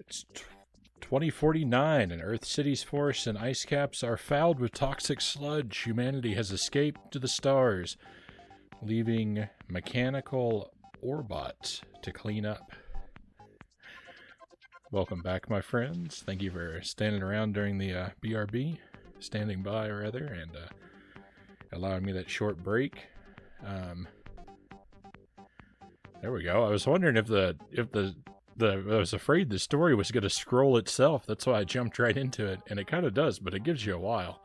It's 2049, and Earth City's forests and ice caps are fouled with toxic sludge. Humanity has escaped to the stars, leaving mechanical Orbots to clean up. Welcome back, my friends. Thank you for standing around during the BRB, standing by rather, and allowing me that short break. There we go. I was wondering if I was afraid the story was going to scroll itself. That's why I jumped right into it, and it kind of does, but it gives you a while.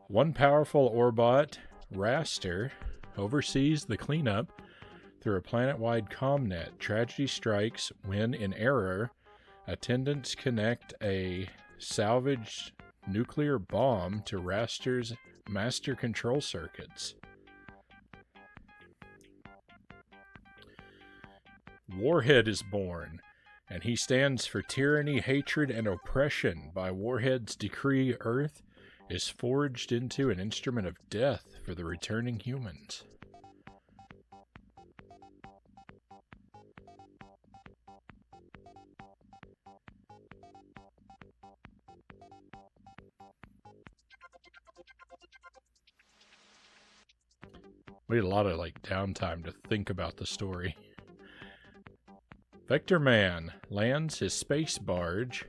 One powerful Orbot, Raster, oversees the cleanup through a planet-wide commnet. Tragedy strikes when, in error, attendants connect a salvaged nuclear bomb to Raster's master control circuits. Warhead is born, and he stands for tyranny, hatred, and oppression. By Warhead's decree, Earth is forged into an instrument of death for the returning humans. We had a lot of downtime to think about the story. Vectorman lands his space barge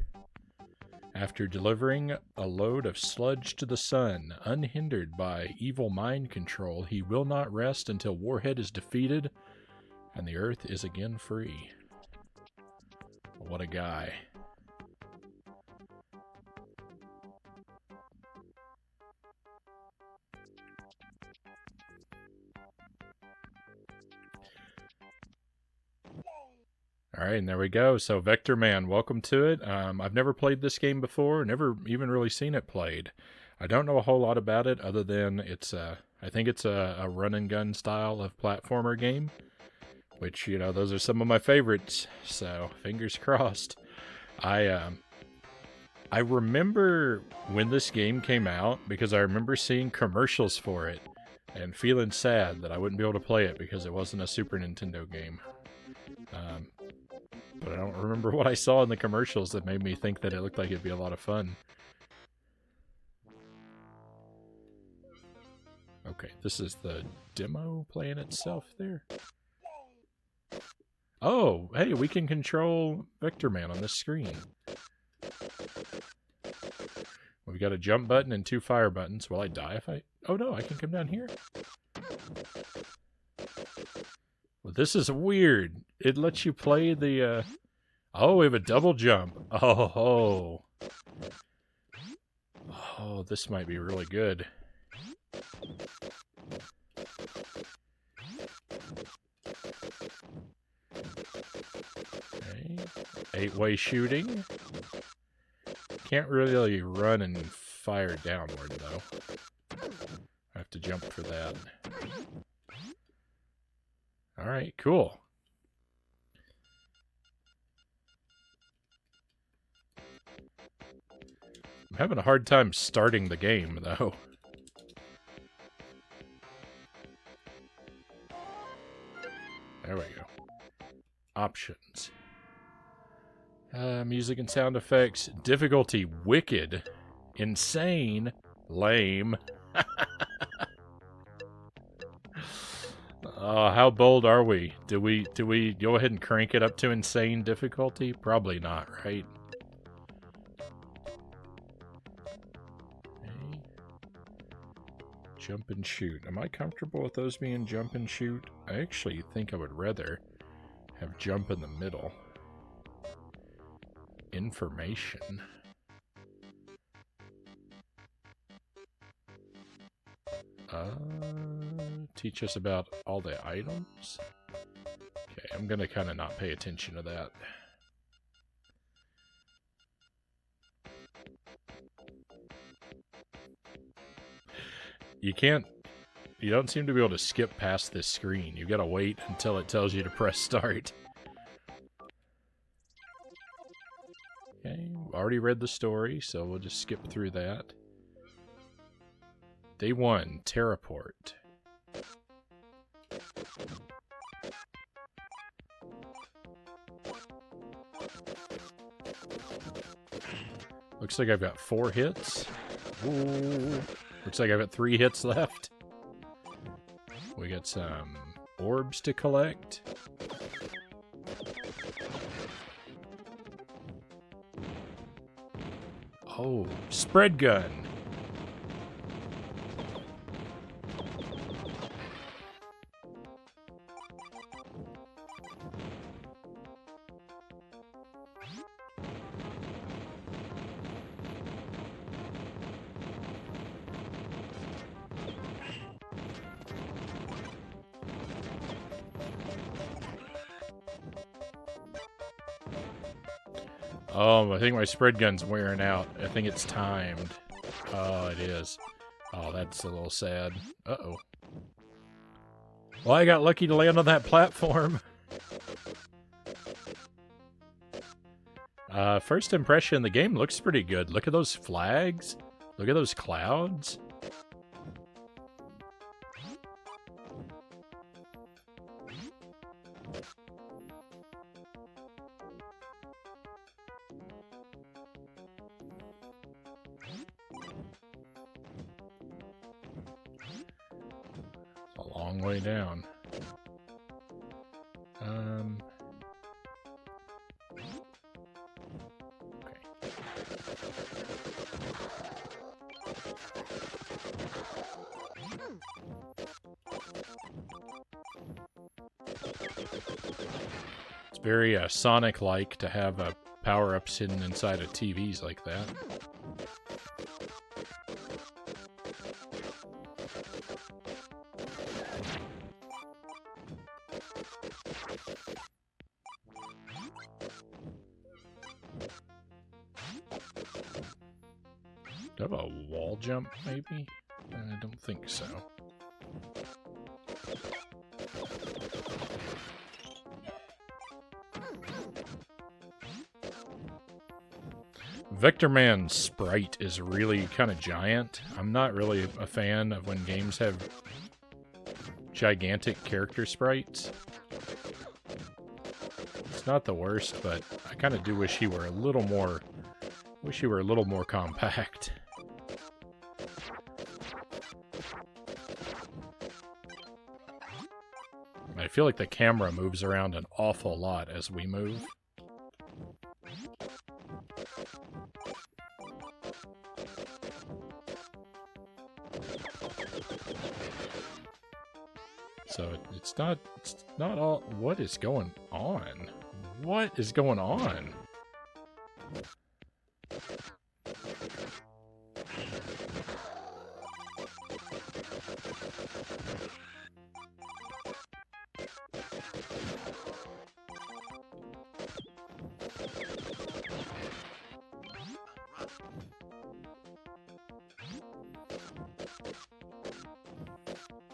after delivering a load of sludge to the sun. Unhindered by evil mind control, he will not rest until Warhead is defeated and the Earth is again free. What a guy. Alright, and there we go. So Vectorman, welcome to it. I've never played this game before, never even really seen it played. I don't know a whole lot about it other than I think it's a run and gun style of platformer game, which, those are some of my favorites, so fingers crossed. I remember when this game came out because I remember seeing commercials for it and feeling sad that I wouldn't be able to play it because it wasn't a Super Nintendo game. But I don't remember what I saw in the commercials that made me think that it looked like it'd be a lot of fun. Okay, this is the demo playing itself there. Oh, hey, we can control Vectorman on this screen. We've got a jump button and 2 fire buttons. Will I die if I... Oh no, I can come down here. Well, this is weird. It lets you play the, Oh, we have a double jump. Oh. Oh, this might be really good. Okay. 8-way shooting. Can't really run and fire downward, though. I have to jump for that. Alright, cool. I'm having a hard time starting the game, though. There we go. Options. Music and sound effects. Difficulty, wicked. Insane. Lame. How bold are we? Do we go ahead and crank it up to insane difficulty? Probably not, right? Okay. Jump and shoot. Am I comfortable with those being jump and shoot? I actually think I would rather have jump in the middle. Information. Teach us about all the items. Okay, I'm gonna kind of not pay attention to that. You don't seem to be able to skip past this screen. You gotta wait until it tells you to press start. Okay, already read the story, so we'll just skip through that. Day 1, Terraport. Looks like I've got 4 hits. Ooh. Looks like I've got 3 hits left. We got some orbs to collect. Oh, spread gun. Oh, I think my spread gun's wearing out. I think it's timed. Oh, it is. Oh, that's a little sad. Uh-oh. Well, I got lucky to land on that platform. First impression, the game looks pretty good. Look at those flags. Look at those clouds. A long way down. It's very Sonic-like to have power-ups hidden inside of TVs like that. Do I have a wall jump, maybe? I don't think so. Vectorman's sprite is really kind of giant. I'm not really a fan of when games have gigantic character sprites. It's not the worst, but I kind of do wish he were a little more compact. I feel like the camera moves around an awful lot as we move. So it's not all. What is going on? What is going on?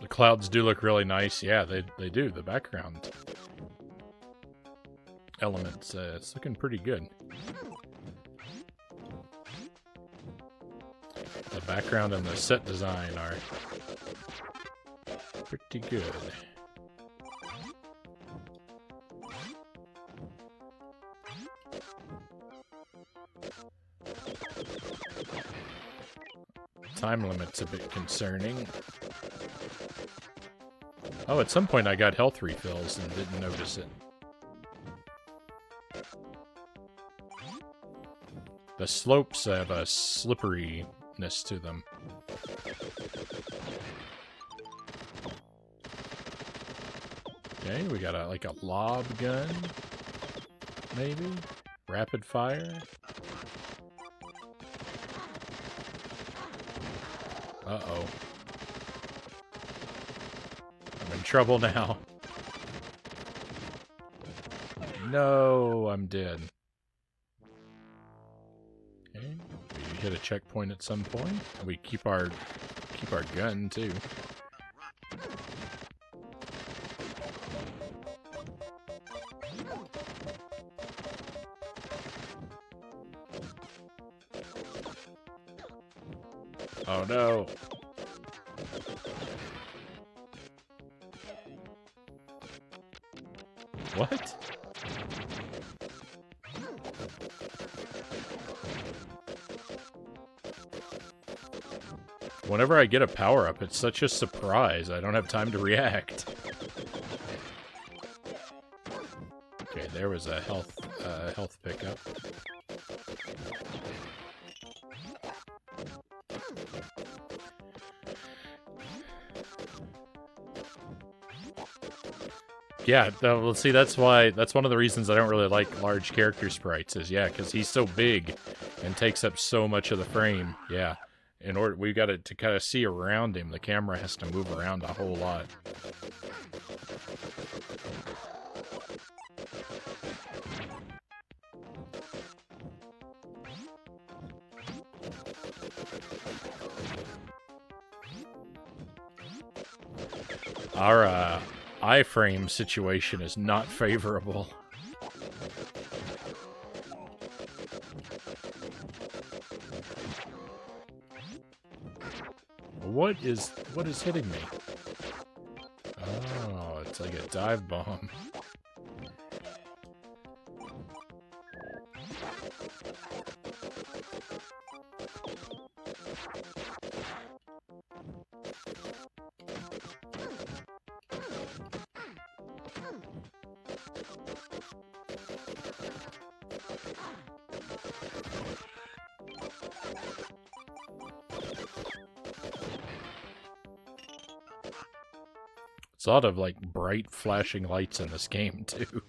The clouds do look really nice. Yeah, they do. The background elements, it's looking pretty good. The background and the set design are pretty good. Time limit's a bit concerning. Oh, at some point I got health refills and didn't notice it. The slopes have a slipperiness to them. Okay, we got like a lob gun, maybe? Rapid fire? Uh-oh. I'm in trouble now. No, I'm dead. Okay, we hit a checkpoint at some point. We keep our gun too. Oh no. What? Whenever I get a power-up, it's such a surprise. I don't have time to react. Okay, there was a health pickup. Yeah, well, see, that's one of the reasons I don't really like large character sprites is, yeah, because he's so big and takes up so much of the frame. Yeah, we got to kind of see around him. The camera has to move around a whole lot. Our iframe situation is not favorable. What is hitting me? Oh, it's like a dive bomb. It's a lot of, like, bright flashing lights in this game, too.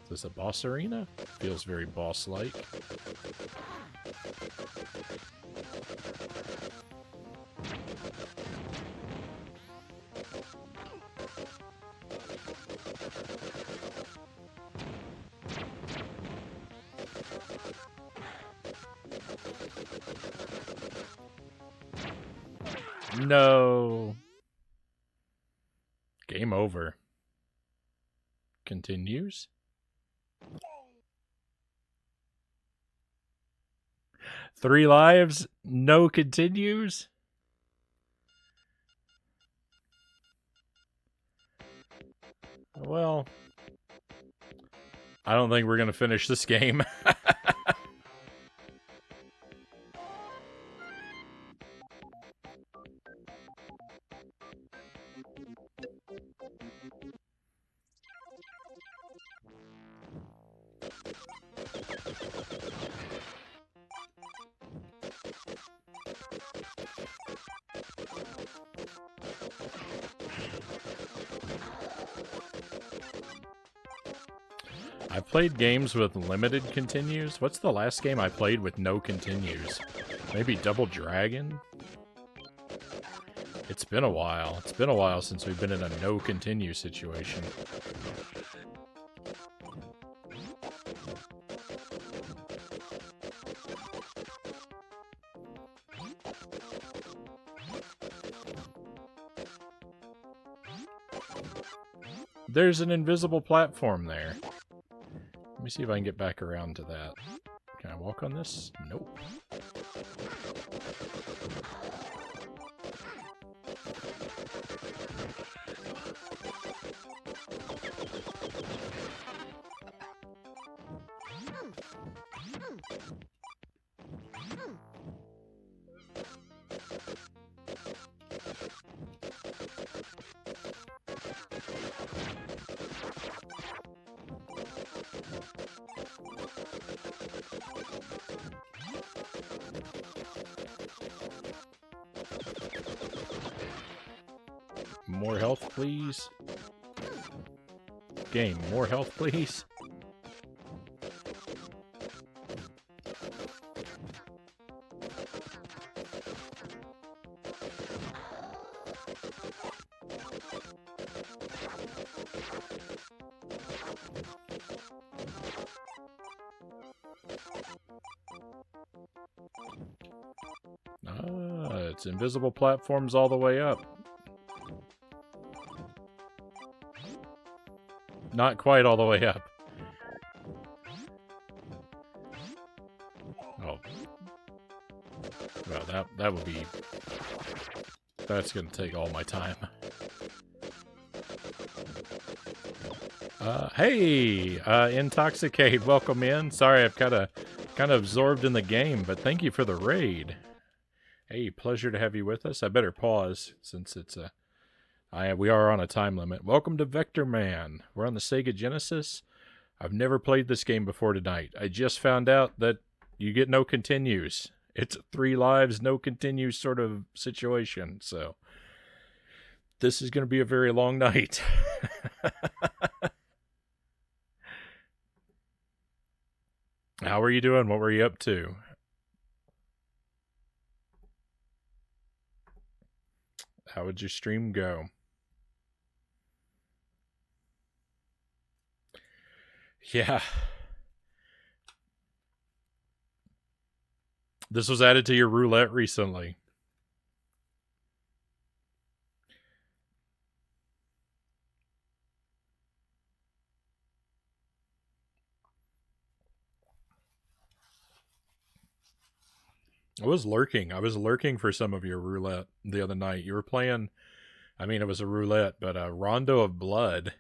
Is this a boss arena? Feels very boss-like. No. Game over. Continues. Three lives, no continues. Well, I don't think we're gonna finish this game. I've played games with limited continues. What's the last game I played with no continues? Maybe Double Dragon? It's been a while. It's been a while since we've been in a no continue situation. There's an invisible platform there. Let me see if I can get back around to that. Can I walk on this? Nope. More health, please. Game, more health, please. Ah, it's invisible platforms all the way up. Not quite all the way up. Oh. Well, that would be... That's gonna take all my time. Hey! Intoxicate, welcome in. Sorry, I've kind of absorbed in the game, but thank you for the raid. Hey, pleasure to have you with us. I better pause since it's we are on a time limit. Welcome to Vectorman. We're on the Sega Genesis. I've never played this game before tonight. I just found out that you get no continues. It's 3 lives, no continues sort of situation. So this is going to be a very long night. How are you doing? What were you up to? How would your stream go? Yeah. This was added to your roulette recently. I was lurking. I was lurking for some of your roulette the other night. You were playing, I mean, it was a roulette, but a Rondo of Blood.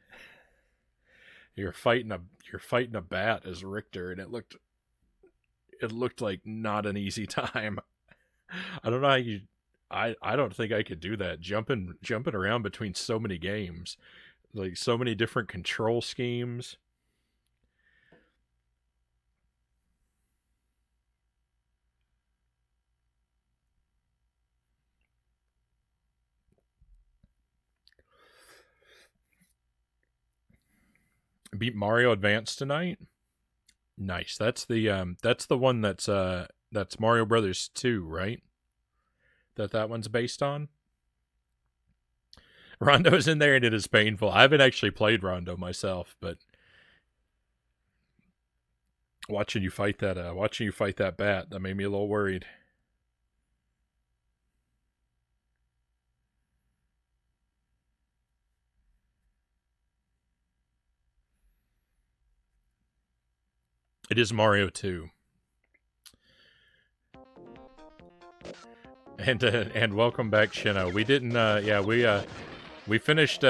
You're fighting a bat as Richter, and it looked like not an easy time. I don't know how you. I don't think I could do that. Jumping around between so many games, like so many different control schemes. Beat Mario Advance tonight. Nice. That's the one that's Mario Brothers 2, right? That one's based on. Rondo's in there and it is painful. I haven't actually played Rondo myself, but watching you fight that bat, that made me a little worried. It is Mario 2. And welcome back, Shino. We didn't we finished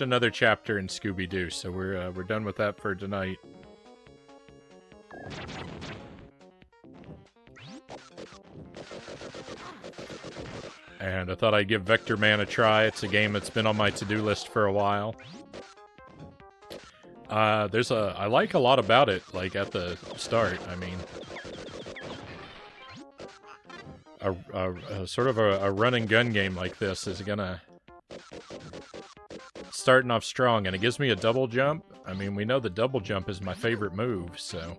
another chapter in Scooby Doo, so we're done with that for tonight. And I thought I'd give Vectorman a try. It's a game that's been on my to-do list for a while. I like a lot about it, like at the start. I mean, a sort of a run and gun game like this is gonna starting off strong, and it gives me a double jump. I mean, we know the double jump is my favorite move, so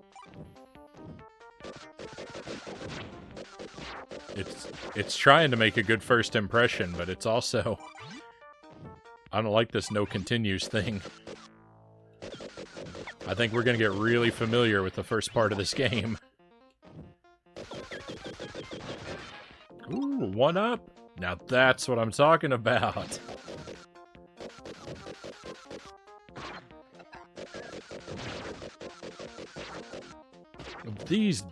it's trying to make a good first impression, but it's also, I don't like this no continues thing. I think we're going to get really familiar with the first part of this game. Ooh, 1-up. Now that's what I'm talking about. These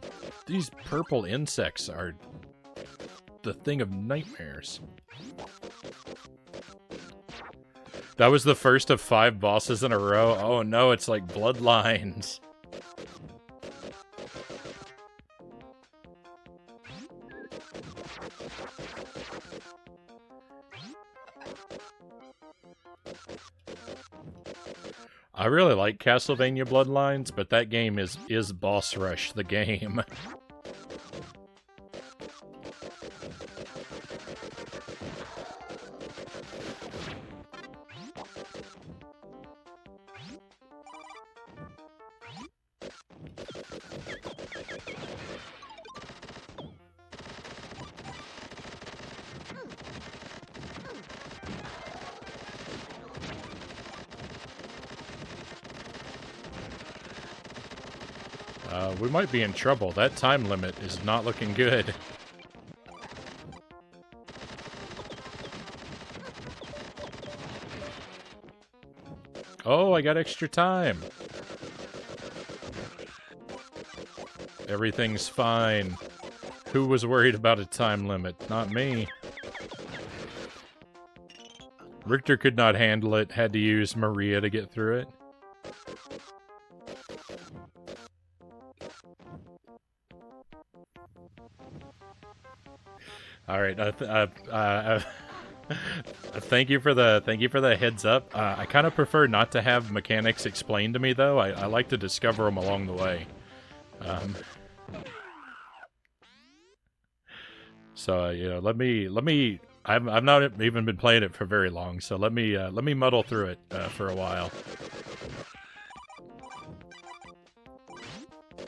purple insects are the thing of nightmares. That was the first of 5 bosses in a row. Oh no, it's like Bloodlines. I really like Castlevania Bloodlines, but that game is Boss Rush the game. We might be in trouble. That time limit is not looking good. Oh, I got extra time. Everything's fine. Who was worried about a time limit? Not me. Richter could not handle it, had to use Maria to get through it. All right. Thank you for the heads up. I kind of prefer not to have mechanics explained to me, though. I like to discover them along the way. So you know, let me. I've not even been playing it for very long, so let me muddle through it for a while.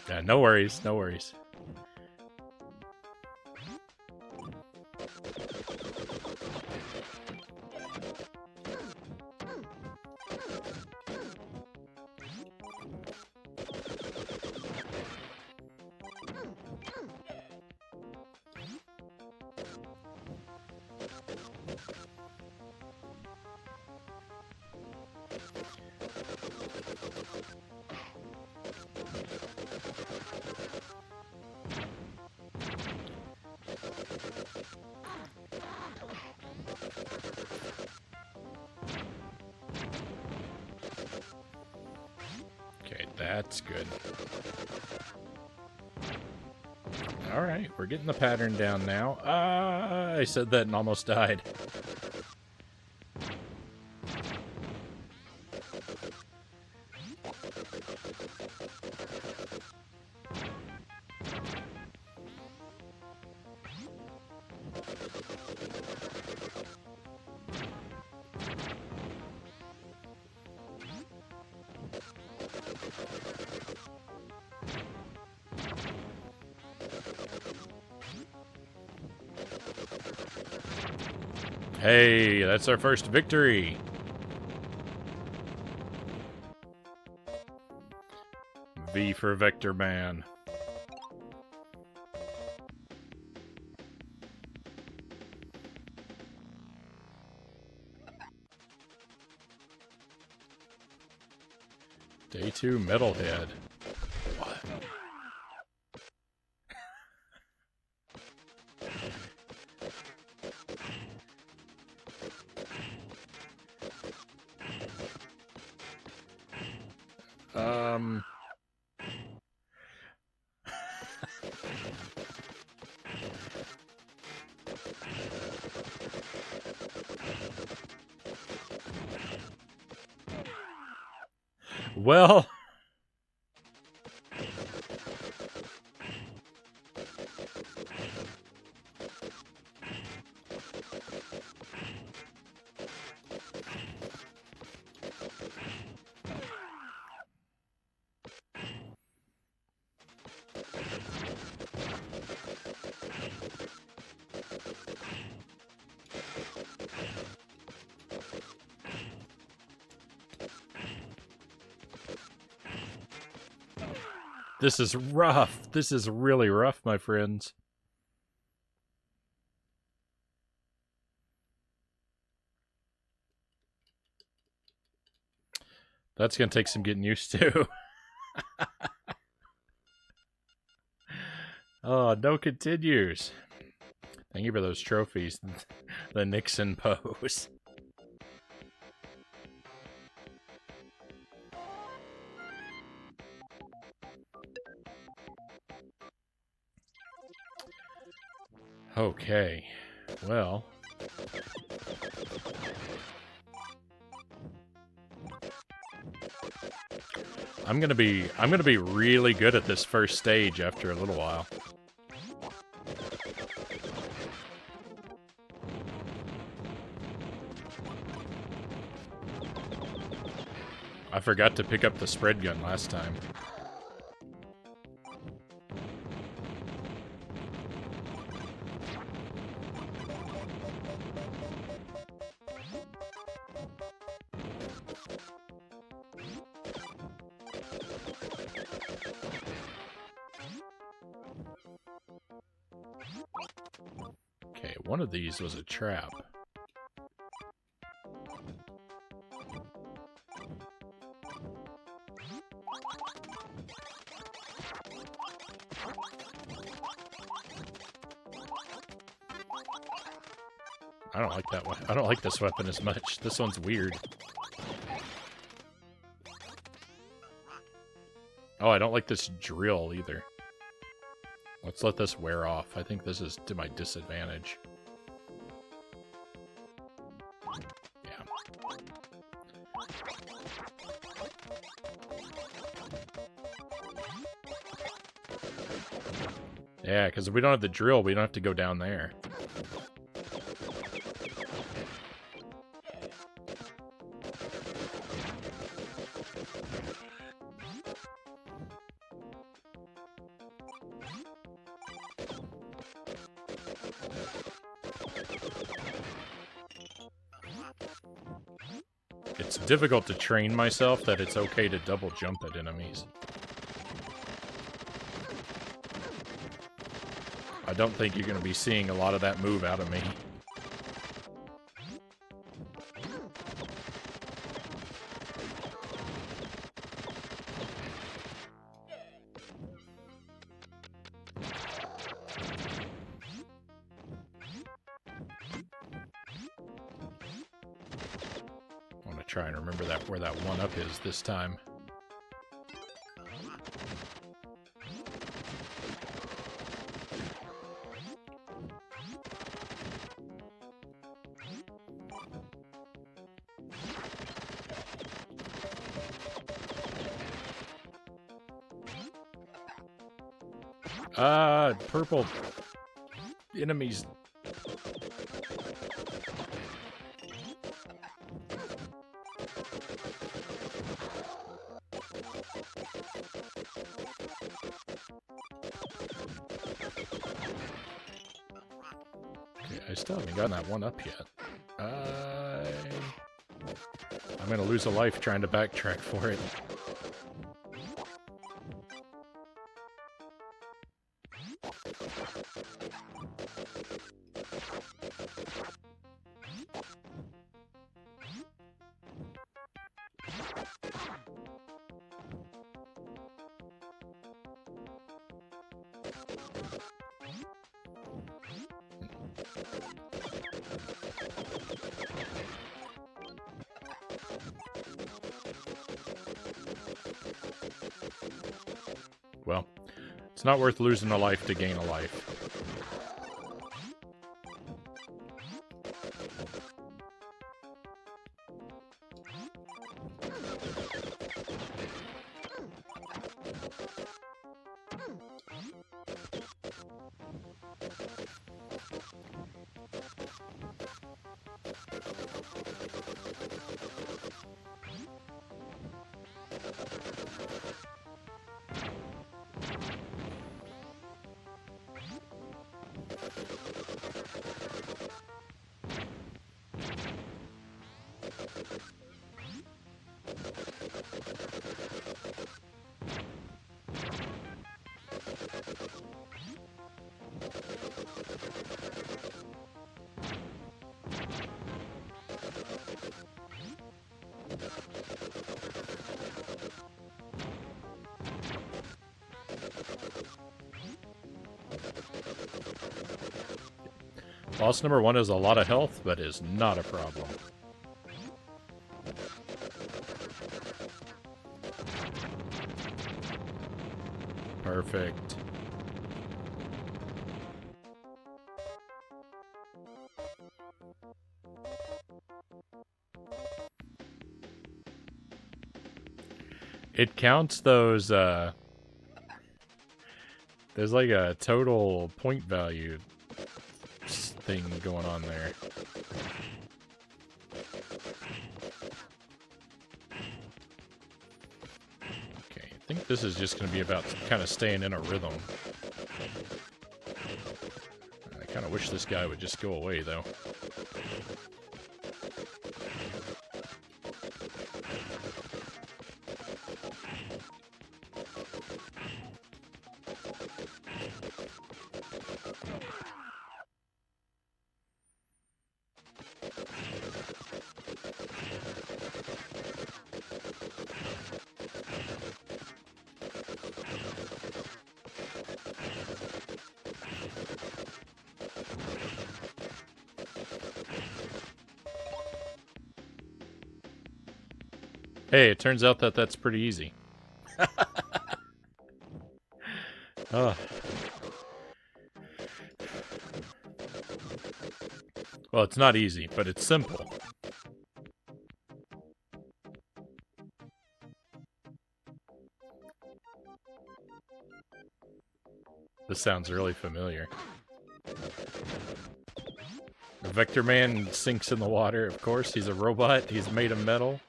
Yeah, no worries, no worries. That's good. Alright, we're getting the pattern down now. I said that and almost died. Hey, that's our first victory. V for Vectorman. Day 2 Metalhead. What? Well... This is rough. This is really rough, my friends. That's going to take some getting used to. Oh, no continues. Thank you for those trophies. The Nixon pose. Okay, well... I'm gonna be really good at this first stage after a little while. I forgot to pick up the spread gun last time. Okay, one of these was a trap. I don't like that one. I don't like this weapon as much. This one's weird. Oh, I don't like this drill either. Let's let this wear off. I think this is to my disadvantage. Yeah. Yeah, because if we don't have the drill, we don't have to go down there. It's difficult to train myself that it's okay to double jump at enemies. I don't think you're going to be seeing a lot of that move out of me. I want to try and remember that where that one up is this time. Purple enemies. Okay, I still haven't gotten that one up yet. I'm gonna lose a life trying to backtrack for it. Well, it's not worth losing a life to gain a life. Boss number 1 has a lot of health, but is not a problem. Perfect. It counts those, there's like a total point value thing going on there. Okay, I think this is just going to be about kind of staying in a rhythm. I kind of wish this guy would just go away, though. Hey, it turns out that that's pretty easy. Oh. Well, it's not easy, but it's simple. This sounds really familiar. The Vectorman sinks in the water, of course. He's a robot. He's made of metal.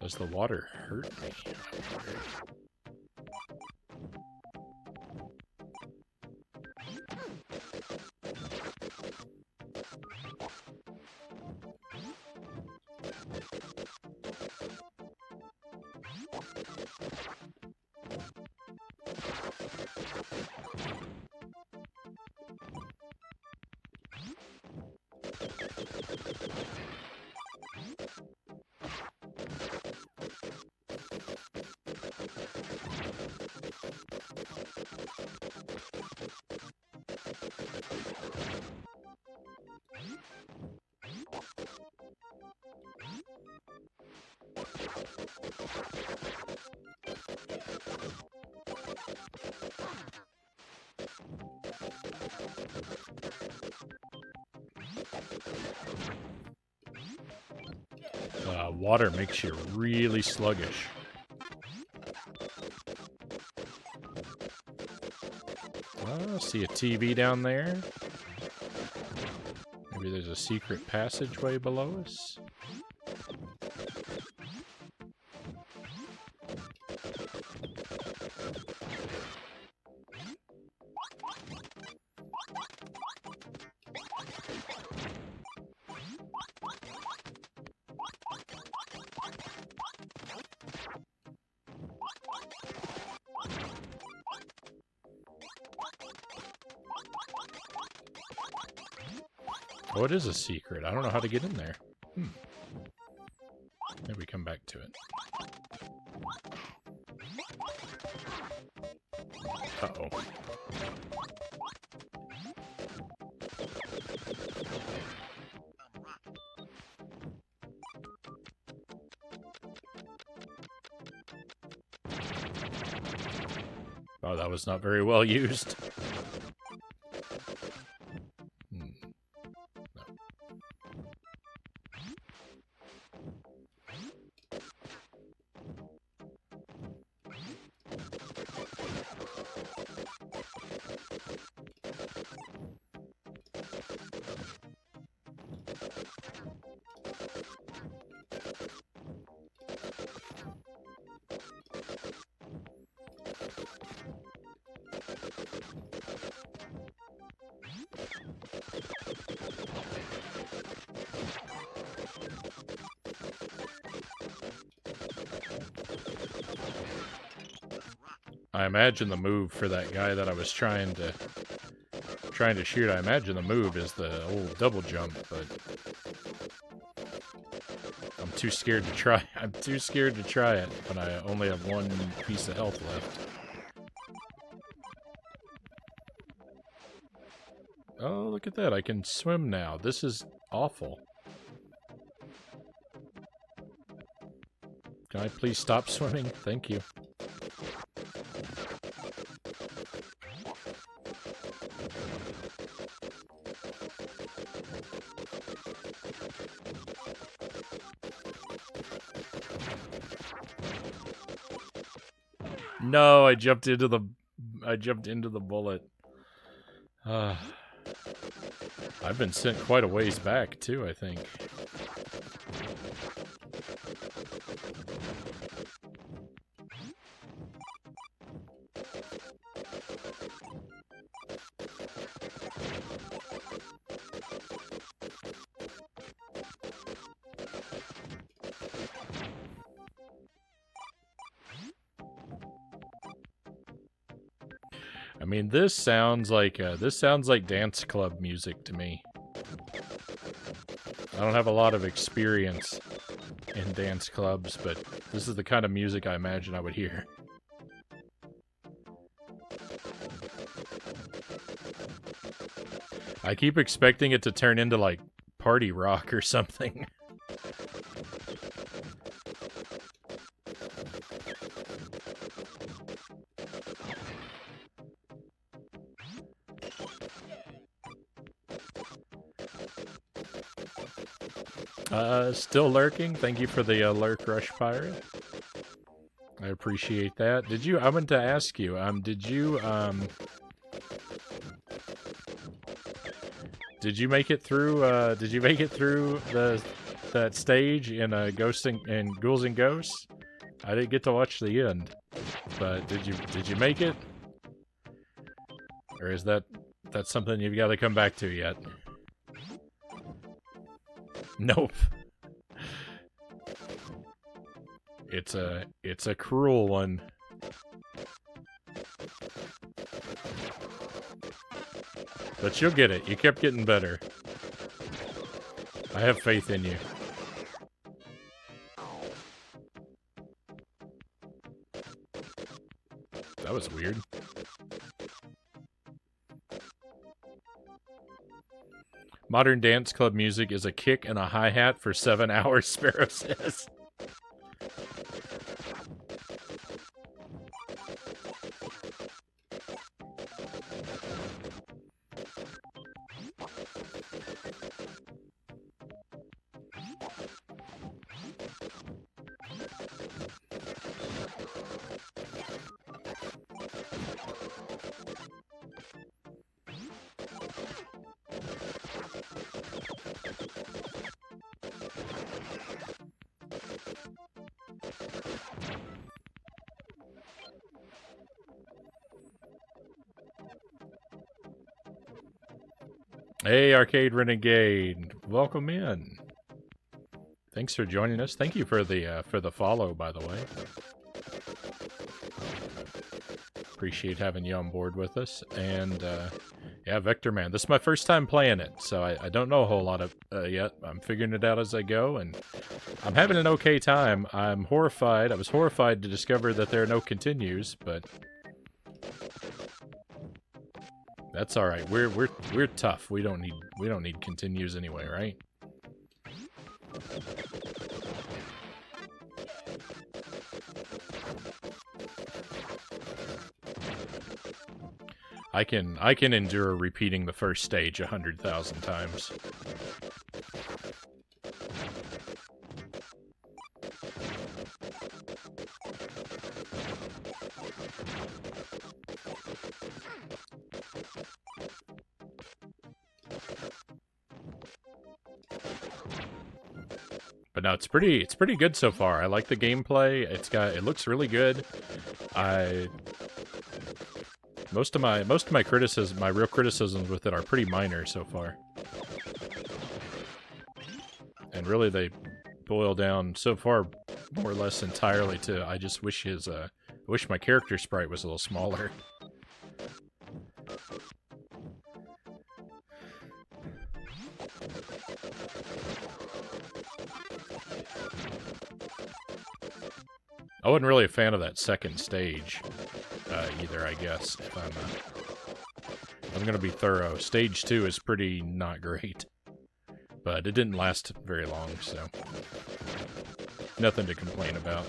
Does the water hurt me? Water makes you really sluggish. Oh, see a TV down there. Maybe there's a secret passageway below us. Oh, it is a secret. I don't know how to get in there. Maybe we come back to it. Uh-oh. Oh, that was not very well used. I imagine the move for that guy that I was trying to shoot. I imagine the move is the old double jump, but I'm too scared to try. I'm too scared to try it when I only have one piece of health left. Oh, look at that. I can swim now. This is awful. Can I please stop swimming? Thank you. No, I jumped into the bullet. I've been sent quite a ways back too, I think. I mean, this sounds like dance club music to me. I don't have a lot of experience in dance clubs, but this is the kind of music I imagine I would hear. I keep expecting it to turn into, like, party rock or something. Still lurking. Thank you for the lurk rush pirate. I appreciate that. Did you? I meant to ask you. Did you make it through? Did you make it through that stage in Ghosts and Ghouls and Ghosts? I didn't get to watch the end, but did you make it? Or is that's something you've got to come back to yet? Nope. It's a cruel one. But you'll get it. You kept getting better. I have faith in you. That was weird. Modern dance club music is a kick and a hi-hat for 7 hours, Sparrow says. Hey, Arcade Renegade, welcome in. Thanks for joining us. Thank you for the follow, by the way. Appreciate having you on board with us. And yeah, Vectorman. This is my first time playing it, so I don't know a whole lot of yet. I'm figuring it out as I go, and I'm having an okay time. I'm horrified. I was horrified to discover that there are no continues, but that's all right. We're tough. We don't need continues anyway, right? I can endure repeating the first stage 100,000 times. But no, it's pretty good so far. I like the gameplay. It looks really good. Most of my criticism, my real criticisms with it are pretty minor so far. And really they boil down so far more or less entirely to I just wish I wish my character sprite was a little smaller. I wasn't really a fan of that second stage either, I guess, if I'm gonna be thorough. Stage 2 is pretty not great, but it didn't last very long, so nothing to complain about.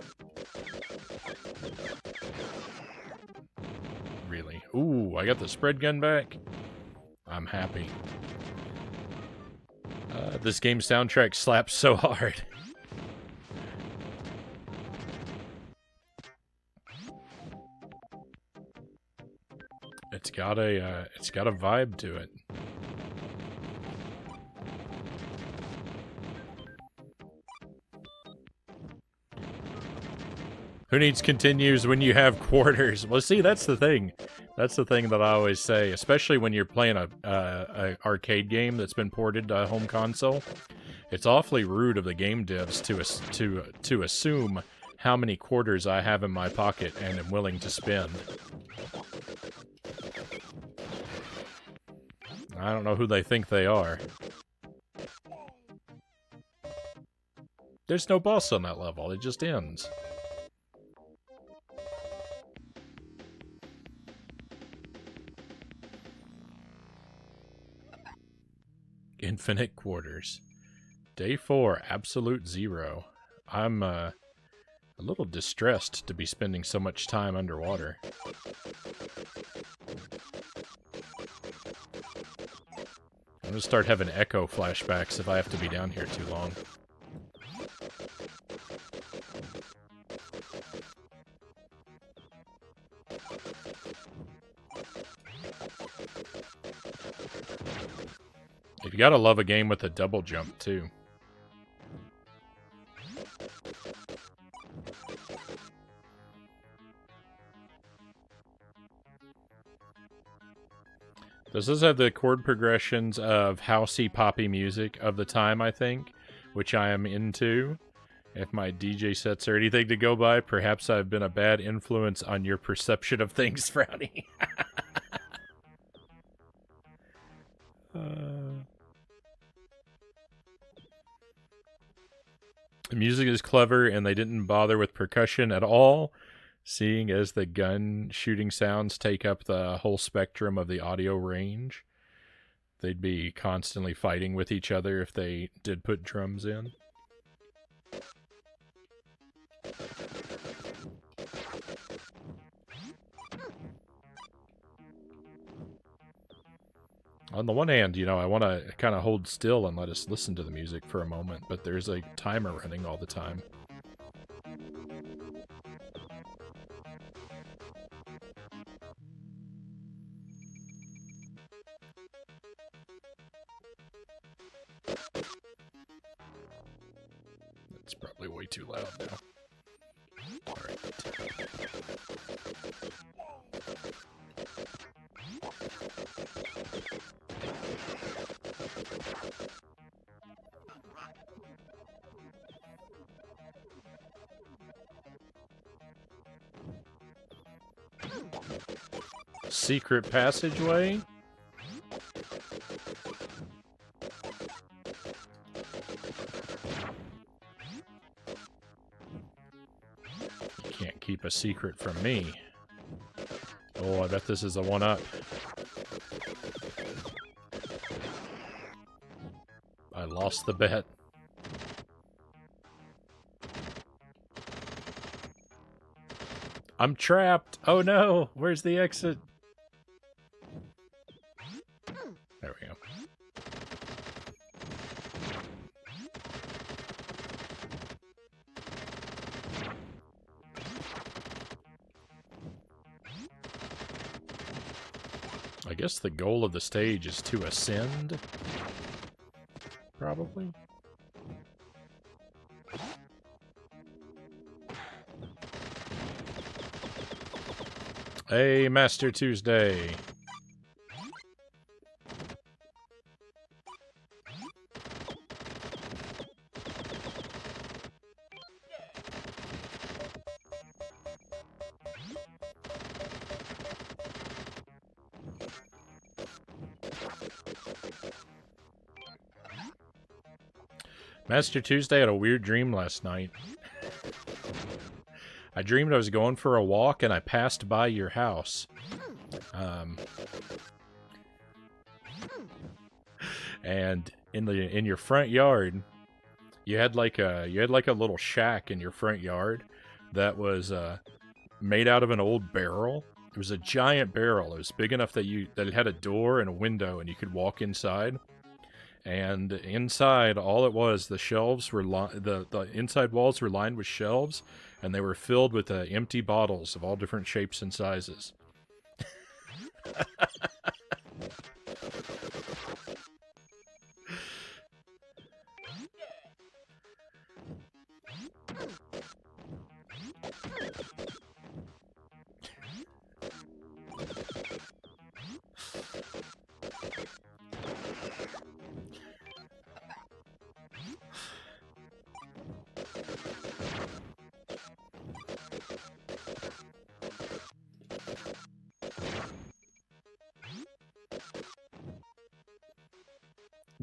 Really. Ooh, I got the spread gun back. I'm happy. This game's soundtrack slaps so hard. It's got a vibe to it. Who needs continues when you have quarters? Well, see, that's the thing. That's the thing that I always say, especially when you're playing a arcade game that's been ported to a home console. It's awfully rude of the game devs to assume how many quarters I have in my pocket and am willing to spend. I don't know who they think they are. There's no boss on that level, it just ends. Infinite quarters. Day 4, absolute 0. I'm a little distressed to be spending so much time underwater. I'm gonna start having echo flashbacks if I have to be down here too long. You gotta love a game with a double jump, too. This does have the chord progressions of housey poppy music of the time, I think, which I am into. If my DJ sets are anything to go by, perhaps I've been a bad influence on your perception of things, Frownie. The music is clever, and they didn't bother with percussion at all, seeing as the gun shooting sounds take up the whole spectrum of the audio range. They'd be constantly fighting with each other if they did put drums in. On the one hand, you know, I want to kind of hold still and let us listen to the music for a moment, but there's a timer running all the time. It's probably way too loud now. All right. Secret passageway? You can't keep a secret from me. Oh, I bet this is a one-up. I lost the bet. I'm trapped! Oh no! Where's the exit? There we go. I guess the goal of the stage is to ascend. Probably. Hey, Master Tuesday. Master Tuesday had a weird dream last night. I dreamed I was going for a walk and I passed by your house. And in your front yard, you had like a little shack in your front yard that was made out of an old barrel. It was a giant barrel. It was big enough that it had a door and a window and you could walk inside. And inside, all it was, the shelves were the inside walls were lined with shelves, and they were filled with empty bottles of all different shapes and sizes.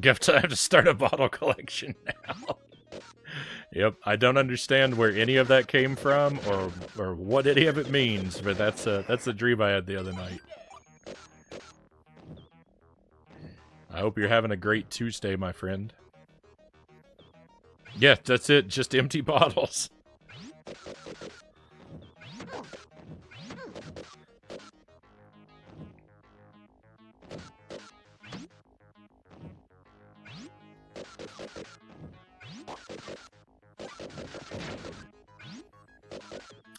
I have to start a bottle collection now. Yep, I don't understand where any of that came from or what any of it means, but that's the dream I had the other night. I hope you're having a great Tuesday, my friend. Yeah, that's it, just empty bottles.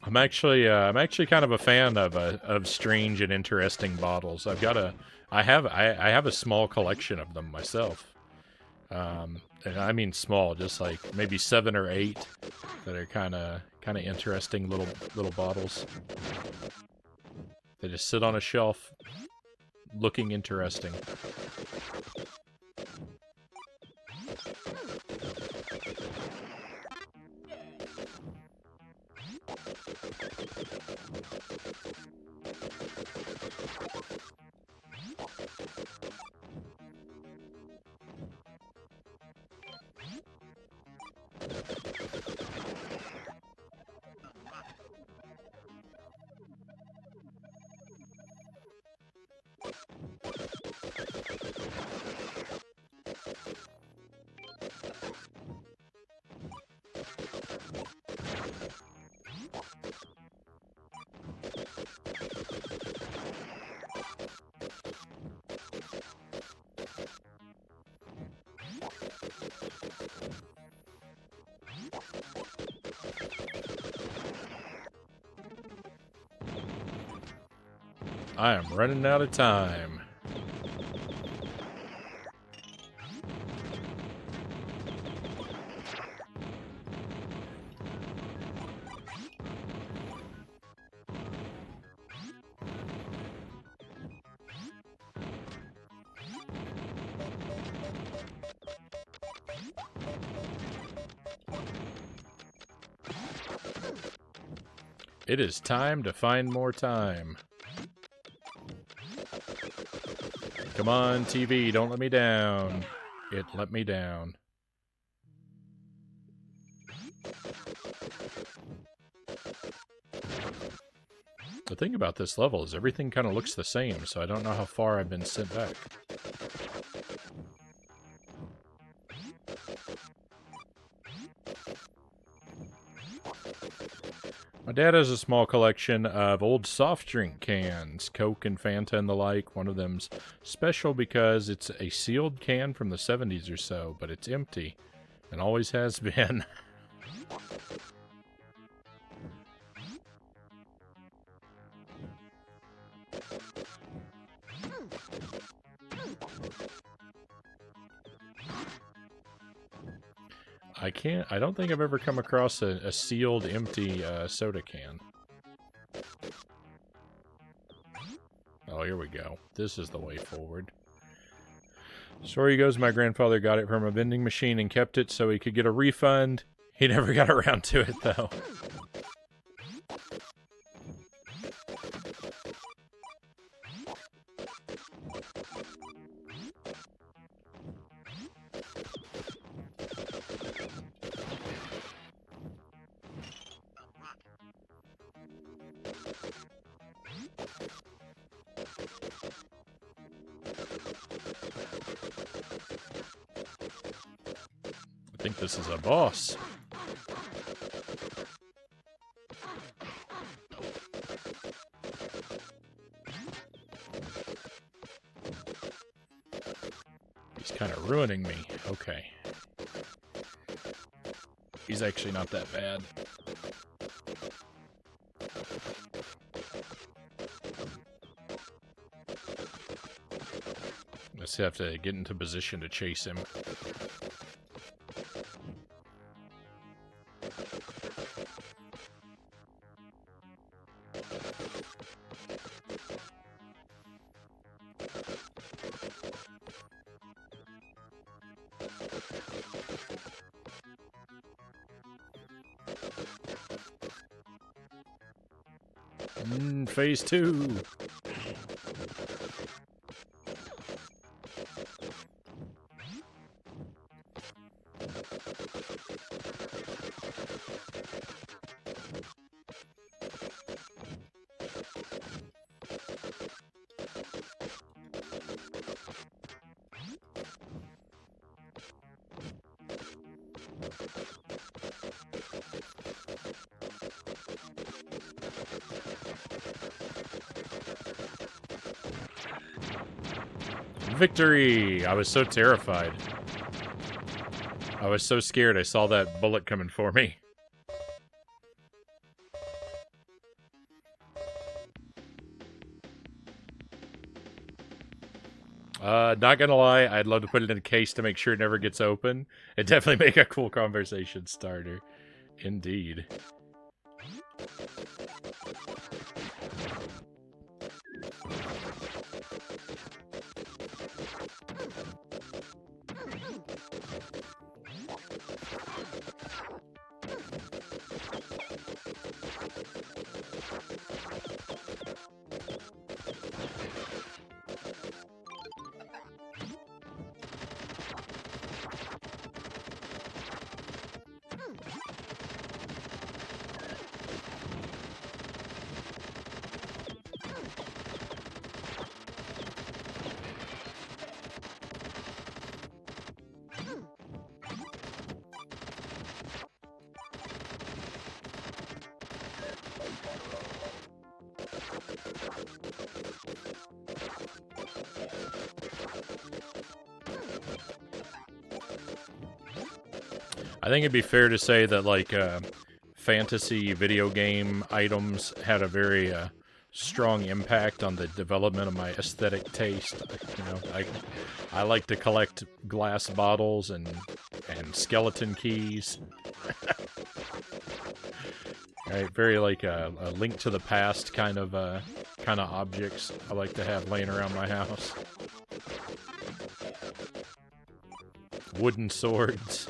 I'm actually kind of a fan of strange and interesting bottles. I have a small collection of them myself. And I mean small, just like maybe 7 or 8 that are kind of interesting little bottles. They just sit on a shelf, looking interesting. I am running out of time. It is time to find more time. Come on, TV, don't let me down. It let me down. The thing about this level is everything kind of looks the same, so I don't know how far I've been sent back. My dad has a small collection of old soft drink cans, Coke and Fanta and the like. One of them's special because it's a sealed can from the 70s or so, but it's empty, and always has been. I don't think I've ever come across a sealed, empty soda can. Oh, here we go. This is the way forward. Story goes, my grandfather got it from a vending machine and kept it so he could get a refund. He never got around to it, though. I think this is a boss. He's kind of ruining me. Okay. He's actually not that bad. Let's have to get into position to chase him. Phase 2. Victory! I was so terrified. I was so scared I saw that bullet coming for me. Not gonna lie, I'd love to put it in a case to make sure it never gets open. It'd definitely make a cool conversation starter. Indeed. I think it'd be fair to say that, like, fantasy video game items had a very strong impact on the development of my aesthetic taste. You know, I like to collect glass bottles and skeleton keys. Right, very like a Link to the Past kind of objects I like to have laying around my house. Wooden swords.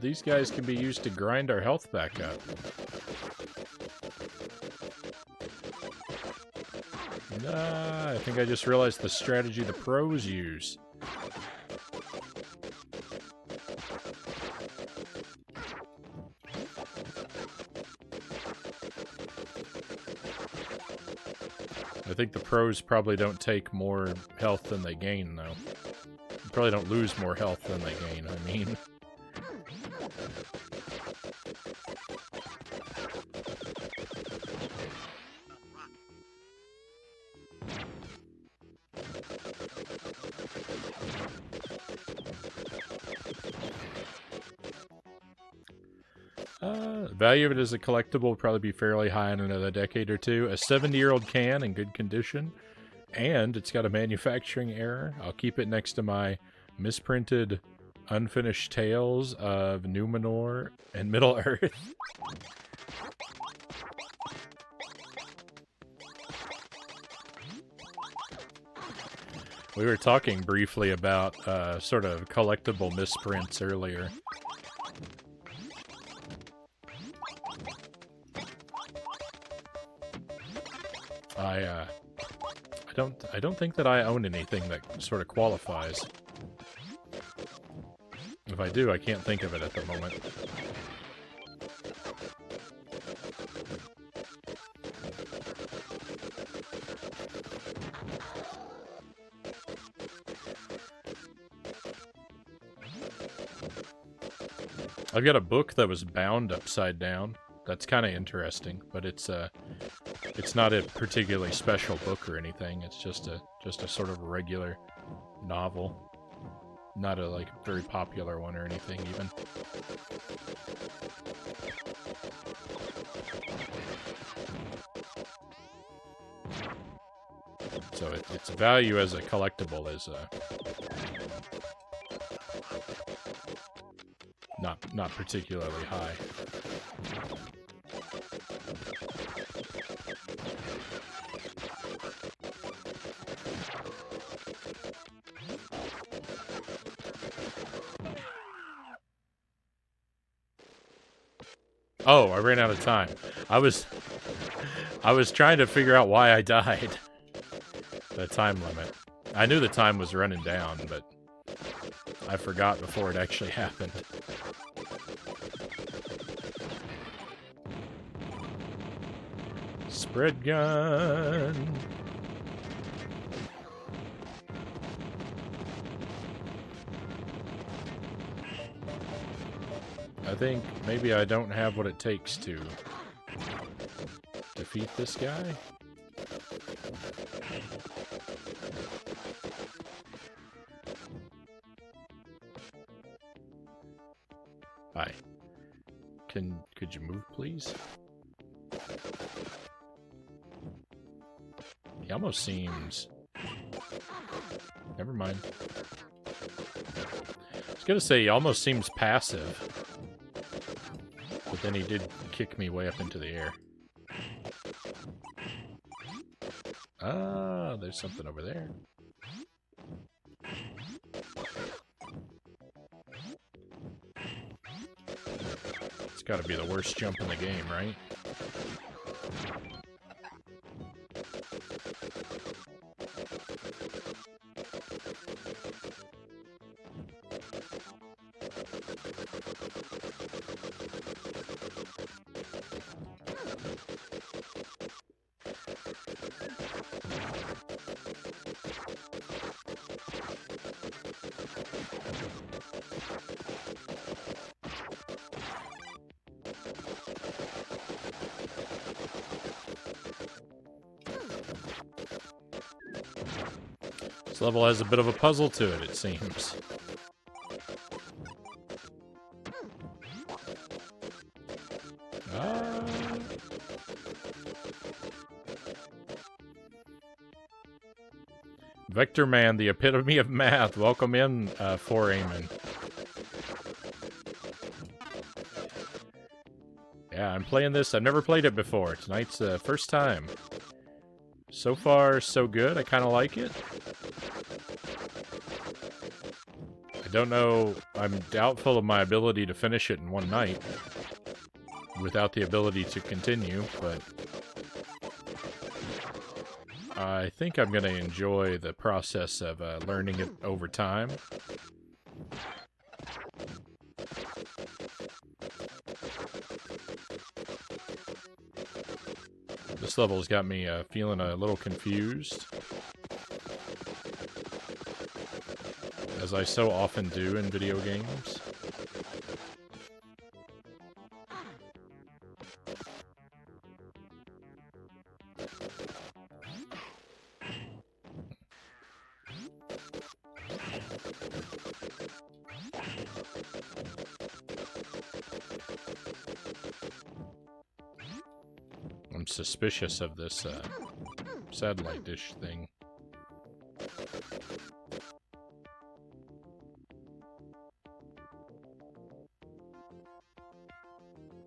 These guys can be used to grind our health back up. I think I just realized the strategy the pros use. I think the pros probably don't take more health than they gain, though. They probably don't lose more health than they gain, I mean. Value of it as a collectible will probably be fairly high in another decade or two. A 70-year-old can in good condition, and it's got a manufacturing error. I'll keep it next to my misprinted Unfinished Tales of Numenor and Middle-earth. We were talking briefly about sort of collectible misprints earlier. I don't think that I own anything that sort of qualifies. If I do, I can't think of it at the moment. I've got a book that was bound upside down. That's kind of interesting, but it's not a particularly special book or anything. It's just a sort of regular novel. Not a, like, very popular one or anything, even. So its value as a collectible is not particularly high. Oh, I ran out of time. I was trying to figure out why I died. The time limit. I knew the time was running down, but I forgot before it actually happened. Spread gun. I think maybe I don't have what it takes to defeat this guy. Hi. Could you move, please? He almost seems... Never mind. I was gonna say he almost seems passive. But then he did kick me way up into the air. Ah, there's something over there. It's gotta be the worst jump in the game, right? This level has a bit of a puzzle to it, it seems. Vectorman, the epitome of math. Welcome in, Foramen. Yeah, I'm playing this. I've never played it before. Tonight's the first time. So far, so good. I kind of like it. I don't know. I'm doubtful of my ability to finish it in one night without the ability to continue, but I think I'm going to enjoy the process of learning it over time. This level's got me feeling a little confused, as I so often do in video games. I'm suspicious of this satellite dish thing.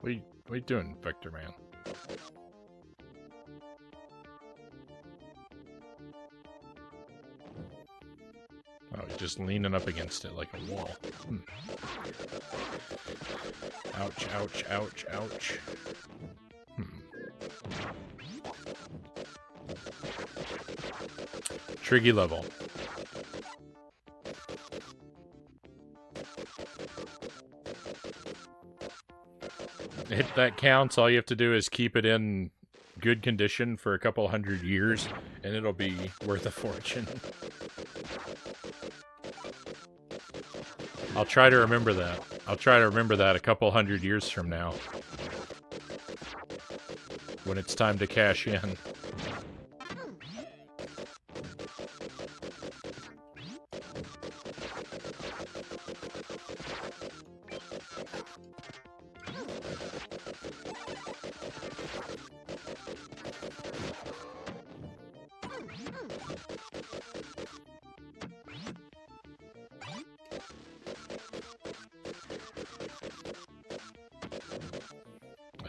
What are you doing, Vectorman? Oh, he's just leaning up against it like a wall. Ouch, ouch, ouch, ouch. Tricky level. If that counts, all you have to do is keep it in good condition for a couple hundred years, and it'll be worth a fortune. I'll try to remember that. I'll try to remember that a couple hundred years from now, when it's time to cash in.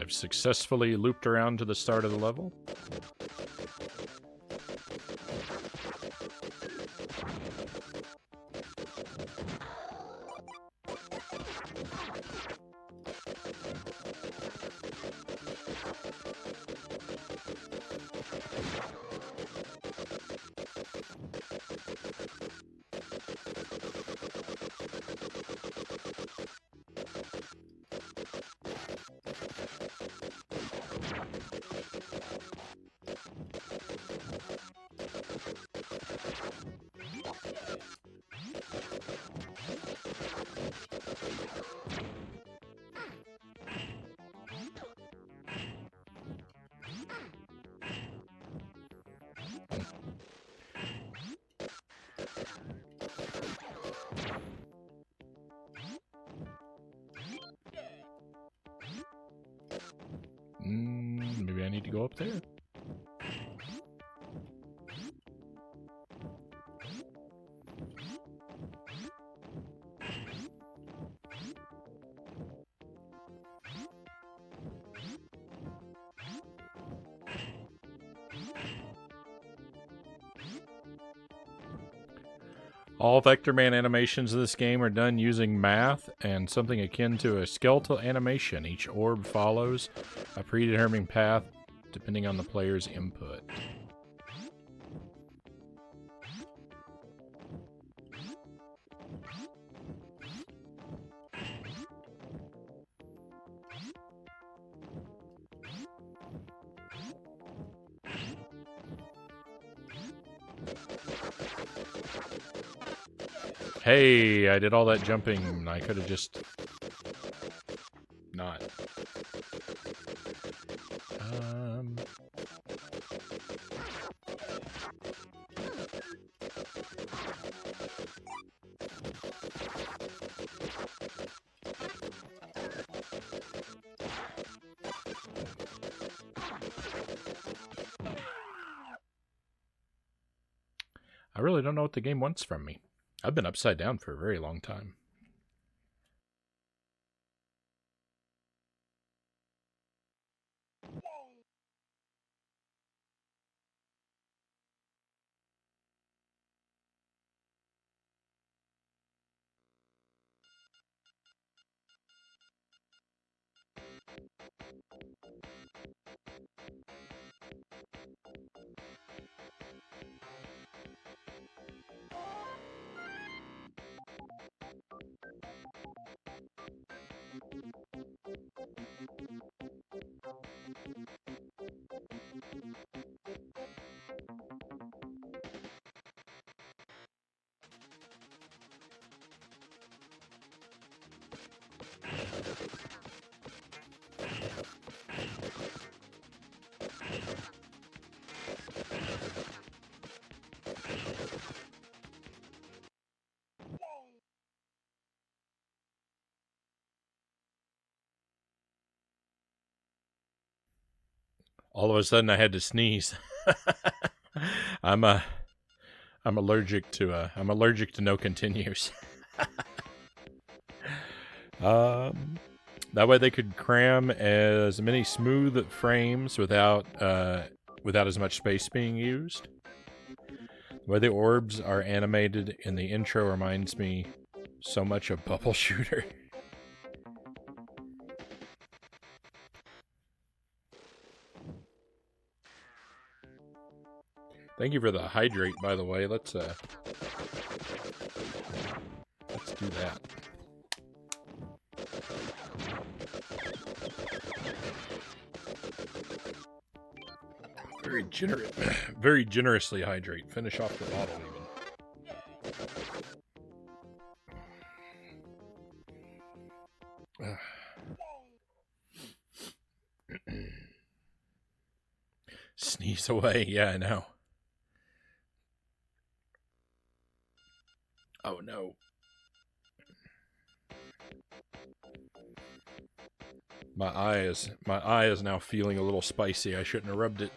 I've successfully looped around to the start of the level. need to go up there. All Vectorman animations in this game are done using math and something akin to a skeletal animation. Each orb follows a predetermined path depending on the player's input. Hey, I did all that jumping. I could have just not. I really don't know what the game wants from me. I've been upside down for a very long time. All of a sudden, I had to sneeze. I'm allergic to no continues. That way they could cram as many smooth frames without as much space being used. The way the orbs are animated in the intro reminds me so much of Bubble Shooter. Thank you for the hydrate, by the way. Let's do that. Very generously hydrate. Finish off the bottle even. Sneeze away. Yeah, I know. Oh no. My eye is now feeling a little spicy. I shouldn't have rubbed it.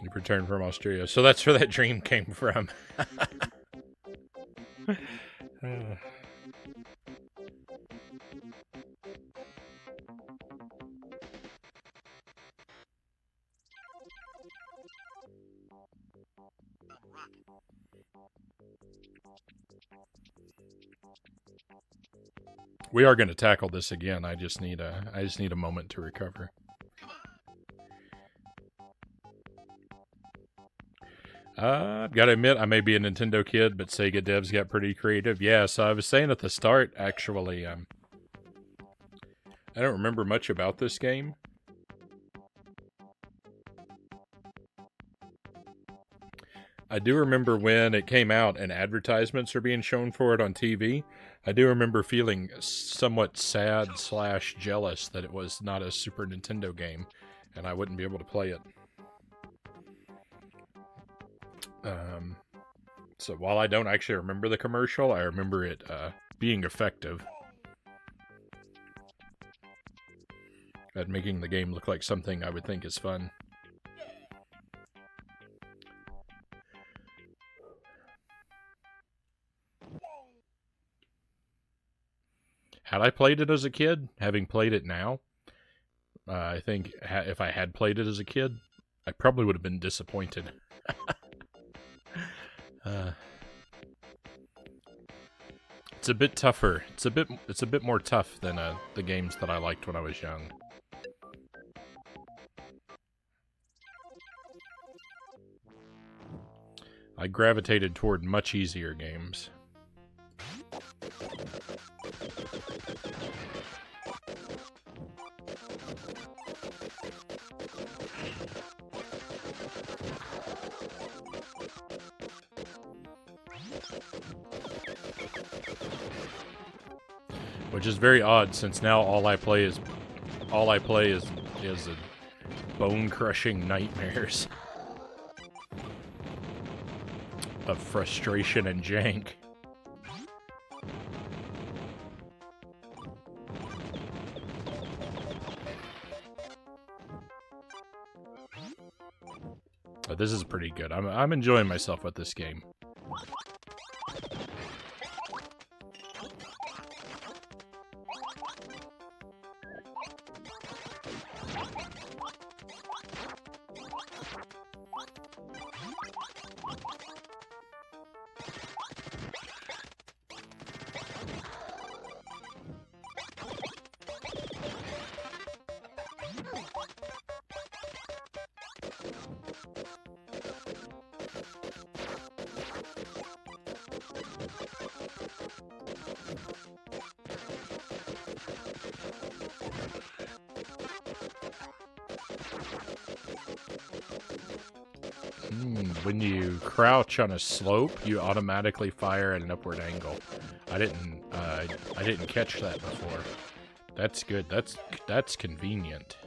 You returned from Australia. So that's where that dream came from. We are going to tackle this again. I just need a moment to recover. I've got to admit, I may be a Nintendo kid, but Sega devs got pretty creative. Yeah, so I was saying at the start, actually, I don't remember much about this game. I do remember when it came out and advertisements are being shown for it on TV. I do remember feeling somewhat sad / jealous that it was not a Super Nintendo game and I wouldn't be able to play it. So while I don't actually remember the commercial, I remember it being effective. at making the game look like something I would think is fun. Had I played it as a kid, having played it now, I think if I had played it as a kid, I probably would have been disappointed. It's a bit tougher. It's a bit more tough than the games that I liked when I was young. I gravitated toward much easier games. Which is very odd, since now all I play is bone-crushing nightmares of frustration and jank. But this is pretty good. I'm enjoying myself with this game. When you crouch on a slope, you automatically fire at an upward angle. I didn't catch that before. That's good. That's convenient.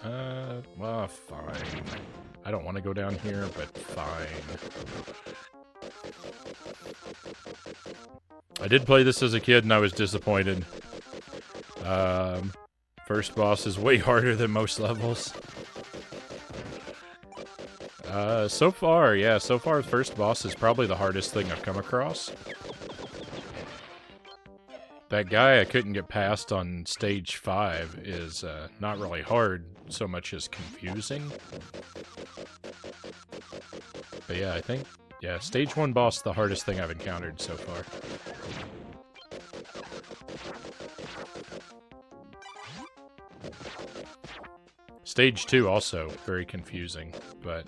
Well, fine. I don't want to go down here, but fine. I did play this as a kid, and I was disappointed. First boss is way harder than most levels. So far, the first boss is probably the hardest thing I've come across. That guy I couldn't get past on stage 5 is not really hard so much as confusing. But yeah, I think, stage 1 boss the hardest thing I've encountered so far. Stage 2 also very confusing, but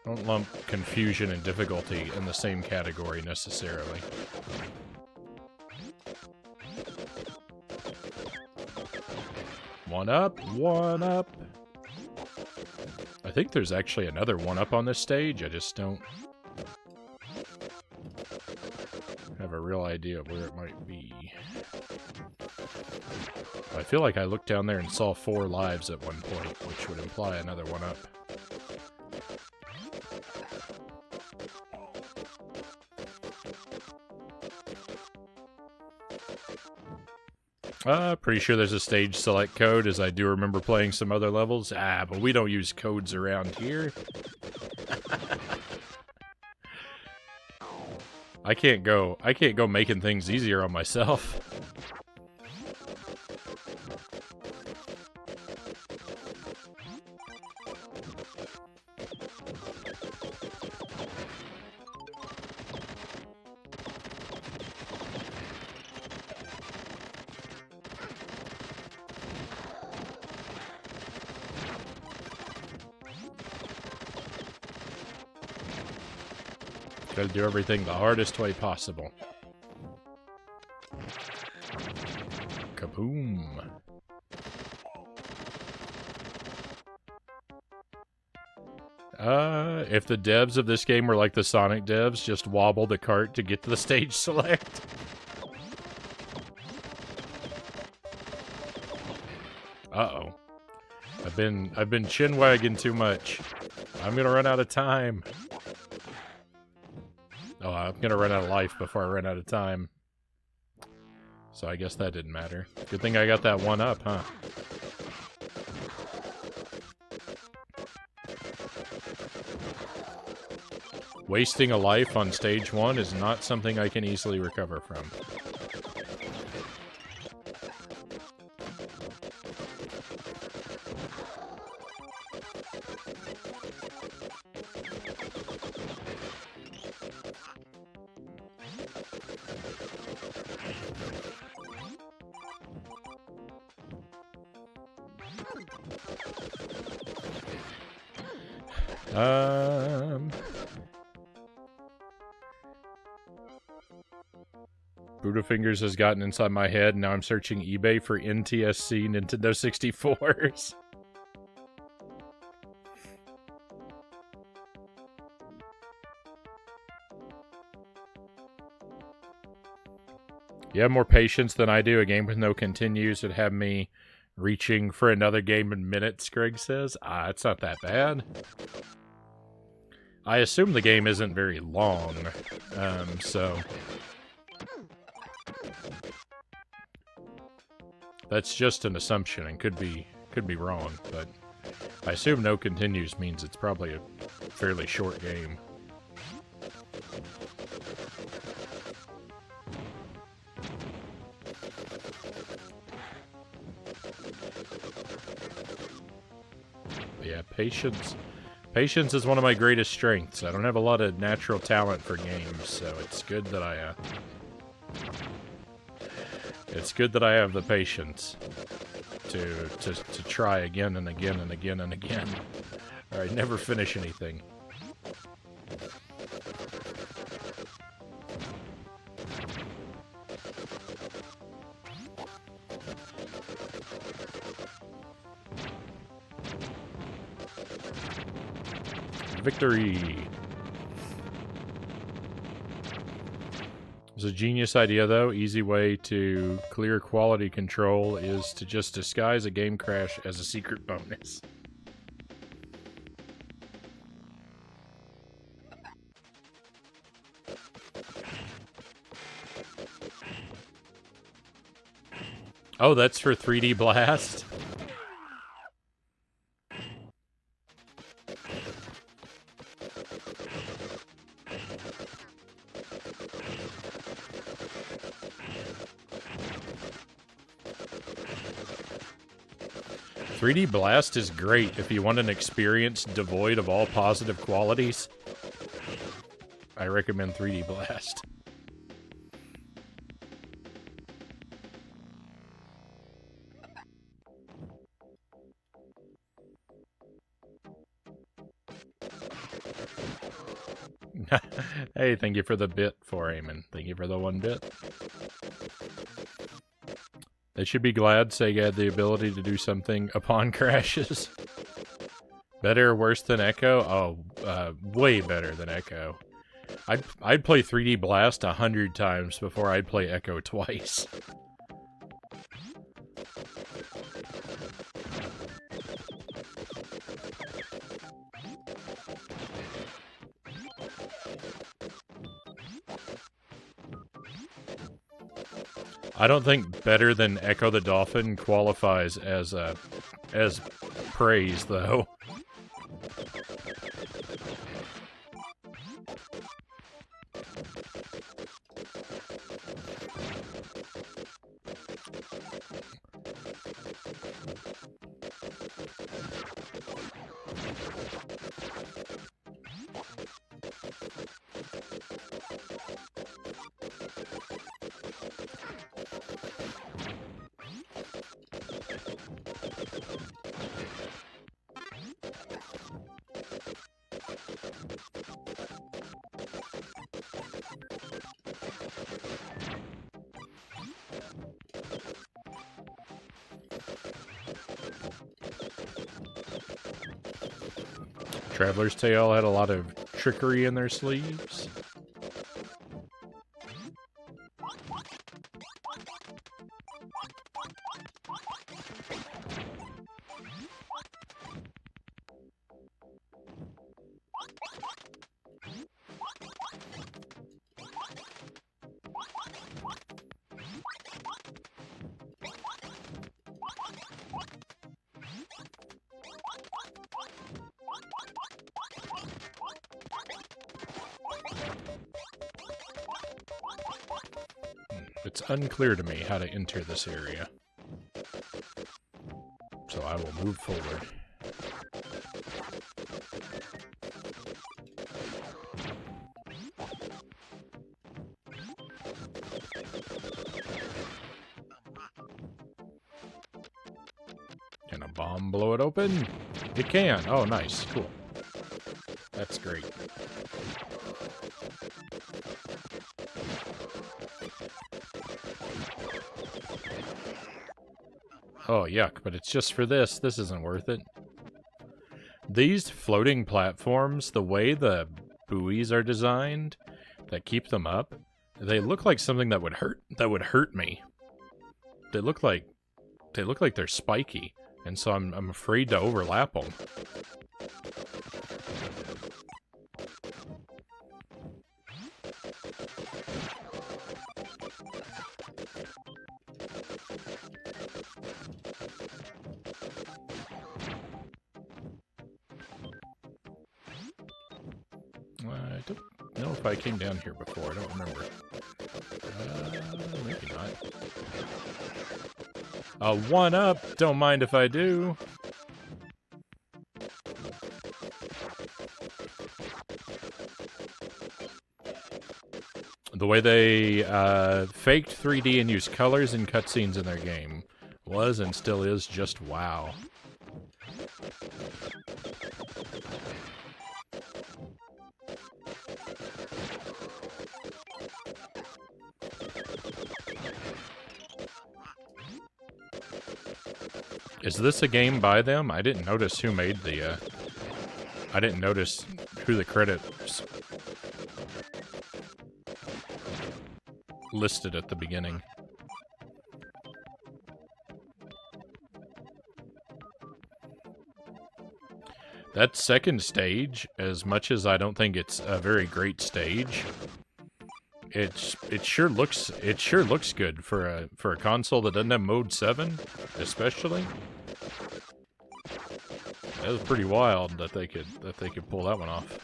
don't lump confusion and difficulty in the same category necessarily. One up, one up. I think there's actually another one up on this stage, I just don't have a real idea of where it might be. I feel like I looked down there and saw 4 lives at one point, which would imply another one up. Pretty sure there's a stage select code, as I do remember playing some other levels. But we don't use codes around here. I can't go making things easier on myself. Gotta do everything the hardest way possible. Kaboom. If the devs of this game were like the Sonic devs, just wobble the cart to get to the stage select. Uh-oh. I've been chin-wagging too much. I'm gonna run out of time. Oh, I'm gonna run out of life before I run out of time. So I guess that didn't matter. Good thing I got that one up, huh? Wasting a life on stage 1 is not something I can easily recover from. Buddha Fingers has gotten inside my head, and now I'm searching eBay for NTSC Nintendo 64s. You have more patience than I do. A game with no continues would have me reaching for another game in minutes, Greg says. It's not that bad. I assume the game isn't very long, so... That's just an assumption and could be wrong, but I assume no continues means it's probably a fairly short game. But yeah, patience. Patience is one of my greatest strengths. I don't have a lot of natural talent for games, so it's good that I have the patience to try again and again and again and again. Or I never finish anything. Victory! It's a genius idea, though. Easy way to clear quality control is to just disguise a game crash as a secret bonus. Oh, that's for 3D Blast? 3D Blast is great if you want an experience devoid of all positive qualities. I recommend 3D Blast. Hey, thank you for the bit, 4Amen. Thank you for the 1 bit. They should be glad Sega had the ability to do something upon crashes. Better or worse than Echo? Oh, way better than Echo. I'd play 3D Blast 100 times before I'd play Echo twice. I don't think better than Echo the Dolphin qualifies as praise, though. Traveler's Tale had a lot of trickery in their sleeves. It's unclear to me how to enter this area. So I will move forward. Can a bomb blow it open? It can. Oh, nice. Cool. That's great. Oh, yuck, but it's just for this. This isn't worth it. These floating platforms, the way the buoys are designed that keep them up, they look like something that would hurt me. They look like they're spiky, and so I'm afraid to overlap them. I don't know if I came down here before. I don't remember. Maybe not. 1-up. Don't mind if I do. The way they faked 3D and used colors and cutscenes in their game was and still is just wow. Is this a game by them? I didn't notice who made the, I didn't notice who the credits listed at the beginning. That second stage, as much as I don't think it's a very great stage, it sure looks good for a console that doesn't have Mode 7, especially. That was pretty wild that they could pull that one off.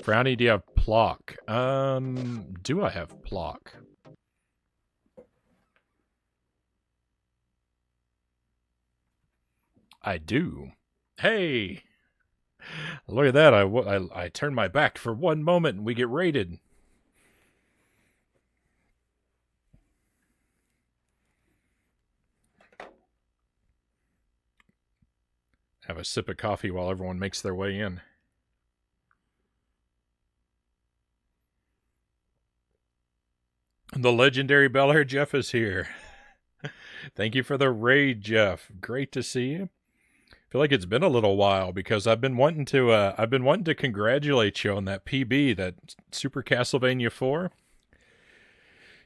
Frownie, do you have Plock? Do I have Plock? I do. Hey! Look at that, I turn my back for one moment and we get raided. Have a sip of coffee while everyone makes their way in. The legendary Bel Air Jeff is here. Thank you for the raid, Jeff. Great to see you. I feel like it's been a little while because I've been wanting to congratulate you on that PB, that Super Castlevania 4.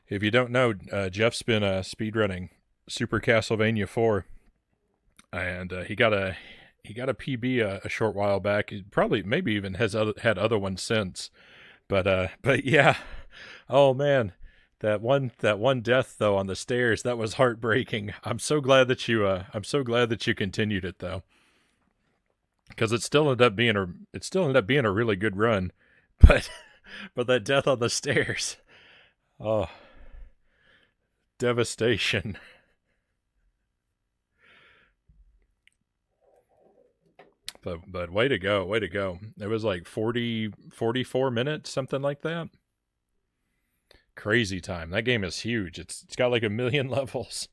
If you don't know, Jeff's been speedrunning Super Castlevania 4, and he got a PB a short while back. He probably maybe even has had other ones since, but yeah. Oh man. That one death though on the stairs, that was heartbreaking. I'm so glad that you continued it though, because it still ended up being a really good run, but that death on the stairs, oh, devastation. But way to go. It was like 44 minutes, something like that. Crazy time. That game is huge. It's got like 1 million levels.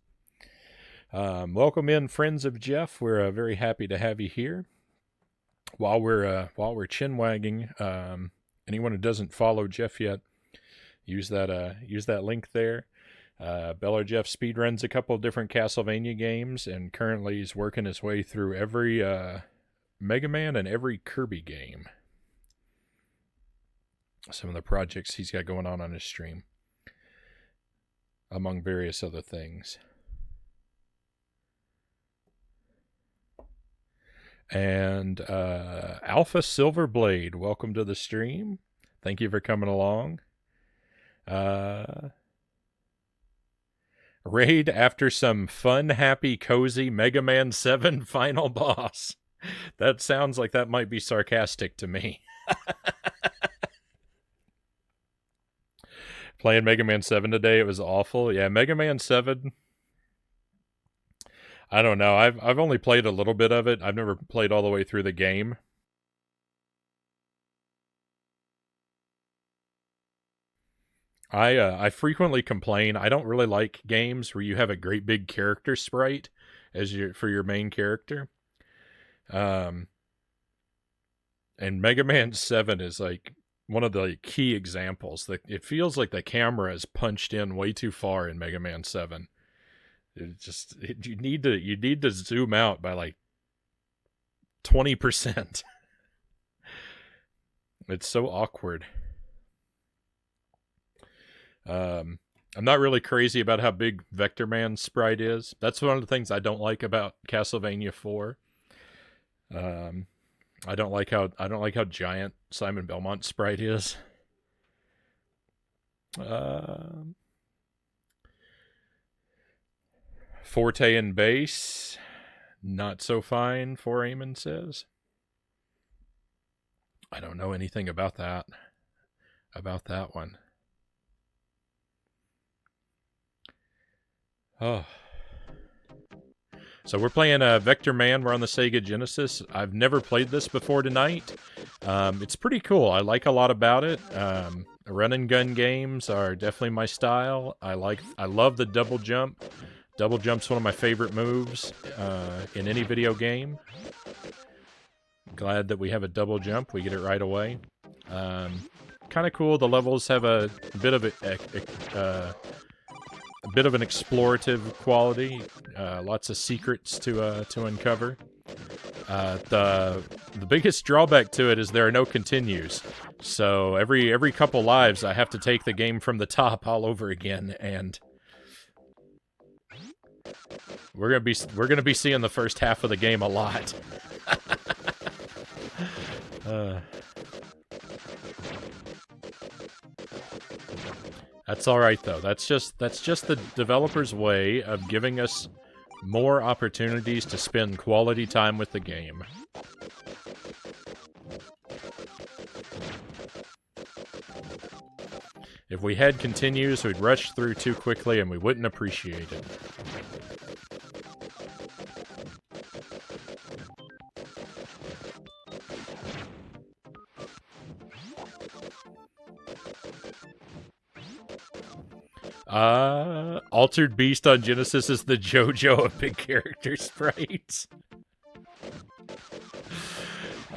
Welcome in, friends of Jeff. We're very happy to have you here. While we're chin wagging, Anyone who doesn't follow Jeff yet, use that link there. Beller Jeff speedruns a couple of different Castlevania games, and currently he's working his way through every Mega Man and every Kirby game. Some of the projects he's got going on his stream, among various other things. And Alpha Silverblade, welcome to the stream. Thank you for coming along. Raid after some fun, happy, cozy Mega Man 7 final boss. That sounds like that might be sarcastic to me. Playing Mega Man 7 today, it was awful. Yeah, Mega Man 7... I don't know. I've only played a little bit of it. I've never played all the way through the game. I frequently complain. I don't really like games where you have a great big character sprite as for your main character. And Mega Man 7 is like one of the key examples. That it feels like the camera is punched in way too far in Mega Man 7. You need to zoom out by like 20%. It's so awkward. I'm not really crazy about how big Vectorman's sprite is. That's one of the things I don't like about Castlevania 4. I don't like how giant Simon Belmont's sprite is. Forte and bass, not so fine, Foramen says. I don't know anything about that one. Oh. So we're playing Vectorman. We're on the Sega Genesis. I've never played this before tonight. It's pretty cool. I like a lot about it. Run and gun games are definitely my style. I love the double jump. Double jump's one of my favorite moves in any video game. Glad that we have a double jump. We get it right away. Kind of cool. The levels have a bit of an explorative quality. Lots of secrets to uncover. The biggest drawback to it is there are no continues. So every couple lives, I have to take the game from the top all over again, and we're gonna be seeing the first half of the game a lot. That's all right though. That's just the developers' way of giving us more opportunities to spend quality time with the game. If we had continues, we'd rush through too quickly and we wouldn't appreciate it. Altered Beast on Genesis is the JoJo of big character sprites.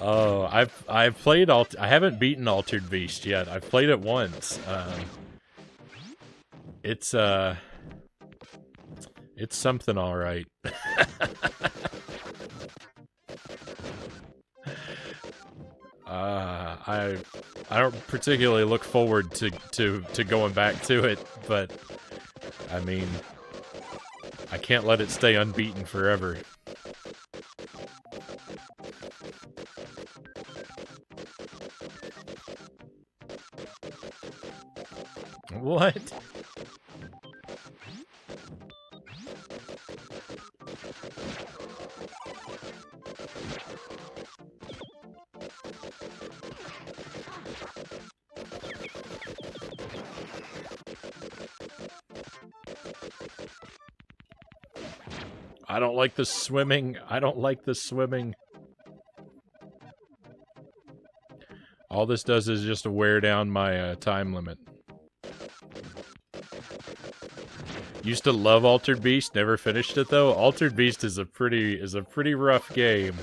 Oh, I've played I haven't beaten Altered Beast yet. I've played it once. It's something all right. I don't particularly look forward to going back to it, but I mean, I can't let it stay unbeaten forever. What? I don't like the swimming. I don't like the swimming. All this does is just to wear down my time limit. Used to love Altered Beast, never finished it though. Altered Beast is a pretty rough game.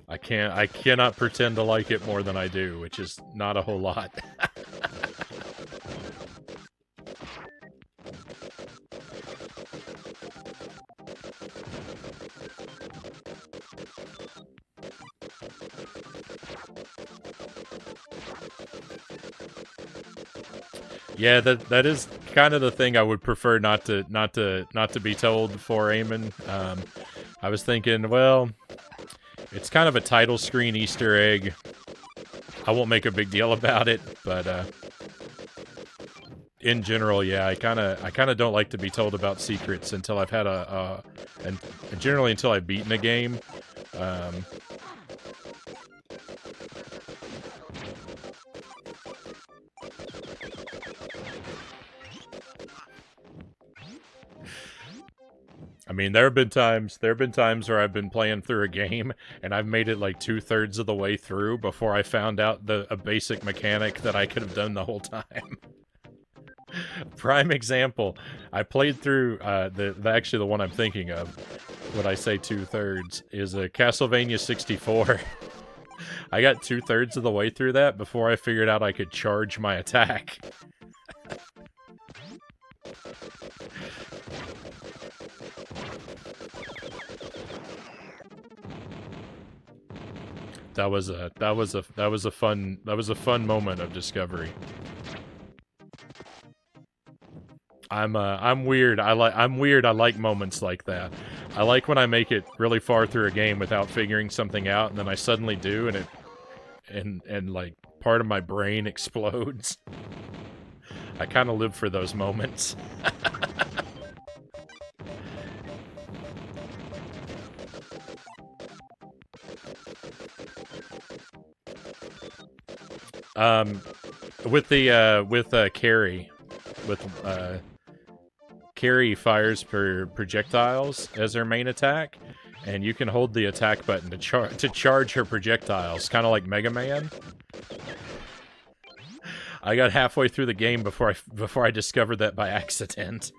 I cannot pretend to like it more than I do, which is not a whole lot. Yeah, that is kind of the thing I would prefer not to be told for Eamon. I was thinking, well, it's kind of a title screen Easter egg. I won't make a big deal about it, but in general, yeah, I kind of don't like to be told about secrets until I've had and generally until I've beaten a game. I mean, there have been times where I've been playing through a game and I've made it like 2/3 of the way through before I found out a basic mechanic that I could have done the whole time. Prime example. I played through actually the one I'm thinking of when I say 2/3 is a Castlevania 64. I got 2/3 of the way through that before I figured out I could charge my attack. That was a fun moment of discovery. I'm weird. I'm weird. I like moments like that. I like when I make it really far through a game without figuring something out, and then I suddenly do, and like part of my brain explodes. I kind of live for those moments. With Carrie, Carrie fires projectiles as her main attack, and you can hold the attack button to charge her projectiles, kind of like Mega Man. I got halfway through the game before I discovered that by accident,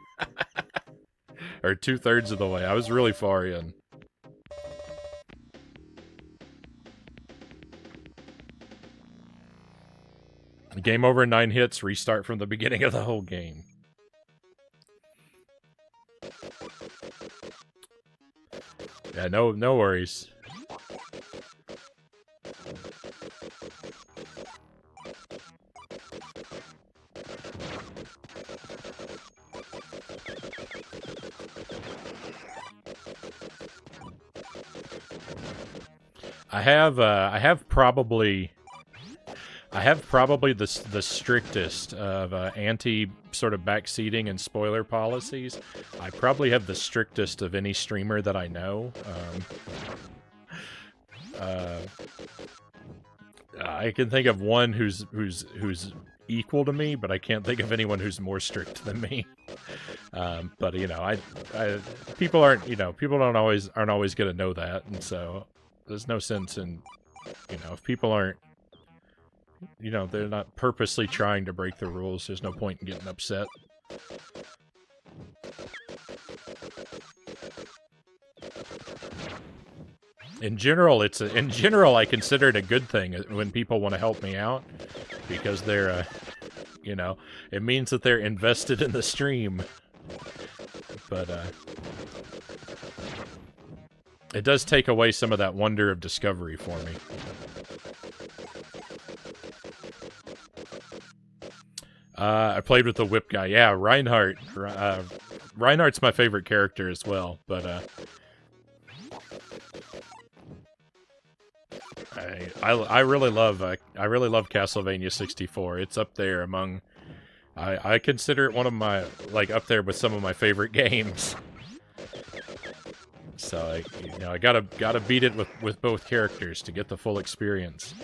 or 2/3 of the way. I was really far in. Game over in 9 hits, restart from the beginning of the whole game. Yeah, no worries. I have probably the strictest of anti sort of backseating and spoiler policies. I probably have the strictest of any streamer that I know. I can think of one who's equal to me, but I can't think of anyone who's more strict than me. But you know, people aren't always gonna know that, and so there's no sense in, if people aren't, they're not purposely trying to break the rules, there's no point in getting upset. In general, I consider it a good thing when people want to help me out, because they're, it means that they're invested in the stream. But, it does take away some of that wonder of discovery for me. I played with the whip guy. Yeah, Reinhardt. Reinhardt's my favorite character as well, but, I really love Castlevania 64. It's up there among, I consider it one of my, like, up there with some of my favorite games. So I gotta beat it with both characters to get the full experience.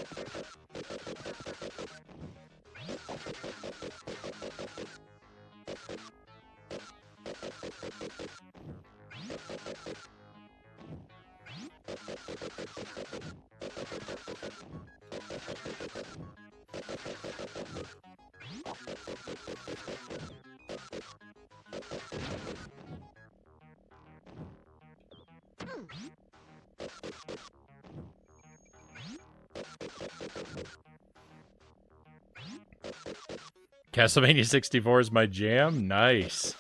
Castlevania 64 is my jam? Nice.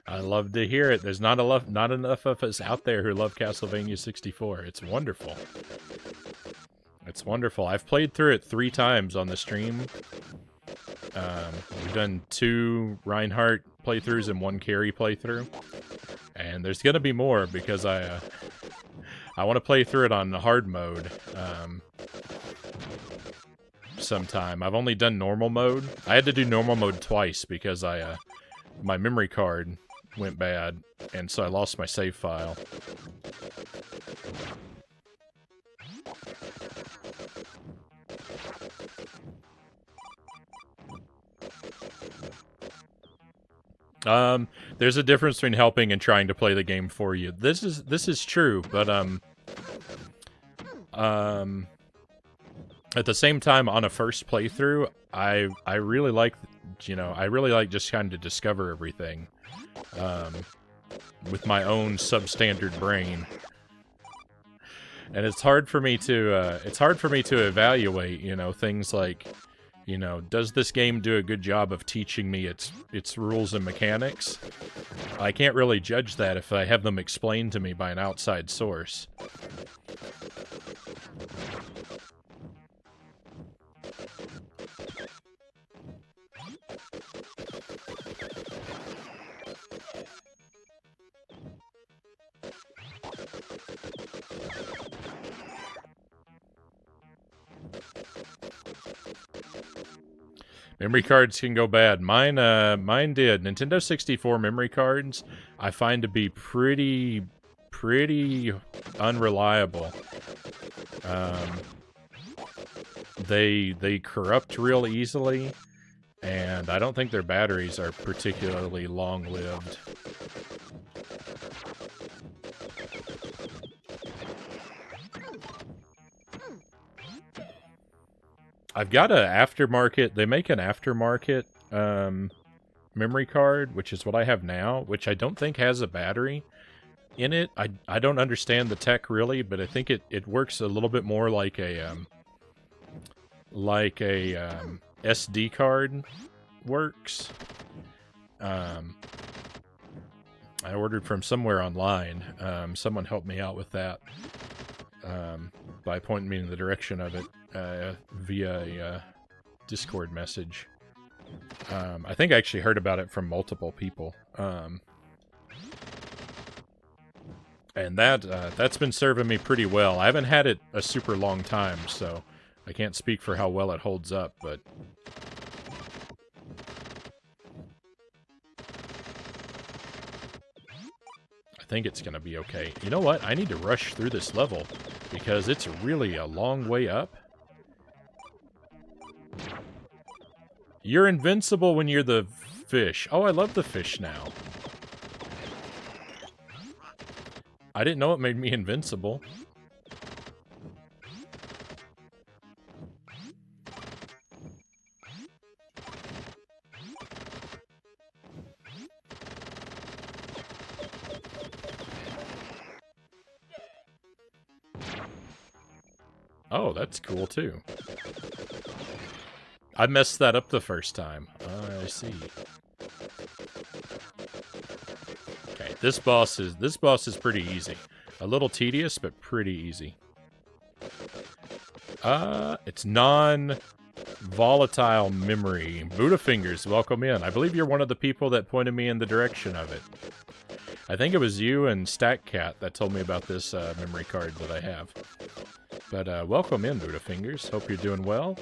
I love to hear it. There's not enough of us out there who love Castlevania 64. It's wonderful. It's wonderful. I've played through it 3 times on the stream. We've done 2 Reinhardt playthroughs and 1 Carrie playthrough. And there's gonna be more because I want to play through it on hard mode sometime. I've only done normal mode. I had to do normal mode twice because my memory card went bad, and so I lost my save file. There's a difference between helping and trying to play the game for you. This is true, but at the same time, on a first playthrough, I really like, I really like just kind of discover everything, with my own substandard brain. And it's hard for me to evaluate, things like, does this game do a good job of teaching me its rules and mechanics? I can't really judge that if I have them explained to me by an outside source. Memory cards can go bad. Mine did. Nintendo 64 memory cards, I find to be pretty unreliable. They corrupt real easily, and I don't think their batteries are particularly long-lived. I've got an aftermarket. They make an aftermarket memory card, which is what I have now, which I don't think has a battery in it. I don't understand the tech really, but I think it works a little bit more like a SD card works. I ordered from somewhere online. Someone helped me out with that by pointing me in the direction of it. Via a Discord message. I think I actually heard about it from multiple people. And that's been serving me pretty well. I haven't had it a super long time, so I can't speak for how well it holds up, but I think it's gonna be okay. You know what? I need to rush through this level because it's really a long way up. You're invincible when you're the fish. Oh, I love the fish now. I didn't know it made me invincible. Oh, that's cool too. I messed that up the first time. I see. Okay, this boss is pretty easy. A little tedious, but pretty easy. It's non-volatile memory. Buddha Fingers, welcome in. I believe you're one of the people that pointed me in the direction of it. I think it was you and StackCat that told me about this memory card that I have. But welcome in, Buddha Fingers. Hope you're doing well.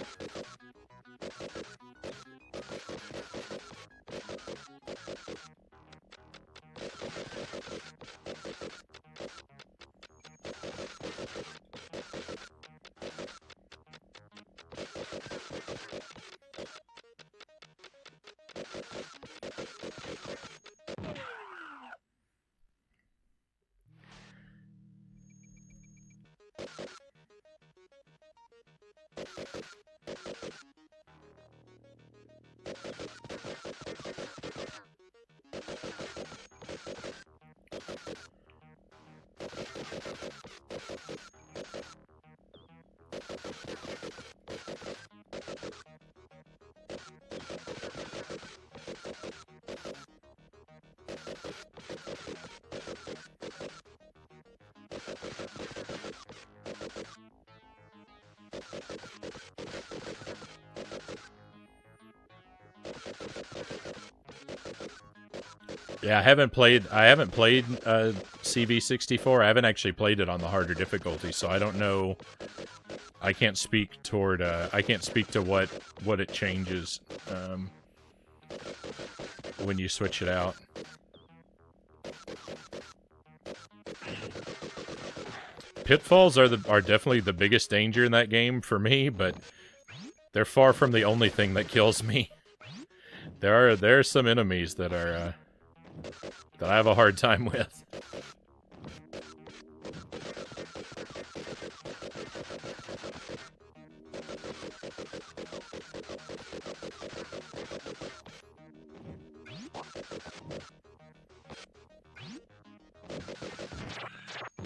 Yeah, I haven't played CV64. I haven't actually played it on the harder difficulty, so I don't know. I can't speak toward I can't speak to what it changes when you switch it out. Pitfalls are definitely the biggest danger in that game for me, but they're far from the only thing that kills me. There are some enemies that are that I have a hard time with.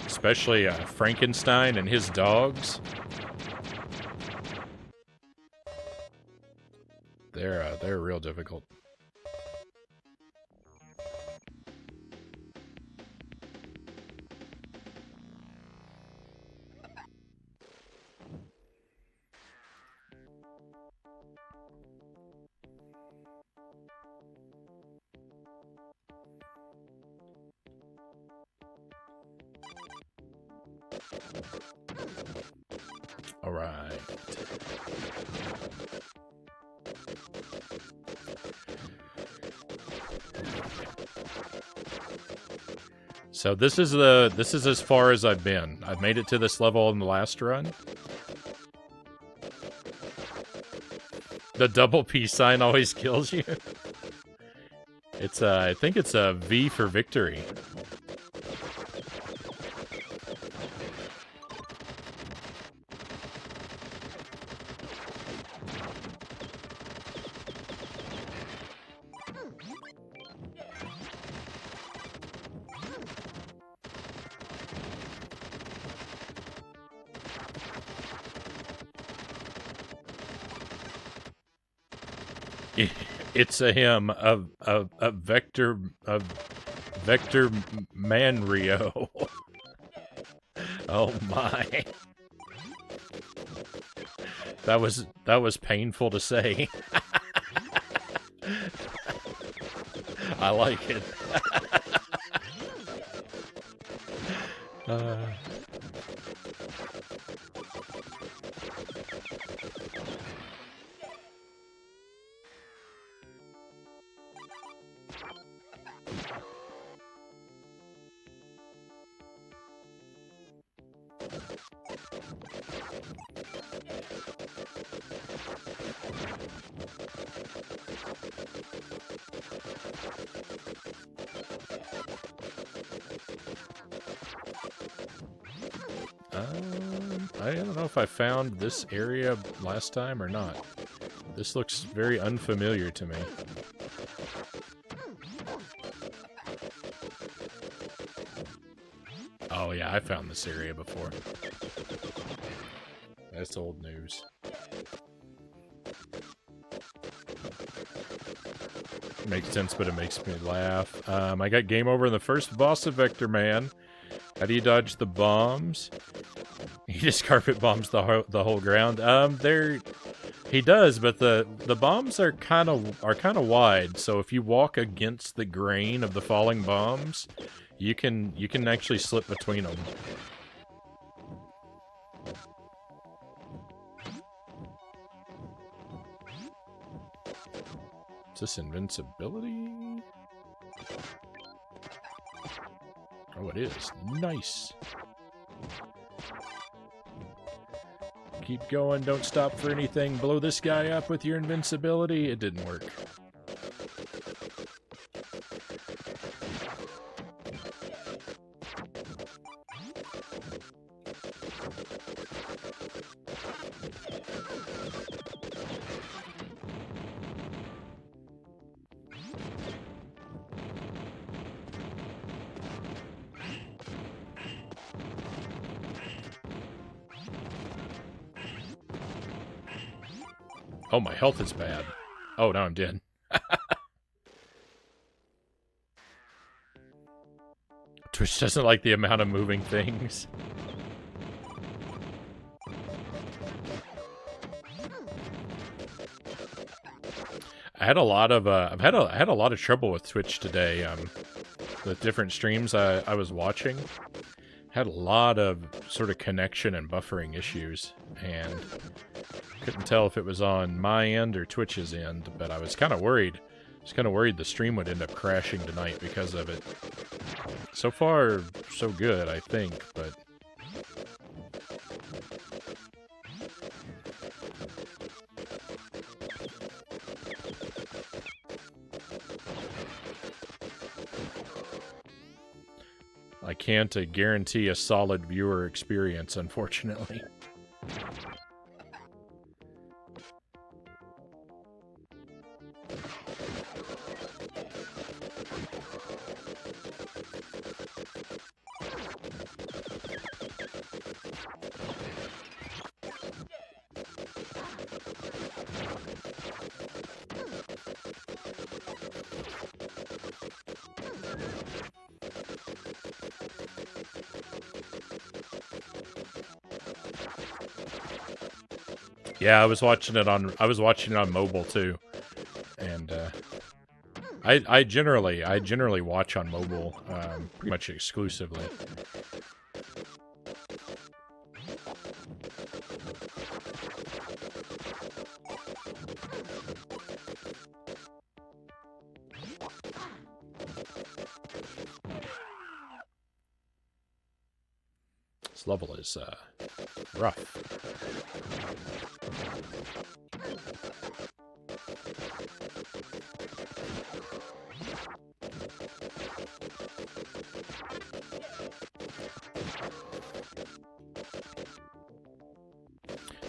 Especially Frankenstein and his dogs. They're real difficult. All right. So this is as far as I've been. I've made it to this level in the last run. The double peace sign always kills you. It's I think it's a V for victory. It's a him of Vectorman Rio. Oh my. That was painful to say. I like it. I don't know if I found this area last time or not. This looks very unfamiliar to me. Oh yeah, I found this area before. That's old news. Makes sense, but it makes me laugh. I got game over in the first boss of Vectorman. How do you dodge the bombs? He just carpet bombs the whole ground. He does, but the bombs are kind of wide. So if you walk against the grain of the falling bombs, you can actually slip between them. Is this invincibility? Oh, it is. Nice. Keep going, don't stop for anything. Blow this guy up with your invincibility. It didn't work. Oh, my health is bad. Oh, now I'm dead. Twitch doesn't like the amount of moving things. I had a lot of I had a lot of trouble with Twitch today. The different streams I was watching had a lot of sort of connection and buffering issues, and couldn't tell if it was on my end or Twitch's end. But I was kind of worried. I was kind of worried the stream would end up crashing tonight because of it. So far, so good, I think, but... I can't guarantee a solid viewer experience, unfortunately. Yeah, I was watching it on mobile too, and I generally watch on mobile pretty much exclusively. This level is rough.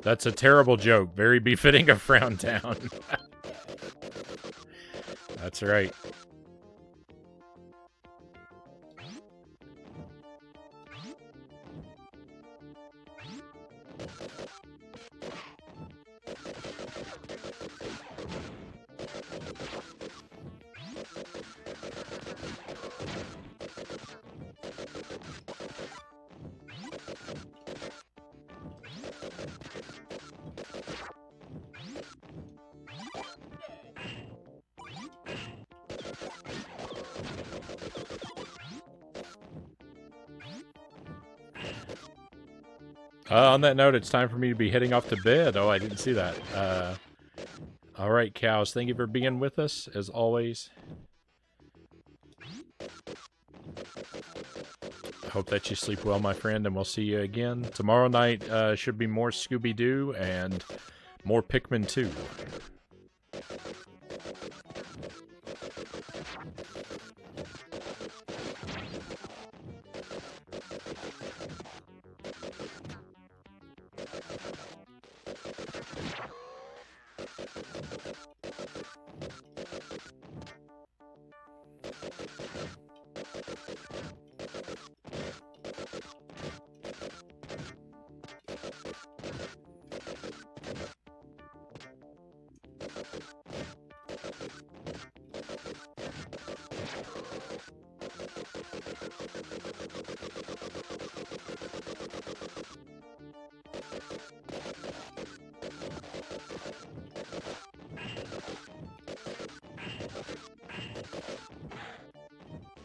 That's a terrible joke. Very befitting of Frown Town. That's right. On that note, it's time for me to be heading off to bed. Oh, I didn't see that. All right, cows. Thank you for being with us, as always. I hope that you sleep well, my friend, and we'll see you again. Tomorrow night should be more Scooby-Doo and more Pikmin 2.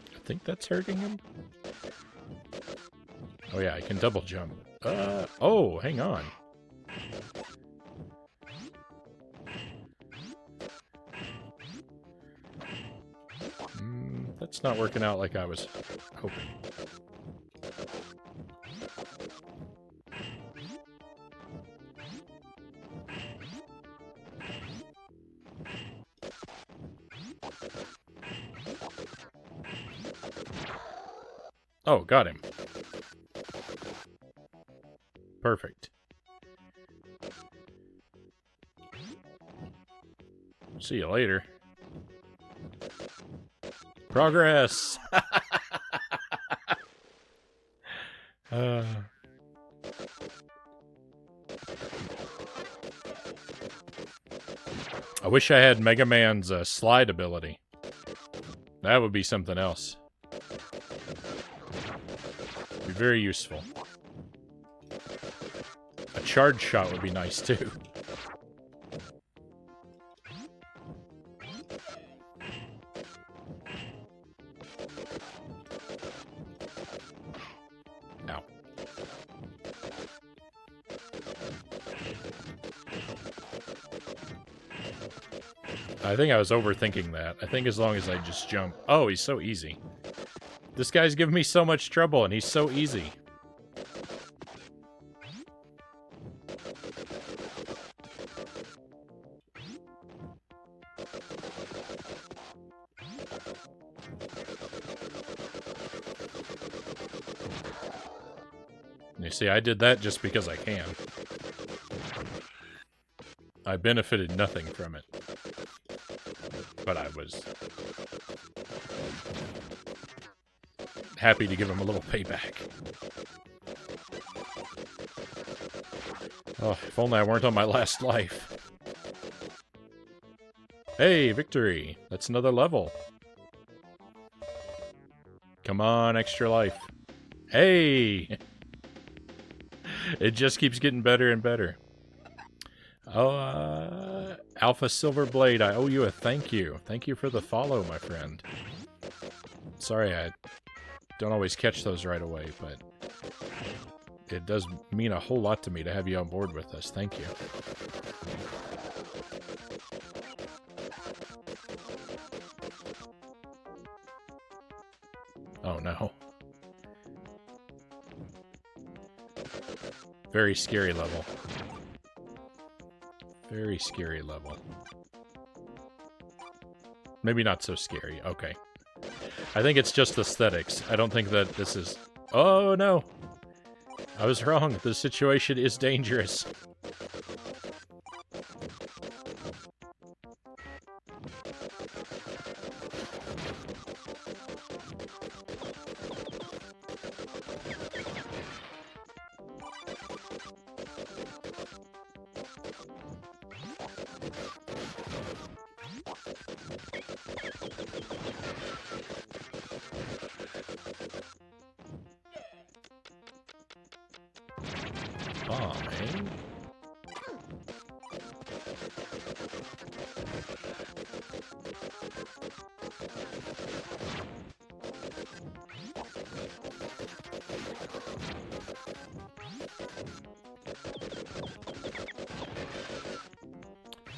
I think that's hurting him. Oh yeah, I can double jump. Oh, hang on. That's not working out like I was hoping. Oh, got him. Perfect. See you later. Progress! I wish I had Mega Man's slide ability. That would be something else. very useful. A charge shot would be nice, too. Ow. I think I was overthinking that. I think as long as I just jump... Oh, he's so easy. This guy's giving me so much trouble, and he's so easy. You see, I did that just because I can. I benefited nothing from it. But I was happy to give him a little payback. Oh, if only I weren't on my last life. Hey, victory! That's another level. Come on, extra life. Hey! It just keeps getting better and better. Oh, Alpha Silver Blade, I owe you a thank you. Thank you for the follow, my friend. Sorry, I don't always catch those right away, but it does mean a whole lot to me to have you on board with us. Thank you. Oh, no. Very scary level. Very scary level. Maybe not so scary. Okay. I think it's just aesthetics. I don't think that this is... Oh, no! I was wrong. The situation is dangerous. Oh, man.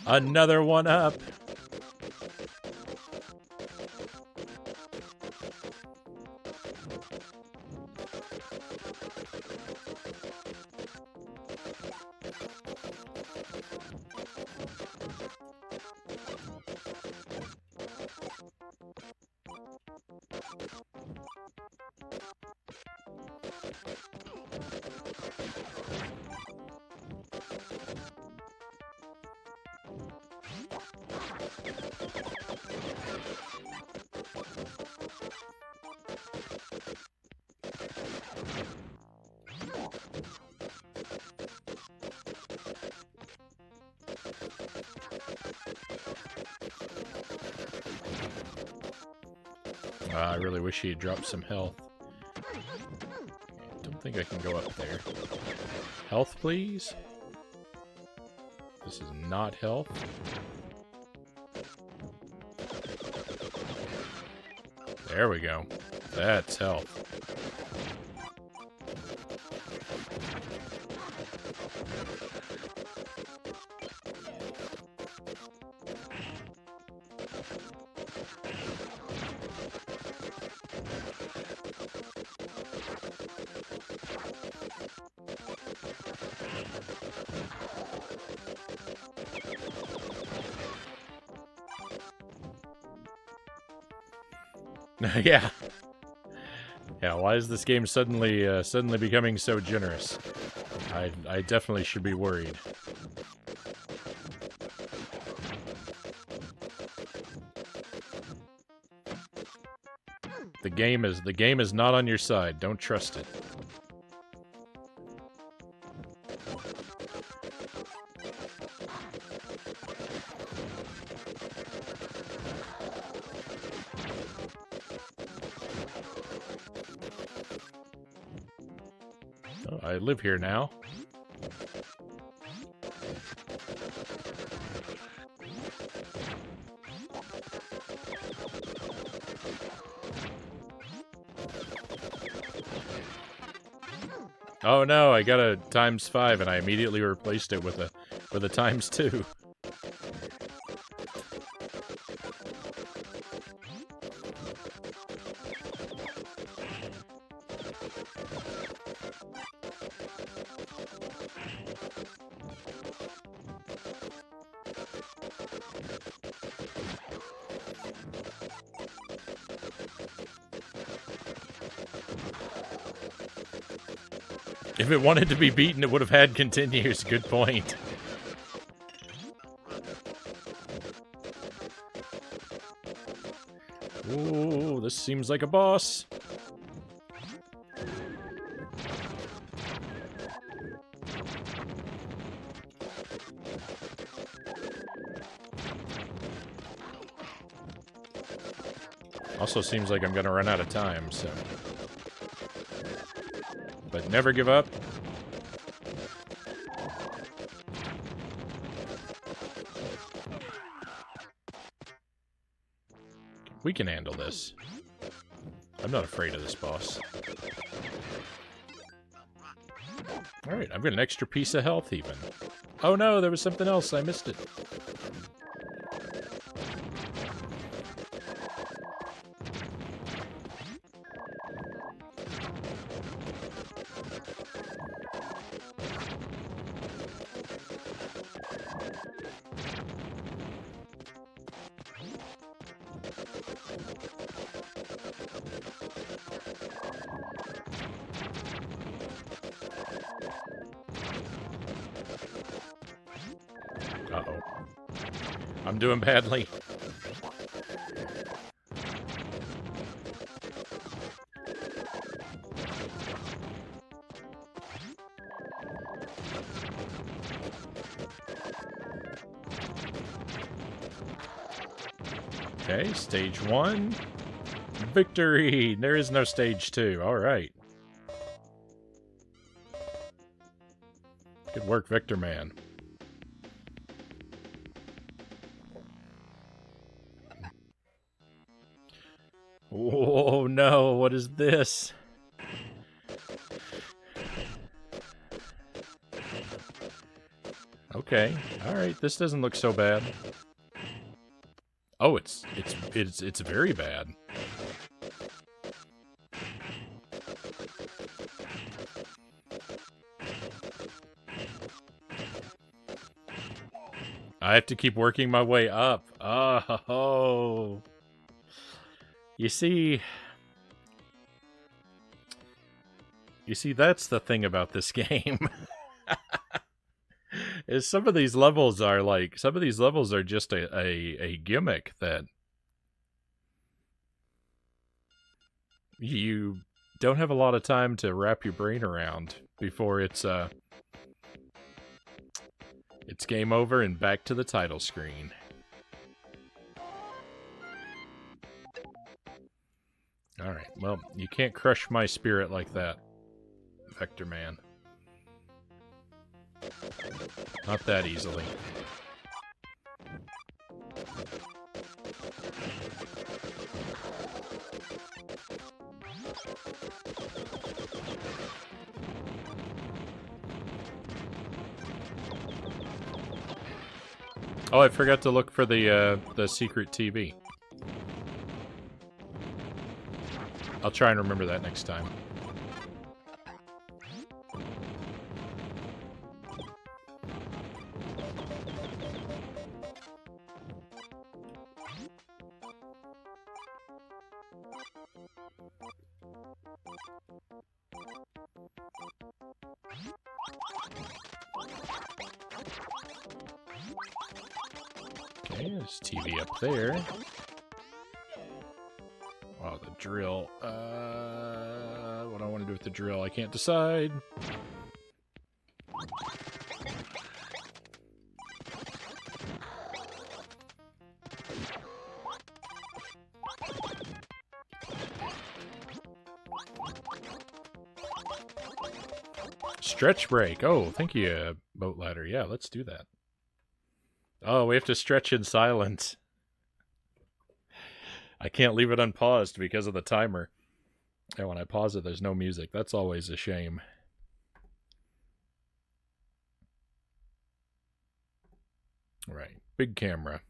Another one up. I really wish he had dropped some health. I don't think I can go up there. Health, please? This is not health. There we go. That's health. Yeah. Yeah, why is this game suddenly suddenly becoming so generous? I definitely should be worried. The game is not on your side. Don't trust it. Oh, I live here now. Oh no, I got a ×5 and I immediately replaced it with a ×2. If it wanted to be beaten, it would have had continues. Good point. Ooh, this seems like a boss. Also seems like I'm gonna run out of time, so... But never give up. We can handle this. I'm not afraid of this boss. Alright, I've got an extra piece of health even. Oh no, there was something else. I missed it. Uh-oh. I'm doing badly. Okay, stage 1. Victory! There is no stage 2. Alright. Good work, Vectorman. Oh no, what is this? Okay, alright, this doesn't look so bad. Oh, it's very bad. I have to keep working my way up. Oh. You see, that's the thing about this game. Is some of these levels are just a gimmick that you don't have a lot of time to wrap your brain around before it's game over and back to the title screen. Alright, well, you can't crush my spirit like that, Vectorman. Not that easily. Oh, I forgot to look for the secret TV. I'll try and remember that next time. Okay, there's TV up there. Oh, the drill. What do I want to do with the drill? I can't decide. Stretch break. Oh, thank you, Boat Ladder. Yeah, let's do that. Oh, we have to stretch in silence. I can't leave it unpaused because of the timer. And when I pause it, there's no music. That's always a shame. All right, big camera.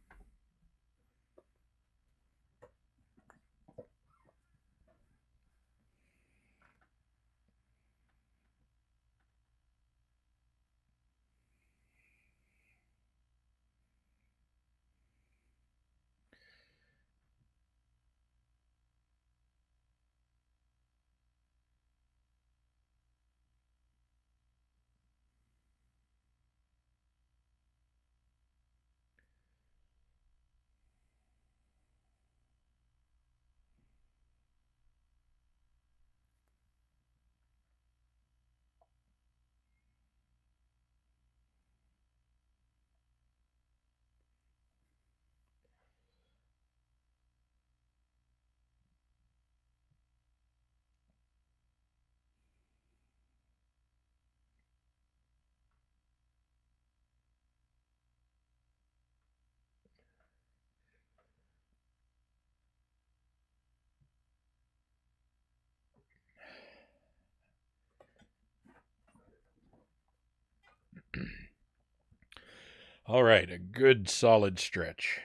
All right, a good solid stretch.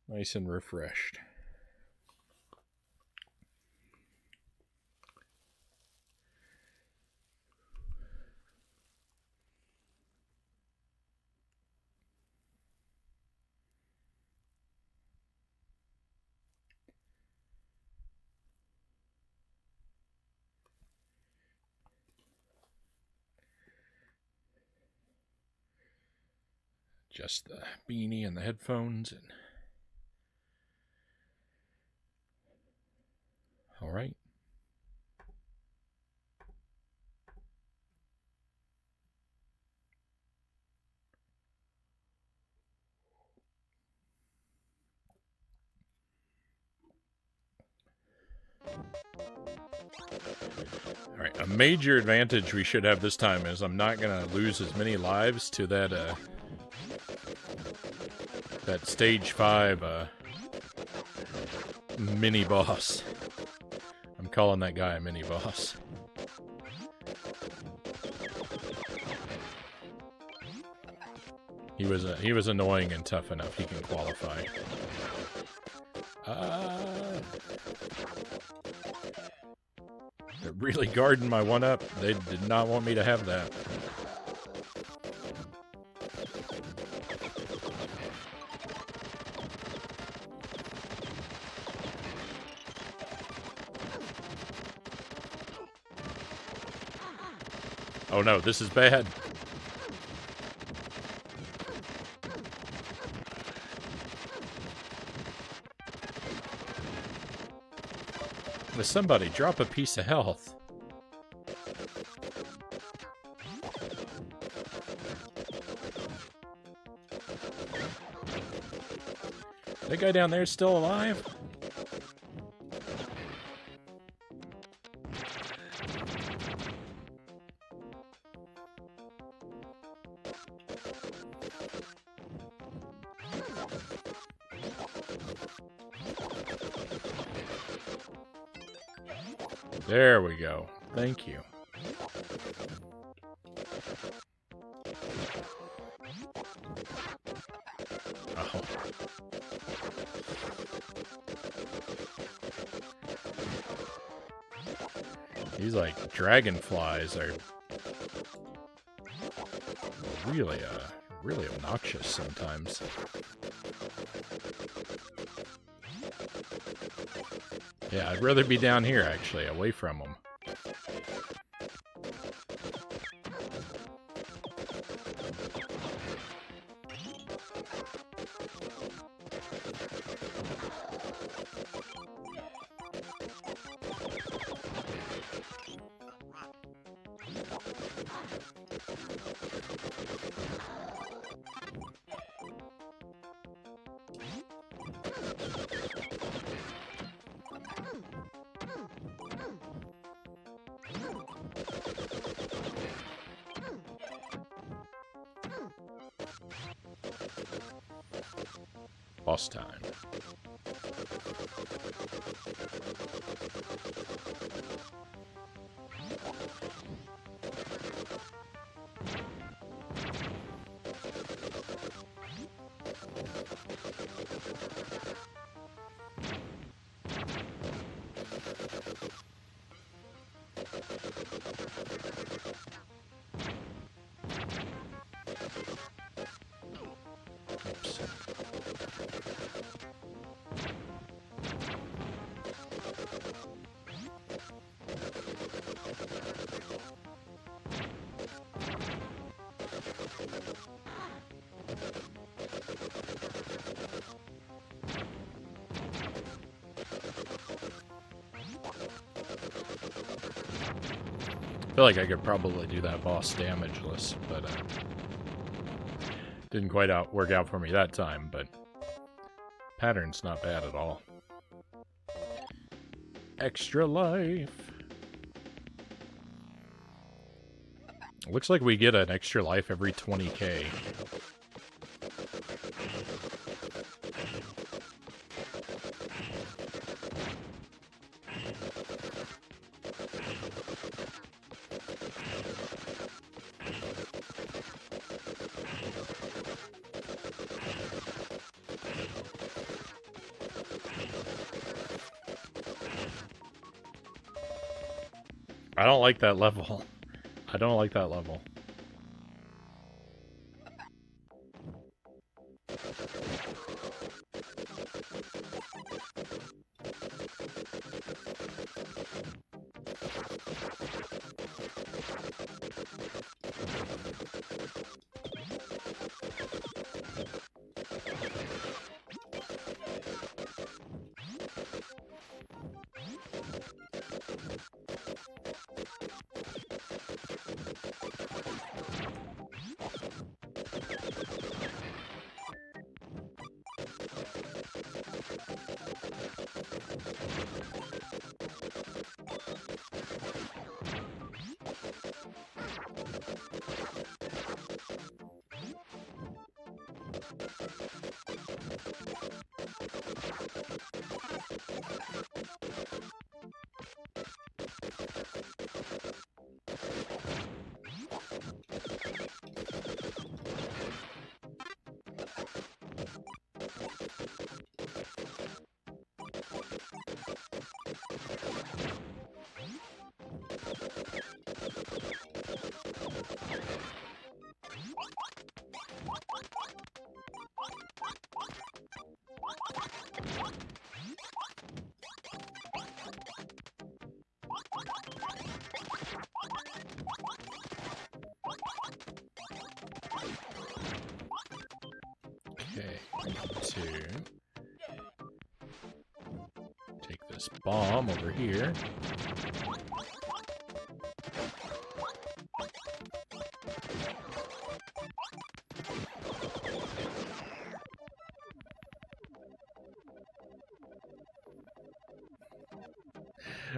Nice and refreshed. Just the beanie and the headphones and all right. All right, a major advantage we should have this time is I'm not going to lose as many lives to that that stage 5 mini boss. I'm calling that guy a mini boss. He was annoying and tough enough. He can qualify. They're really guarding my 1-up. They did not want me to have that. Oh no, this is bad. With somebody, drop a piece of health. That guy down there is still alive? There we go. Thank you. Oh. These, like, dragonflies are really, really obnoxious sometimes. Yeah, I'd rather be down here, actually, away from them. Boss time. Oops. I feel like I could probably do that boss damageless, but didn't quite work out for me that time, but pattern's not bad at all. Extra life. Looks like we get an extra life every 20k. I don't like that level. I don't like that level. Okay, I need to take this bomb over here.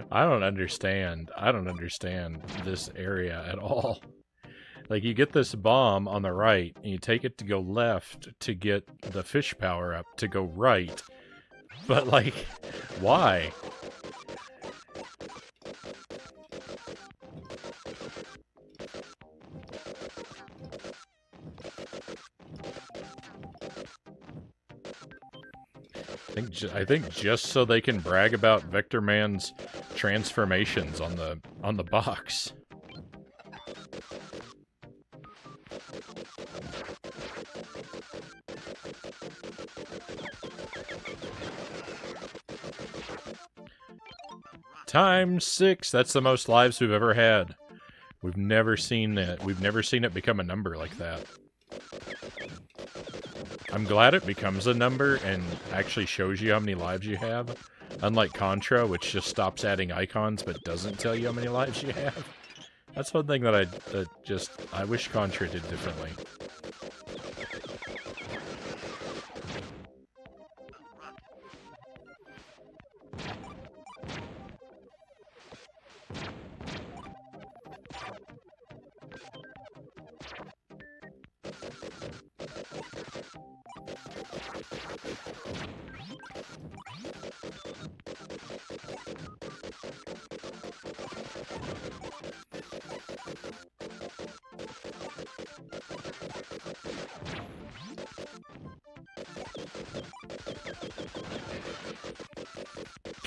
I don't understand this area at all. Like, you get this bomb on the right, and you take it to go left to get the fish power up to go right. But, like, why? I think just so they can brag about Vectorman's transformations on the box. Times 6. That's the most lives we've ever had. We've never seen it. We've never seen it become a number like that. I'm glad it becomes a number and actually shows you how many lives you have. Unlike Contra, which just stops adding icons but doesn't tell you how many lives you have. That's one thing that I wish Contra did differently.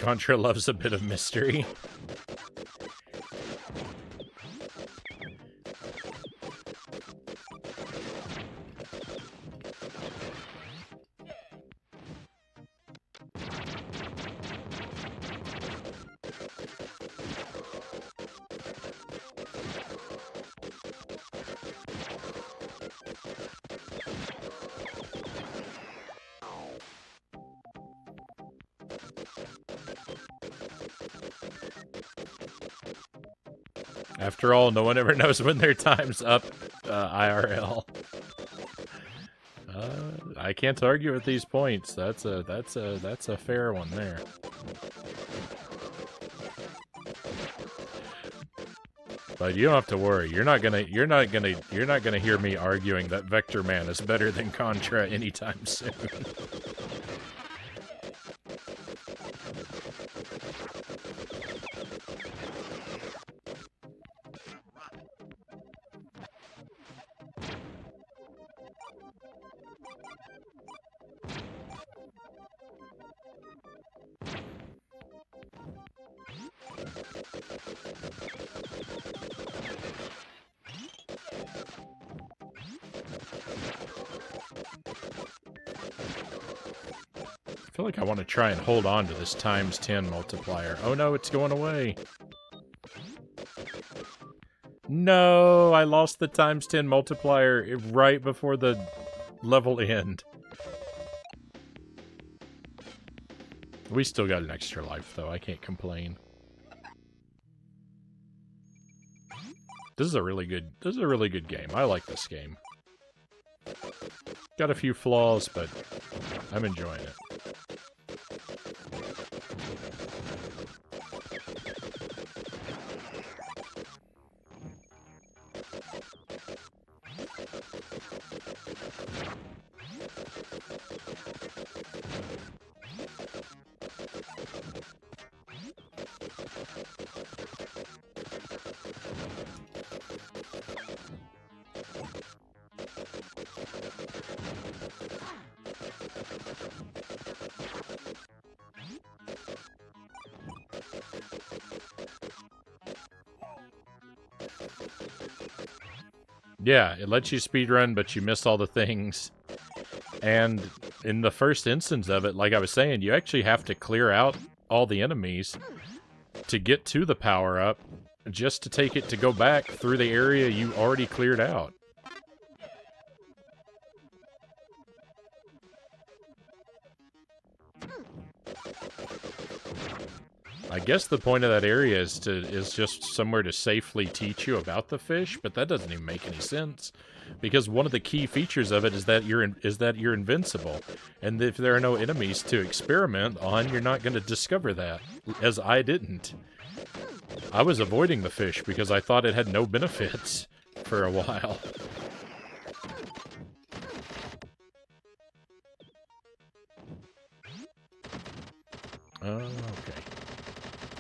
Contra loves a bit of mystery. After all, no one ever knows when their time's up, IRL. I can't argue with these points. That's a fair one there. But you don't have to worry. You're not gonna hear me arguing that Vectorman is better than Contra anytime soon. I feel like I want to try and hold on to this times 10 multiplier. Oh no, it's going away. No, I lost the times 10 multiplier right before the level end. We still got an extra life though, I can't complain. This is a really good game. I like this game. Got a few flaws, but I'm enjoying it. Yeah, it lets you speedrun, but you miss all the things. And in the first instance of it, like I was saying, you actually have to clear out all the enemies to get to the power-up, just to take it to go back through the area you already cleared out. I guess the point of that area is just somewhere to safely teach you about the fish, but that doesn't even make any sense, because one of the key features of it is that you're invincible, and if there are no enemies to experiment on, you're not going to discover that. As I didn't. I was avoiding the fish because I thought it had no benefits for a while. Oh, okay.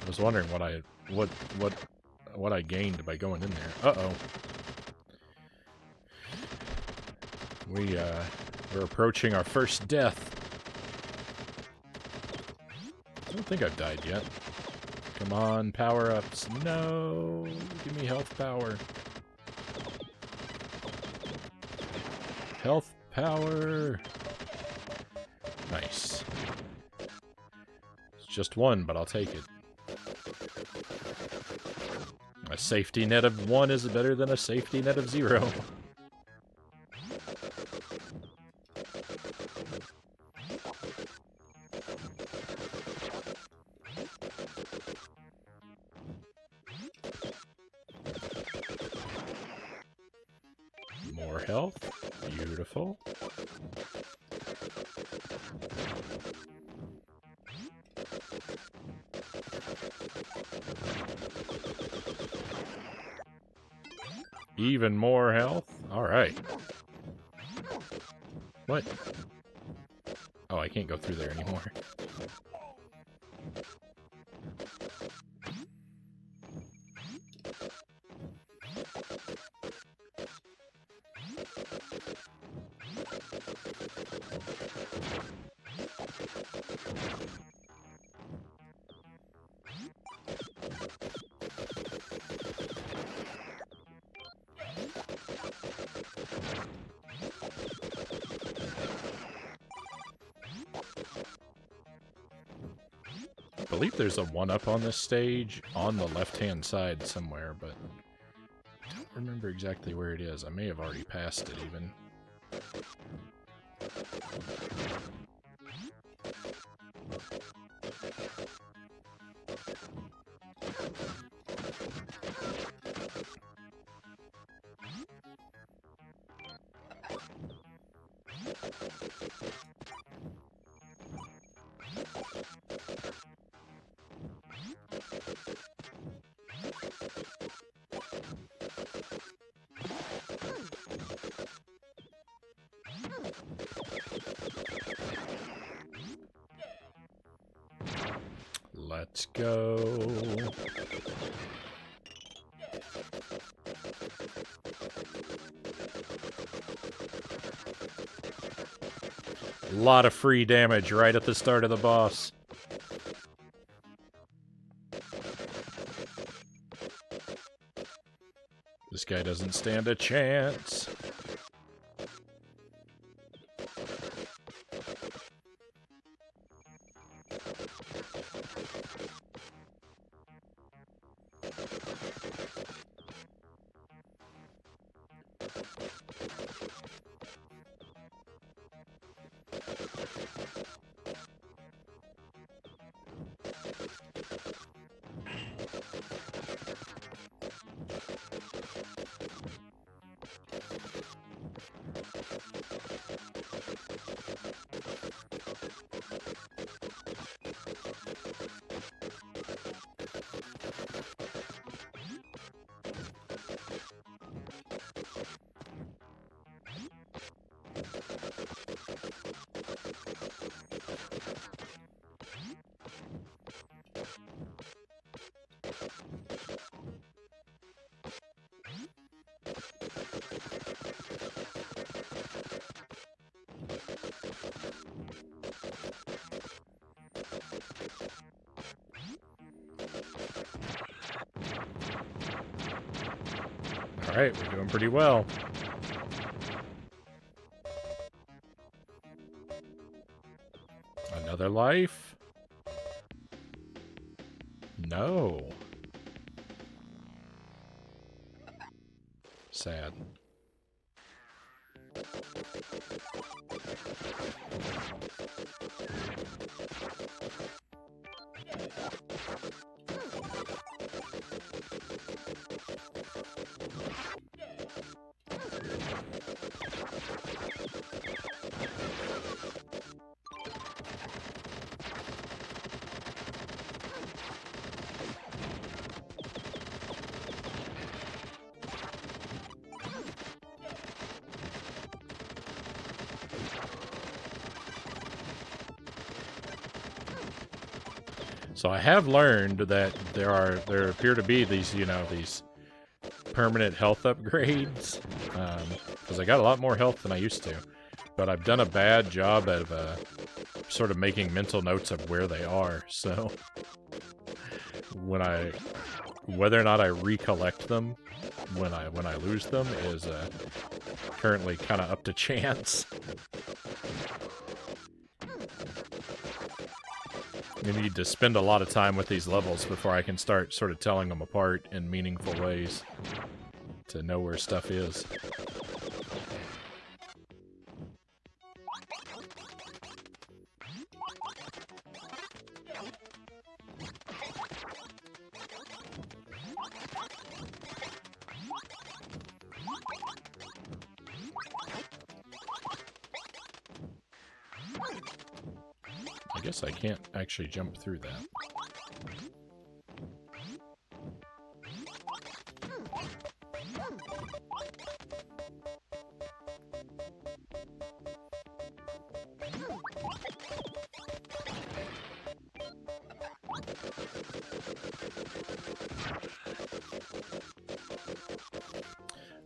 I was wondering what I gained by going in there. Uh-oh. We're approaching our first death. I don't think I've died yet. Come on, power-ups. No! Give me health power. Health power! Nice. It's just one, but I'll take it. A safety net of 1 is better than a safety net of 0. More health. Beautiful. Even more health? Alright. What? Oh, I can't go through there anymore. believe there's a 1-up on this stage on the left-hand side somewhere, but I don't remember exactly where it is. I may have already passed it, even. Let's go. A lot of free damage right at the start of the boss. This guy doesn't stand a chance. Alright, we're doing pretty well. Another life? No. Sad. So I have learned that there appear to be these, you know, these permanent health upgrades, because I got a lot more health than I used to, but I've done a bad job of sort of making mental notes of where they are. So whether or not I recollect them when I lose them is currently kind of up to chance. You need to spend a lot of time with these levels before I can start sort of telling them apart in meaningful ways to know where stuff is. I guess I can't actually jump through that.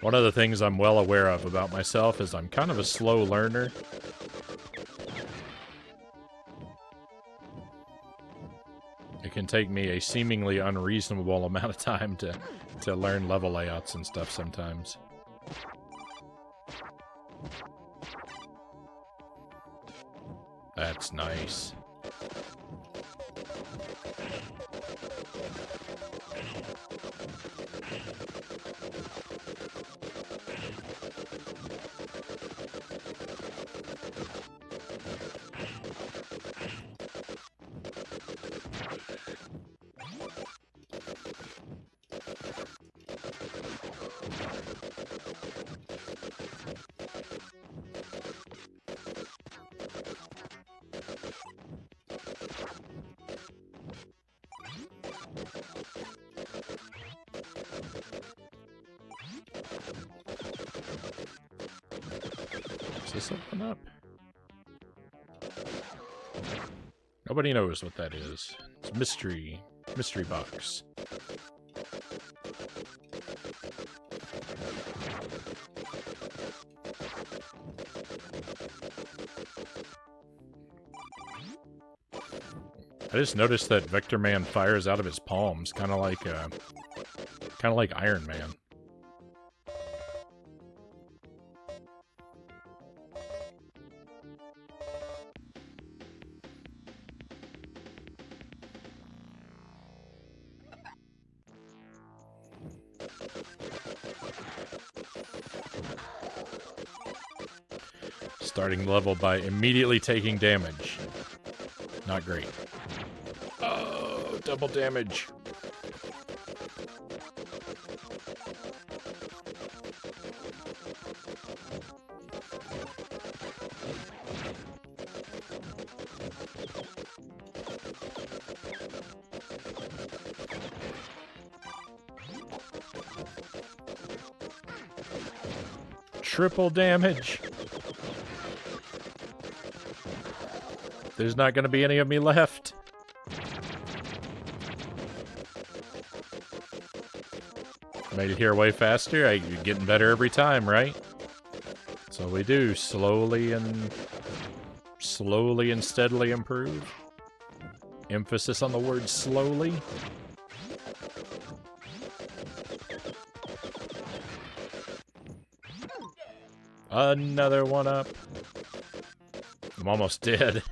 One of the things I'm well aware of about myself is I'm kind of a slow learner. It can take me a seemingly unreasonable amount of time to learn level layouts and stuff sometimes. That's nice. Is this something up? Nobody knows what that is. It's a mystery box. I just noticed that Vectorman fires out of his palms, kind of like Iron Man. Starting the level by immediately taking damage. Not great. Oh, double damage. Triple damage. There's not going to be any of me left. Made it here way faster. You're getting better every time, right? So we do slowly and steadily improve. Emphasis on the word slowly. Another one up. I'm almost dead.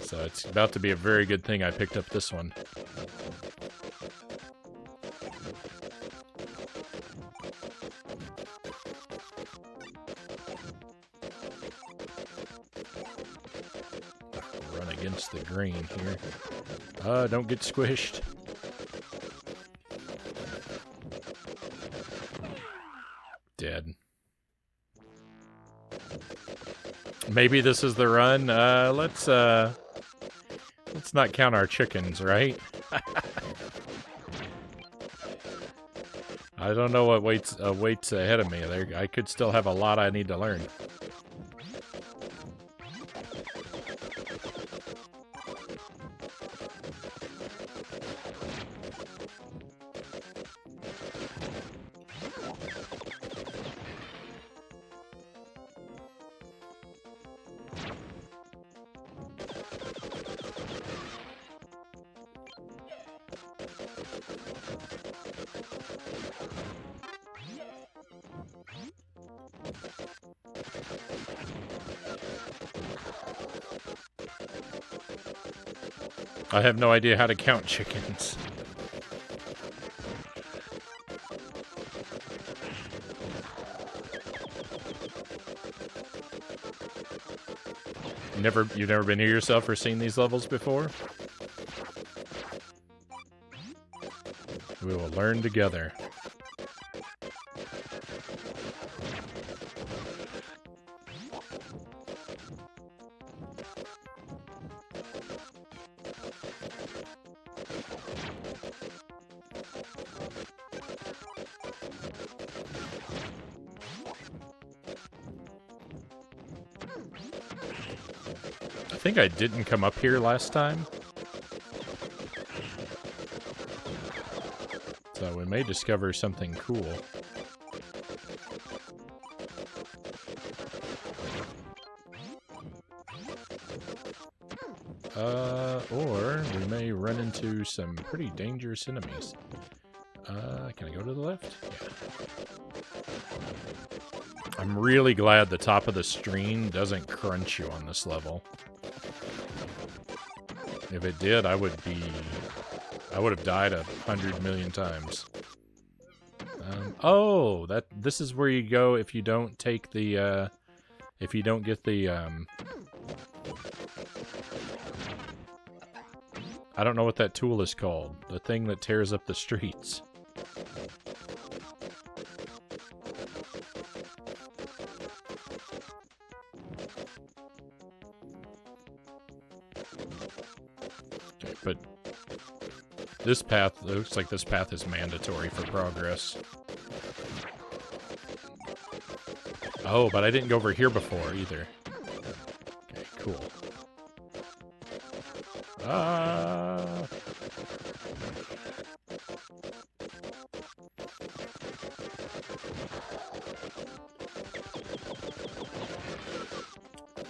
So it's about to be a very good thing I picked up this one. Run against the green here. Don't get squished. Dead. Maybe this is the run. Let's not count our chickens, right? I don't know what waits ahead of me. I could still have a lot I need to learn. I have no idea how to count chickens. You've never been here yourself or seen these levels before? We will learn together. I think I didn't come up here last time. So we may discover something cool. Or we may run into some pretty dangerous enemies. Can I go to the left? Yeah. I'm really glad the top of the stream doesn't crunch you on this level. If it did, I would have died 100 million times. Oh, this is where you go if you don't take the, if you don't get the, I don't know what that tool is called. The thing that tears up the streets. Okay, but this path, it looks like this path is mandatory for progress. Oh, but I didn't go over here before either. Okay, cool.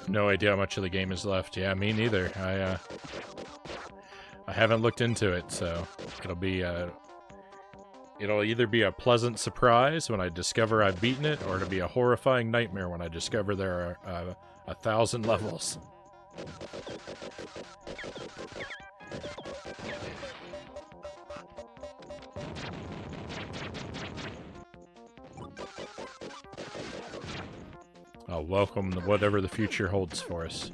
No idea how much of the game is left. Yeah, me neither. I haven't looked into it, so it'll be it'll either be a pleasant surprise when I discover I've beaten it, or it'll be a horrifying nightmare when I discover there are 1,000 levels. I'll welcome whatever the future holds for us.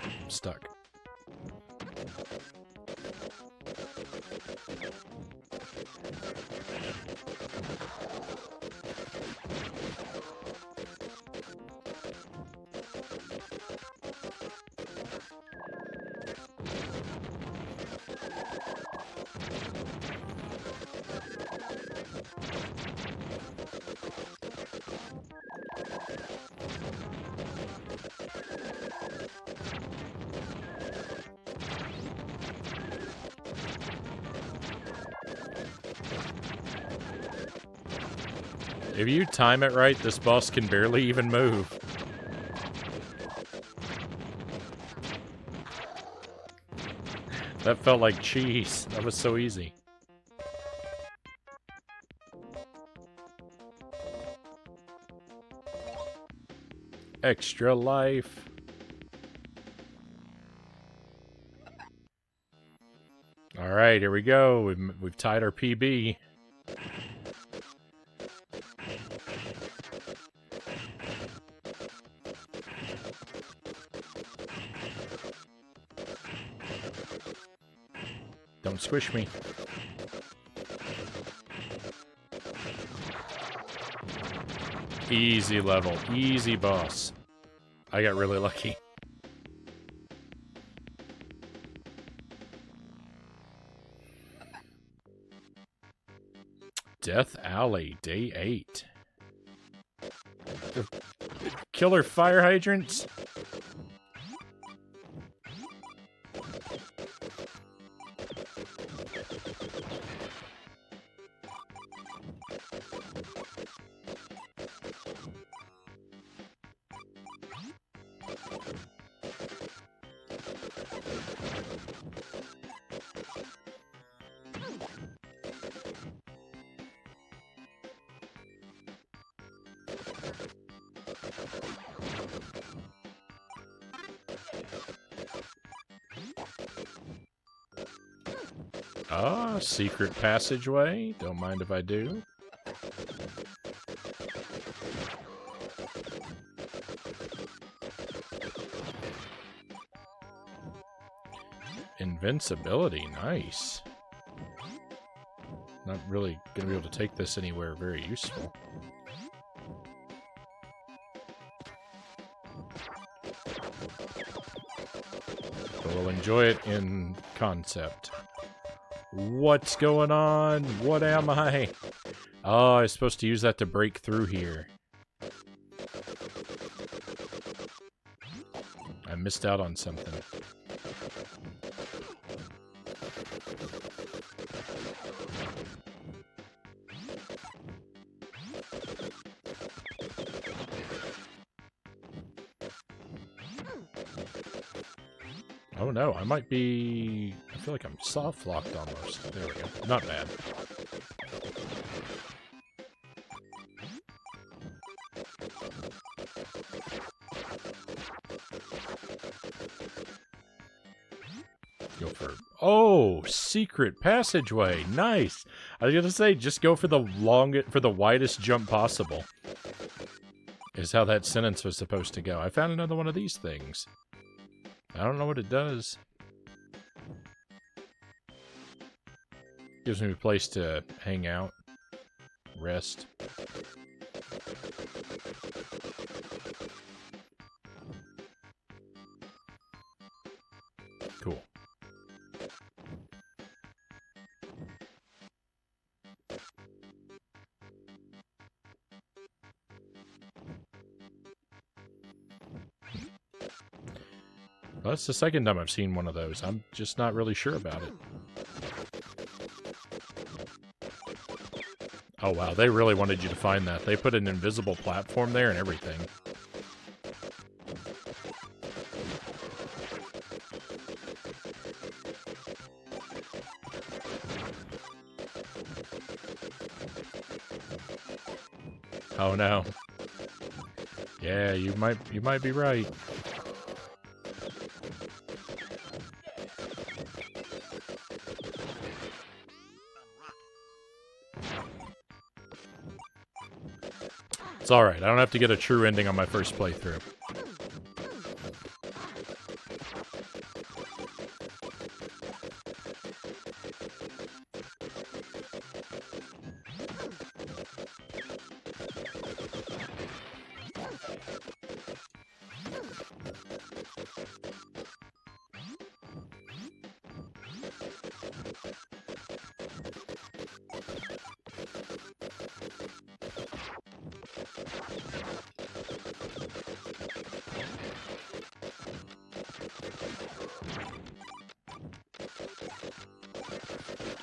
I'm stuck. If you time it right, this boss can barely even move. That felt like cheese. That was so easy. Extra life. All right, here we go. We've tied our PB. Don't squish me. Easy level. Easy boss. I got really lucky. Death Alley, Day 8. Killer fire hydrants? Ah, secret passageway. Don't mind if I do. Invincibility, nice. Not really gonna be able to take this anywhere very useful. But we'll enjoy it in concept. What's going on? What am I? Oh, I was supposed to use that to break through here. I missed out on something. Oh no, I might be... I feel like I'm soft-locked almost. There we go. Not bad. Oh, secret passageway. Nice. I was gonna say, just go for the widest jump possible. Is how that sentence was supposed to go. I found another one of these things. I don't know what it does. Gives me a place to hang out, rest. Cool. Well, that's the second time I've seen one of those. I'm just not really sure about it. Oh wow, they really wanted you to find that. They put an invisible platform there and everything. Oh no. Yeah, you might be right. It's alright, I don't have to get a true ending on my first playthrough.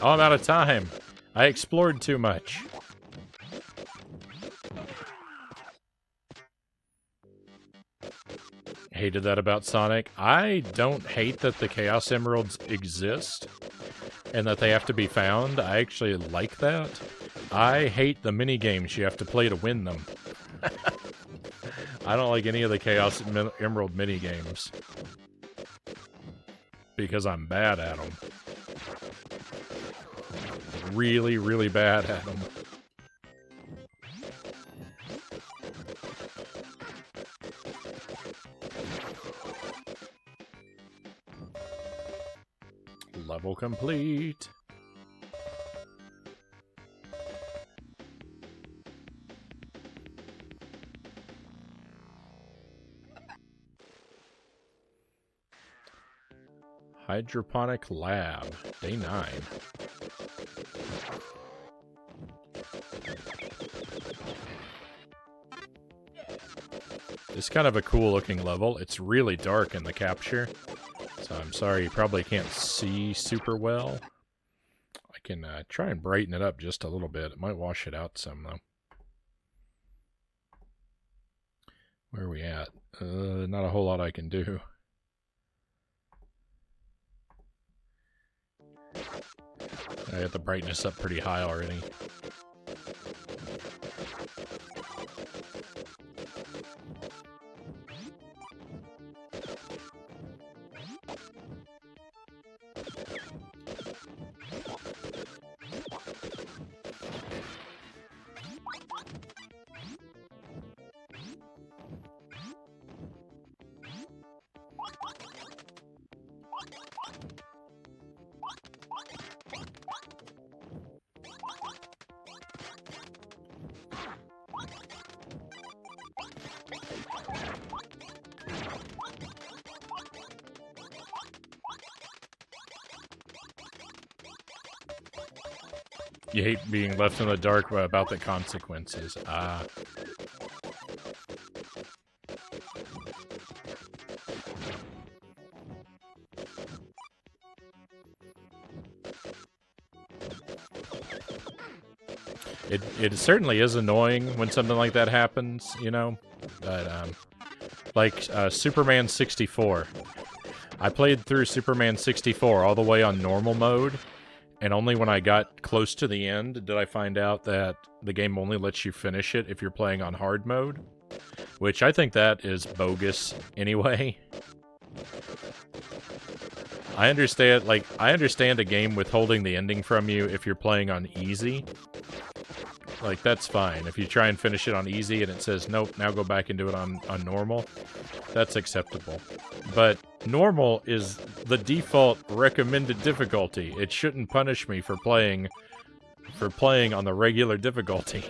Oh, I'm out of time. I explored too much. Hated that about Sonic. I don't hate that the Chaos Emeralds exist and that they have to be found. I actually like that. I hate the mini-games you have to play to win them. I don't like any of the Chaos Emerald mini-games because I'm bad at them. Really, really bad at them. Level complete. Hydroponic Lab, Day 9. It's kind of a cool looking level. It's really dark in the capture, so I'm sorry you probably can't see super well. I can try and brighten it up just a little bit. It might wash it out some, though. Where are we at? Not a whole lot I can do. I got the brightness up pretty high already. You hate being left in the dark about the consequences. Ah. It certainly is annoying when something like that happens, you know? But, like, Superman 64. I played through Superman 64 all the way on normal mode, and only when I got close to the end did I find out that the game only lets you finish it if you're playing on hard mode, which I think that is bogus anyway. I understand, like, I understand a game withholding the ending from you if you're playing on easy. Like, that's fine. If you try and finish it on easy and it says, nope, now go back and do it on normal, that's acceptable. But normal is the default recommended difficulty. It shouldn't punish me for playing on the regular difficulty.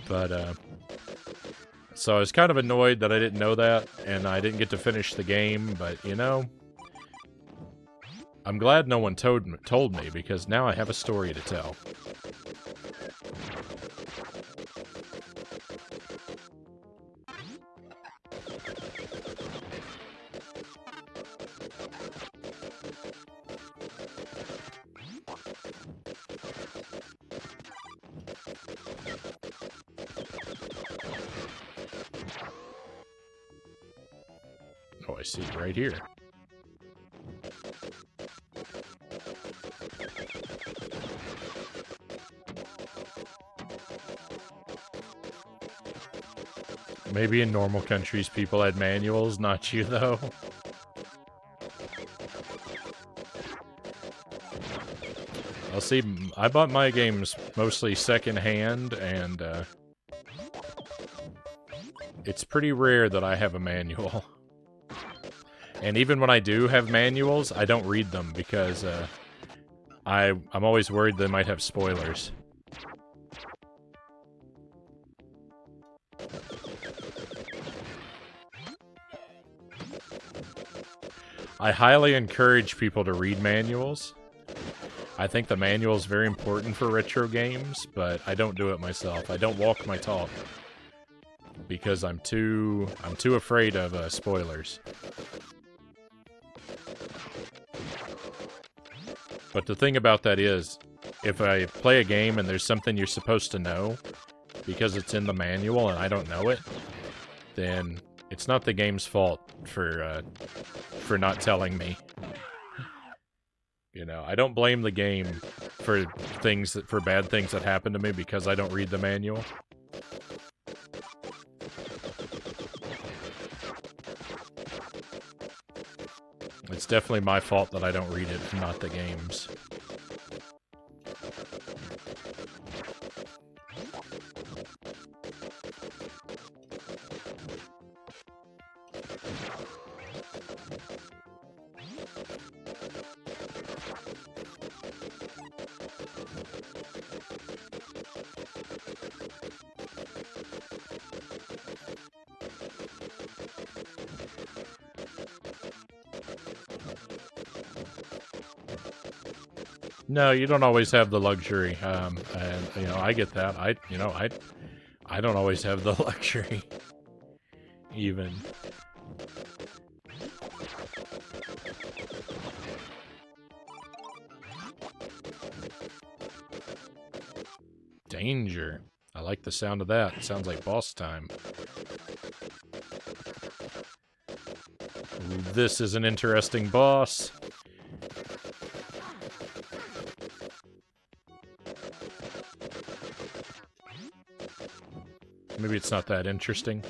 But, so I was kind of annoyed that I didn't know that, and I didn't get to finish the game, but, you know, I'm glad no one told me, because now I have a story to tell. Oh, I see it right here. Maybe in normal countries people had manuals, not you though. I'll see, I bought my games mostly secondhand, and it's pretty rare that I have a manual. And even when I do have manuals, I don't read them because I'm always worried they might have spoilers. I highly encourage people to read manuals. I think the manual is very important for retro games, but I don't do it myself. I don't walk my talk because I'm too afraid of spoilers. But the thing about that is, if I play a game and there's something you're supposed to know because it's in the manual and I don't know it, then it's not the game's fault for not telling me. You know, I don't blame the game for bad things that happen to me because I don't read the manual. It's definitely my fault that I don't read it, not the game's. No, you don't always have the luxury, and, you know, I get that. I don't always have the luxury, even. Danger. I like the sound of that. It sounds like boss time. This is an interesting boss. Maybe it's not that interesting.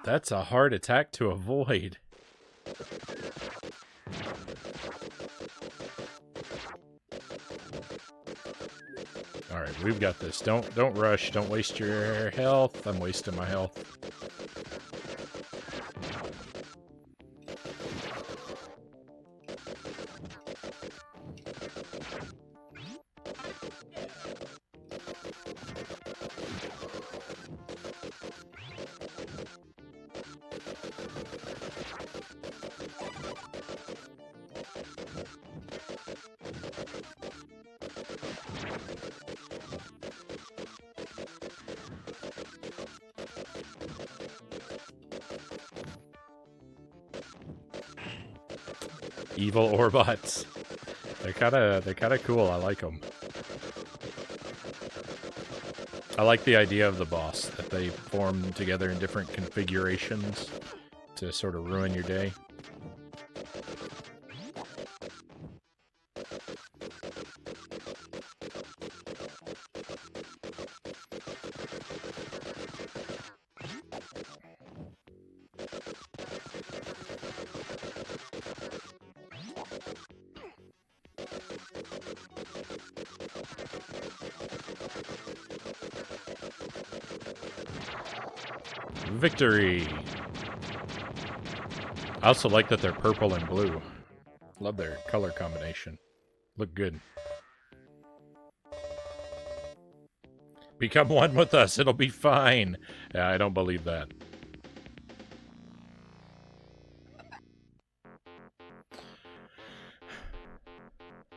That's a hard attack to avoid. Alright, we've got this. Don't rush. Don't waste your health. I'm wasting my health. Evil Orbots. They're kinda cool. I like them. I like the idea of the boss, that they form together in different configurations to sort of ruin your day. Victory! I also like that they're purple and blue. Love their color combination. Look good. Become one with us, it'll be fine. Yeah, I don't believe that.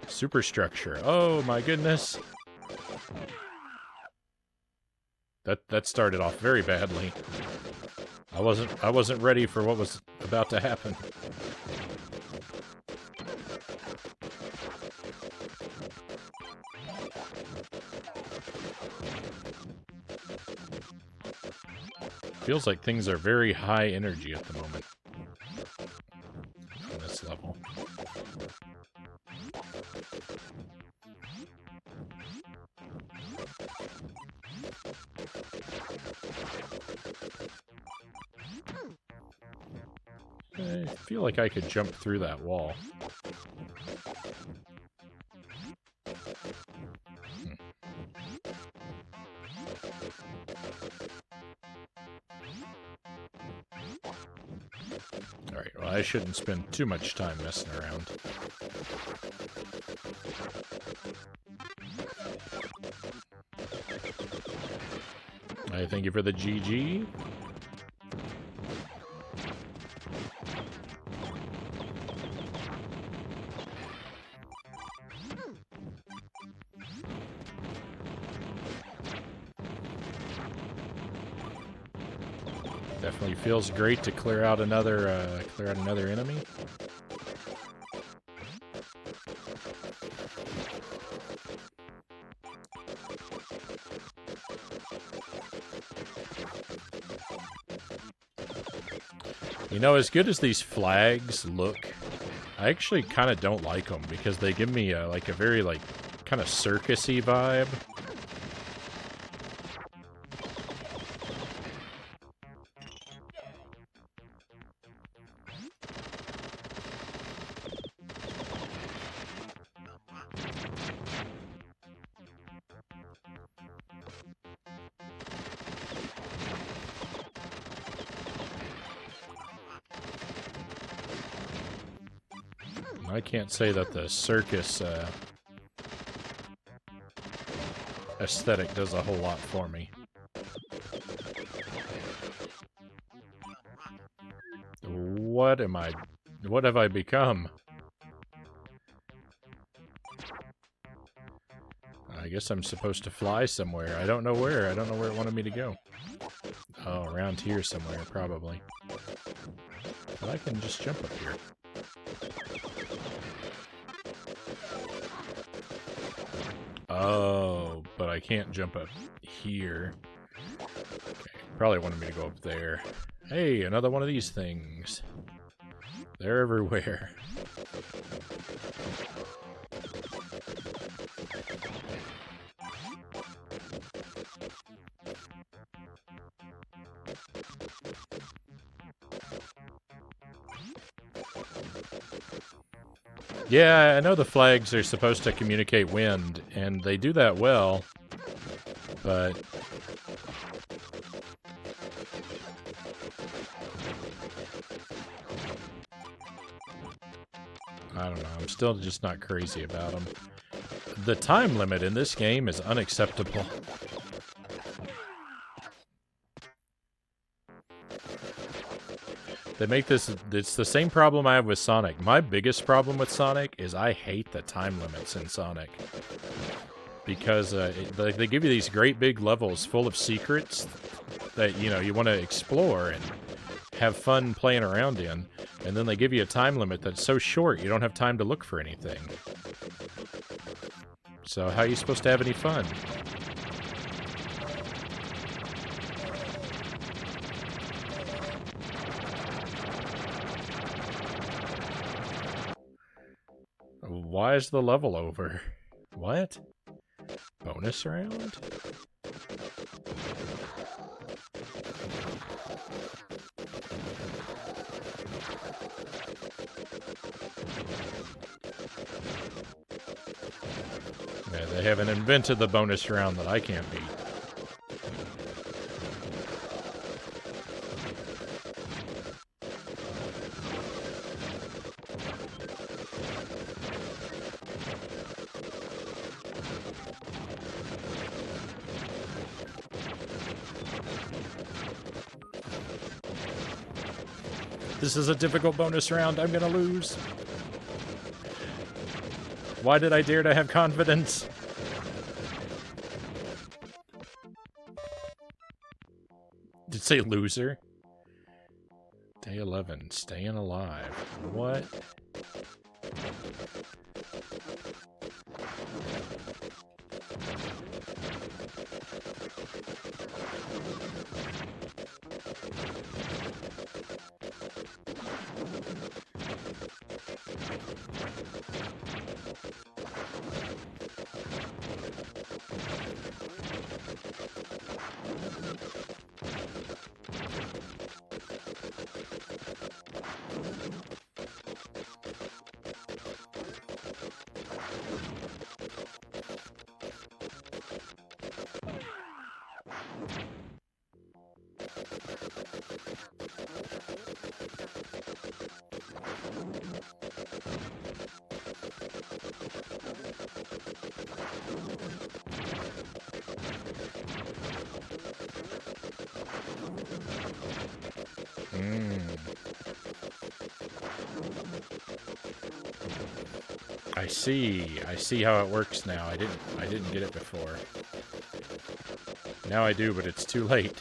Superstructure. Oh my goodness. That started off very badly. I wasn't ready for what was about to happen. Feels like things are very high energy at the moment on this level. I feel like I could jump through that wall. Alright, well, I shouldn't spend too much time messing around. I thank you for the GG. Definitely feels great to clear out another enemy. You know, as good as these flags look, I actually kind of don't like them because they give me like a very kind of circus-y vibe. I can't say that the circus aesthetic does a whole lot for me. What have I become? I guess I'm supposed to fly somewhere. I don't know where. I don't know where it wanted me to go. Oh, around here somewhere, probably. But I can just jump up here. Oh, but I can't jump up here. Okay, probably wanted me to go up there. Hey, another one of these things. They're everywhere. Yeah, I know the flags are supposed to communicate wind, and they do that well, but... I don't know, I'm still just not crazy about them. The time limit in this game is unacceptable. They make this... It's the same problem I have with Sonic. My biggest problem with Sonic is I hate the time limits in Sonic. Because they give you these great big levels full of secrets that, you know, you want to explore and have fun playing around in. And then they give you a time limit that's so short you don't have time to look for anything. So how are you supposed to have any fun? Why is the level over? What? Bonus round? Yeah, they haven't invented the bonus round that I can't beat. This is a difficult bonus round. I'm gonna lose. Why did I dare to have confidence? Did it say loser? Day 11, staying alive. What? I see how it works now. I didn't get it before. Now I do, but it's too late.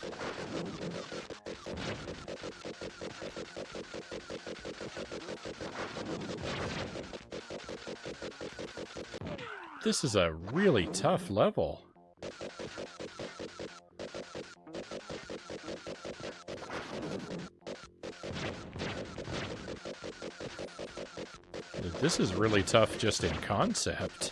This is a really tough level. This is really tough just in concept.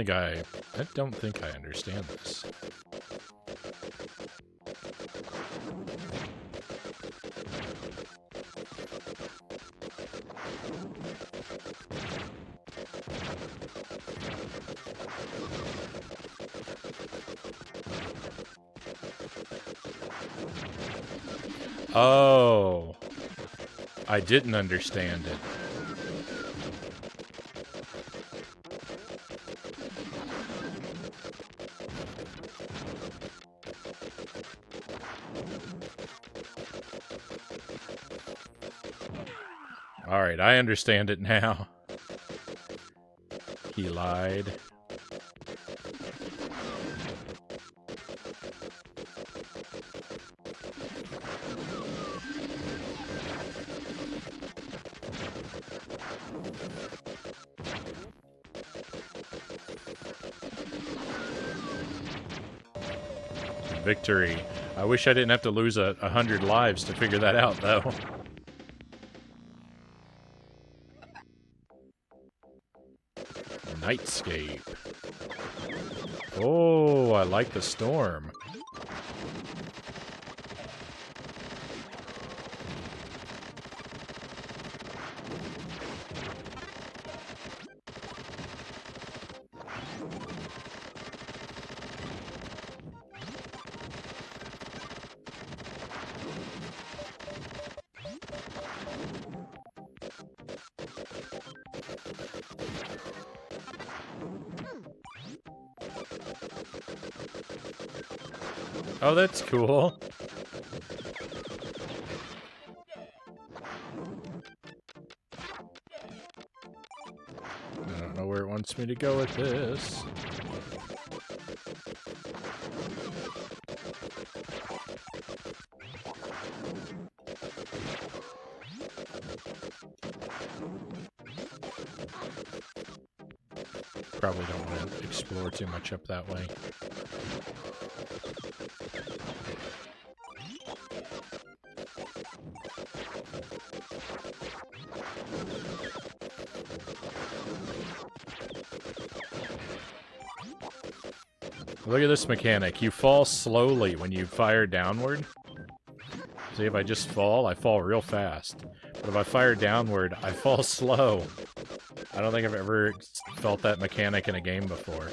I don't think I understand this. Oh, I didn't understand it. Alright, I understand it now. He lied. Victory. I wish I didn't have to lose 100 lives to figure that out, though. Nightscape. Oh, I like the storm. Oh, that's cool. don't know where it wants me to go with this. Probably don't want to explore too much up that way. Look at this mechanic. You fall slowly when you fire downward. See, if I just fall, I fall real fast. But if I fire downward, I fall slow. I don't think I've ever felt that mechanic in a game before.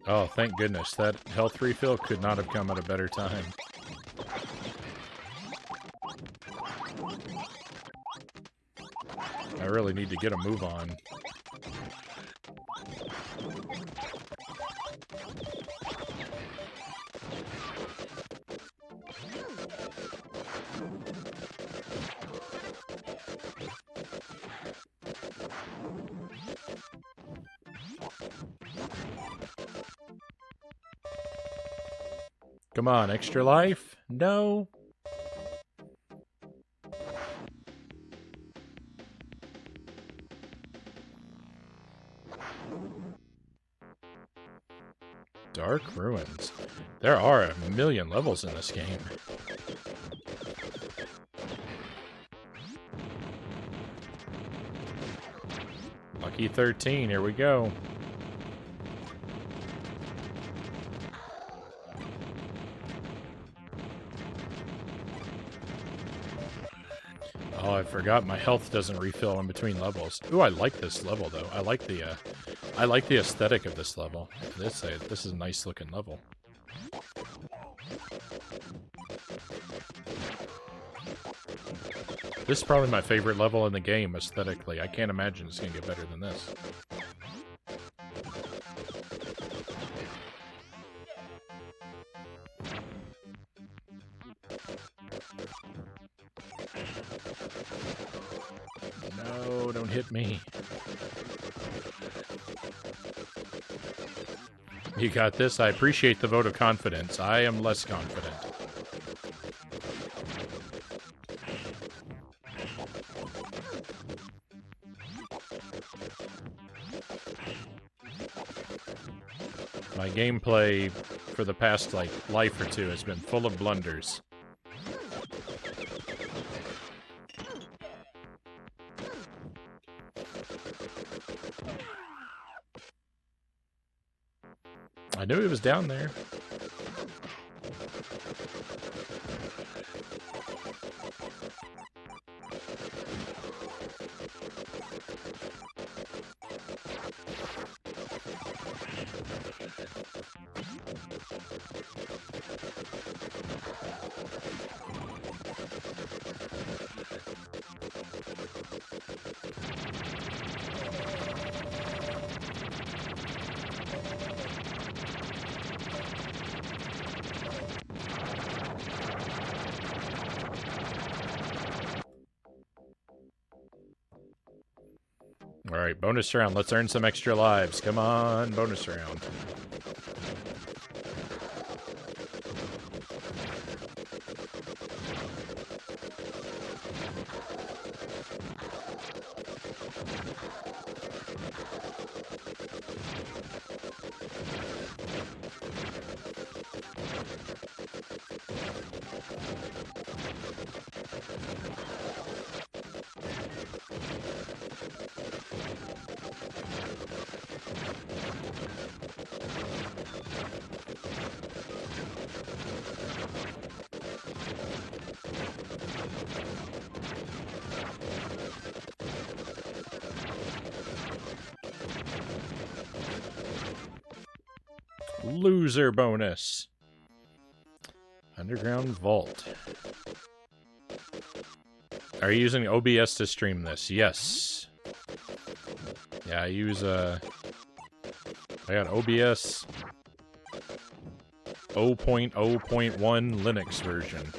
Oh, thank goodness. That health refill could not have come at a better time. I really need to get a move on. Come on, extra life? No. Dark Ruins. There are a million levels in this game. Lucky 13, here we go. Oh, I forgot my health doesn't refill in between levels. Ooh, I like this level though. I like the aesthetic of this level. This is a nice looking level. This is probably my favorite level in the game aesthetically. I can't imagine it's gonna get better than this. No, don't hit me. You got this. I appreciate the vote of confidence. I am less confident. My gameplay for the past, life or two has been full of blunders. I knew he was down there. Alright, bonus round. Let's earn some extra lives. Come on, bonus round. Loser bonus. Underground vault. Are you using OBS to stream this? Yes. Yeah, I use I got OBS 0.0.1 Linux version.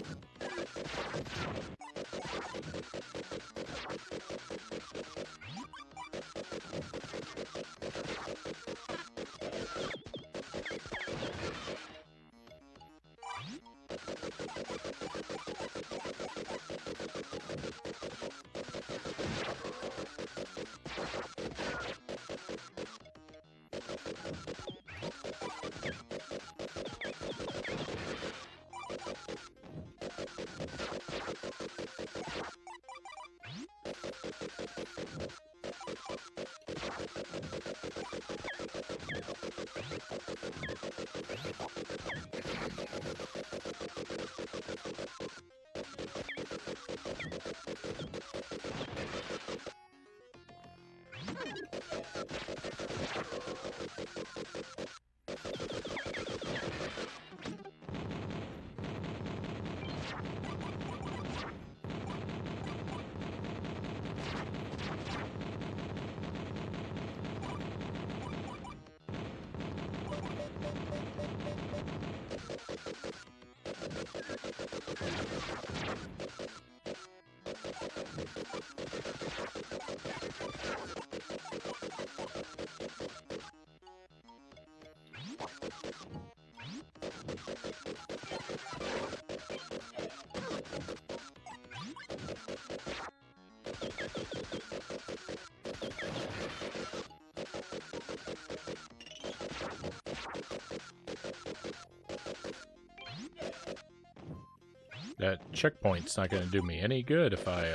That checkpoint's not going to do me any good if I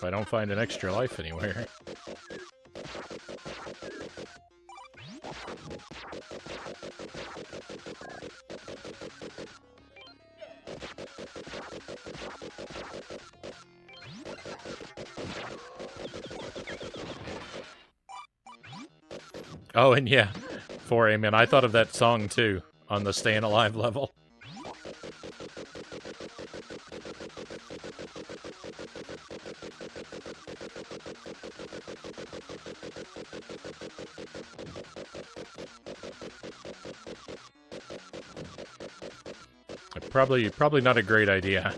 don't find an extra life anywhere. Oh, and yeah, for Amen, I thought of that song too on the Staying Alive level. Probably not a great idea.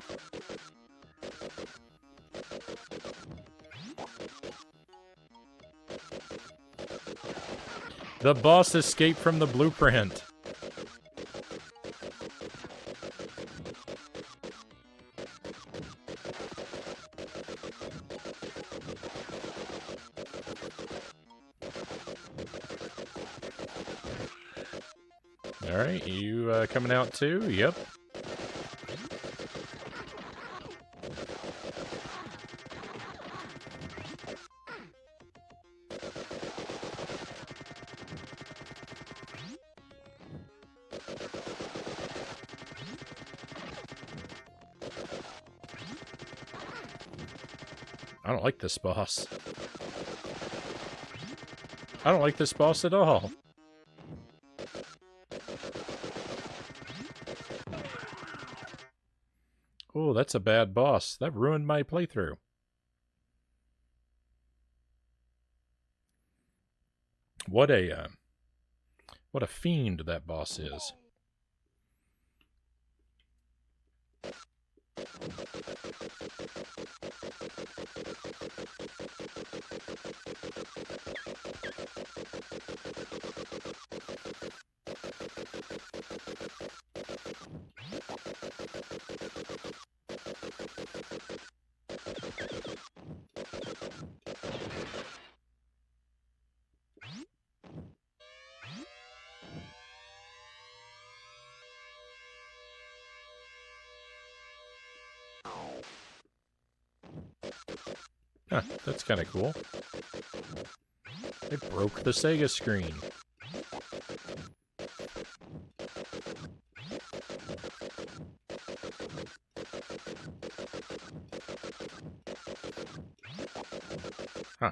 The boss escaped from the blueprint. Alright, you coming out too? Yep. I don't like this boss. I don't like this boss at all. Oh, that's a bad boss. That ruined my playthrough. What a fiend that boss is. Huh, that's kind of cool. It broke the Sega screen. Huh.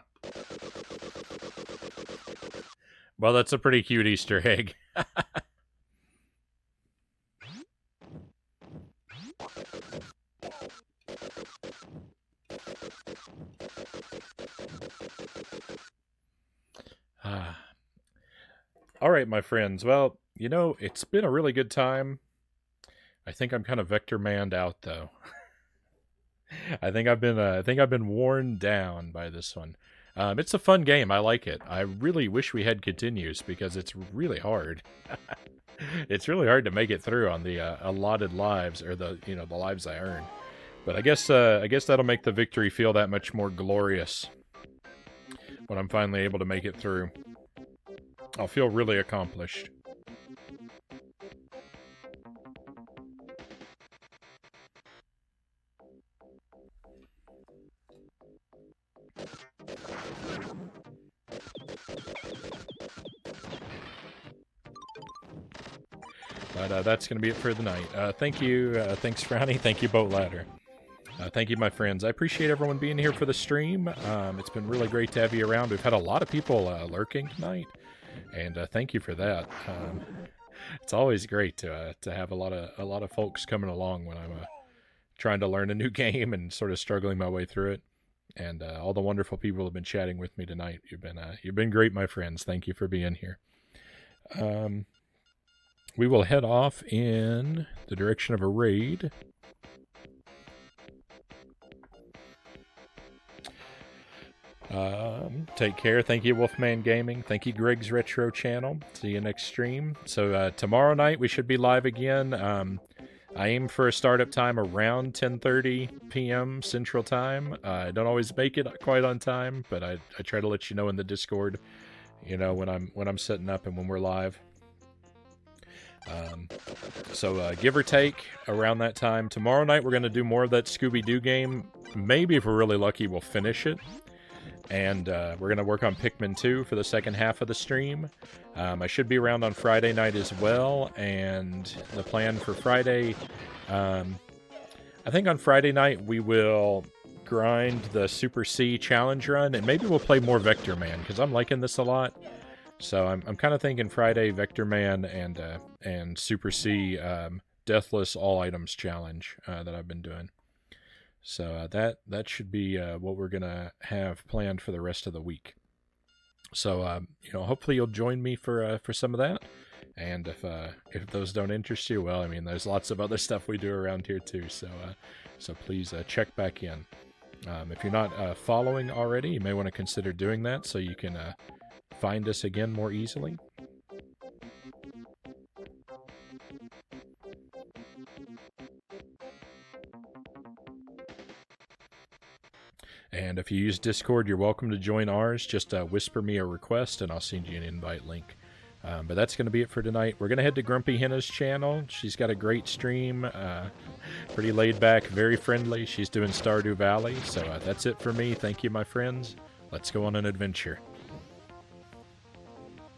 Well, that's a pretty cute Easter egg. All right, my friends. Well, you know, it's been a really good time. I think I'm kind of Vectormaned out, though. I think I've been worn down by this one. It's a fun game. I like it. I really wish we had continues because it's really hard. It's really hard to make it through on the allotted lives, or the the lives I earn. But I guess that'll make the victory feel that much more glorious when I'm finally able to make it through. I'll feel really accomplished. But that's going to be it for the night. Thank you. Thanks, Frownie. Thank you, Boat Ladder. Thank you, my friends. I appreciate everyone being here for the stream. It's been really great to have you around. We've had a lot of people lurking tonight, and thank you for that. It's always great to have a lot of folks coming along when I'm trying to learn a new game and sort of struggling my way through it. And all the wonderful people who have been chatting with me tonight. You've been great, my friends. Thank you for being here. We will head off in the direction of a raid. Take care. Thank you, Wolfman Gaming. Thank you, Greg's Retro Channel. See you next stream. So tomorrow night we should be live again. I aim for a startup time around 10:30 p.m. Central Time. I don't always make it quite on time, but I try to let you know in the Discord, when I'm setting up and when we're live. So give or take around that time. Tomorrow night we're going to do more of that Scooby-Doo game. Maybe if we're really lucky we'll finish it. And we're going to work on Pikmin 2 for the second half of the stream. I should be around on Friday night as well. And the plan for Friday, I think on Friday night we will grind the Super C challenge run. And maybe we'll play more Vectorman, because I'm liking this a lot. So I'm kind of thinking Friday Vectorman and Super C Deathless All Items challenge that I've been doing. So that should be what we're gonna have planned for the rest of the week. So hopefully you'll join me for some of that. And if those don't interest you, well, I mean, there's lots of other stuff we do around here too. So please check back in. If you're not following already, you may want to consider doing that so you can find us again more easily. And if you use Discord, you're welcome to join ours. Just whisper me a request and I'll send you an invite link. But that's going to be it for tonight. We're going to head to Grumpy Henna's channel. She's got a great stream. Pretty laid back, very friendly. She's doing Stardew Valley. So that's it for me. Thank you, my friends. Let's go on an adventure.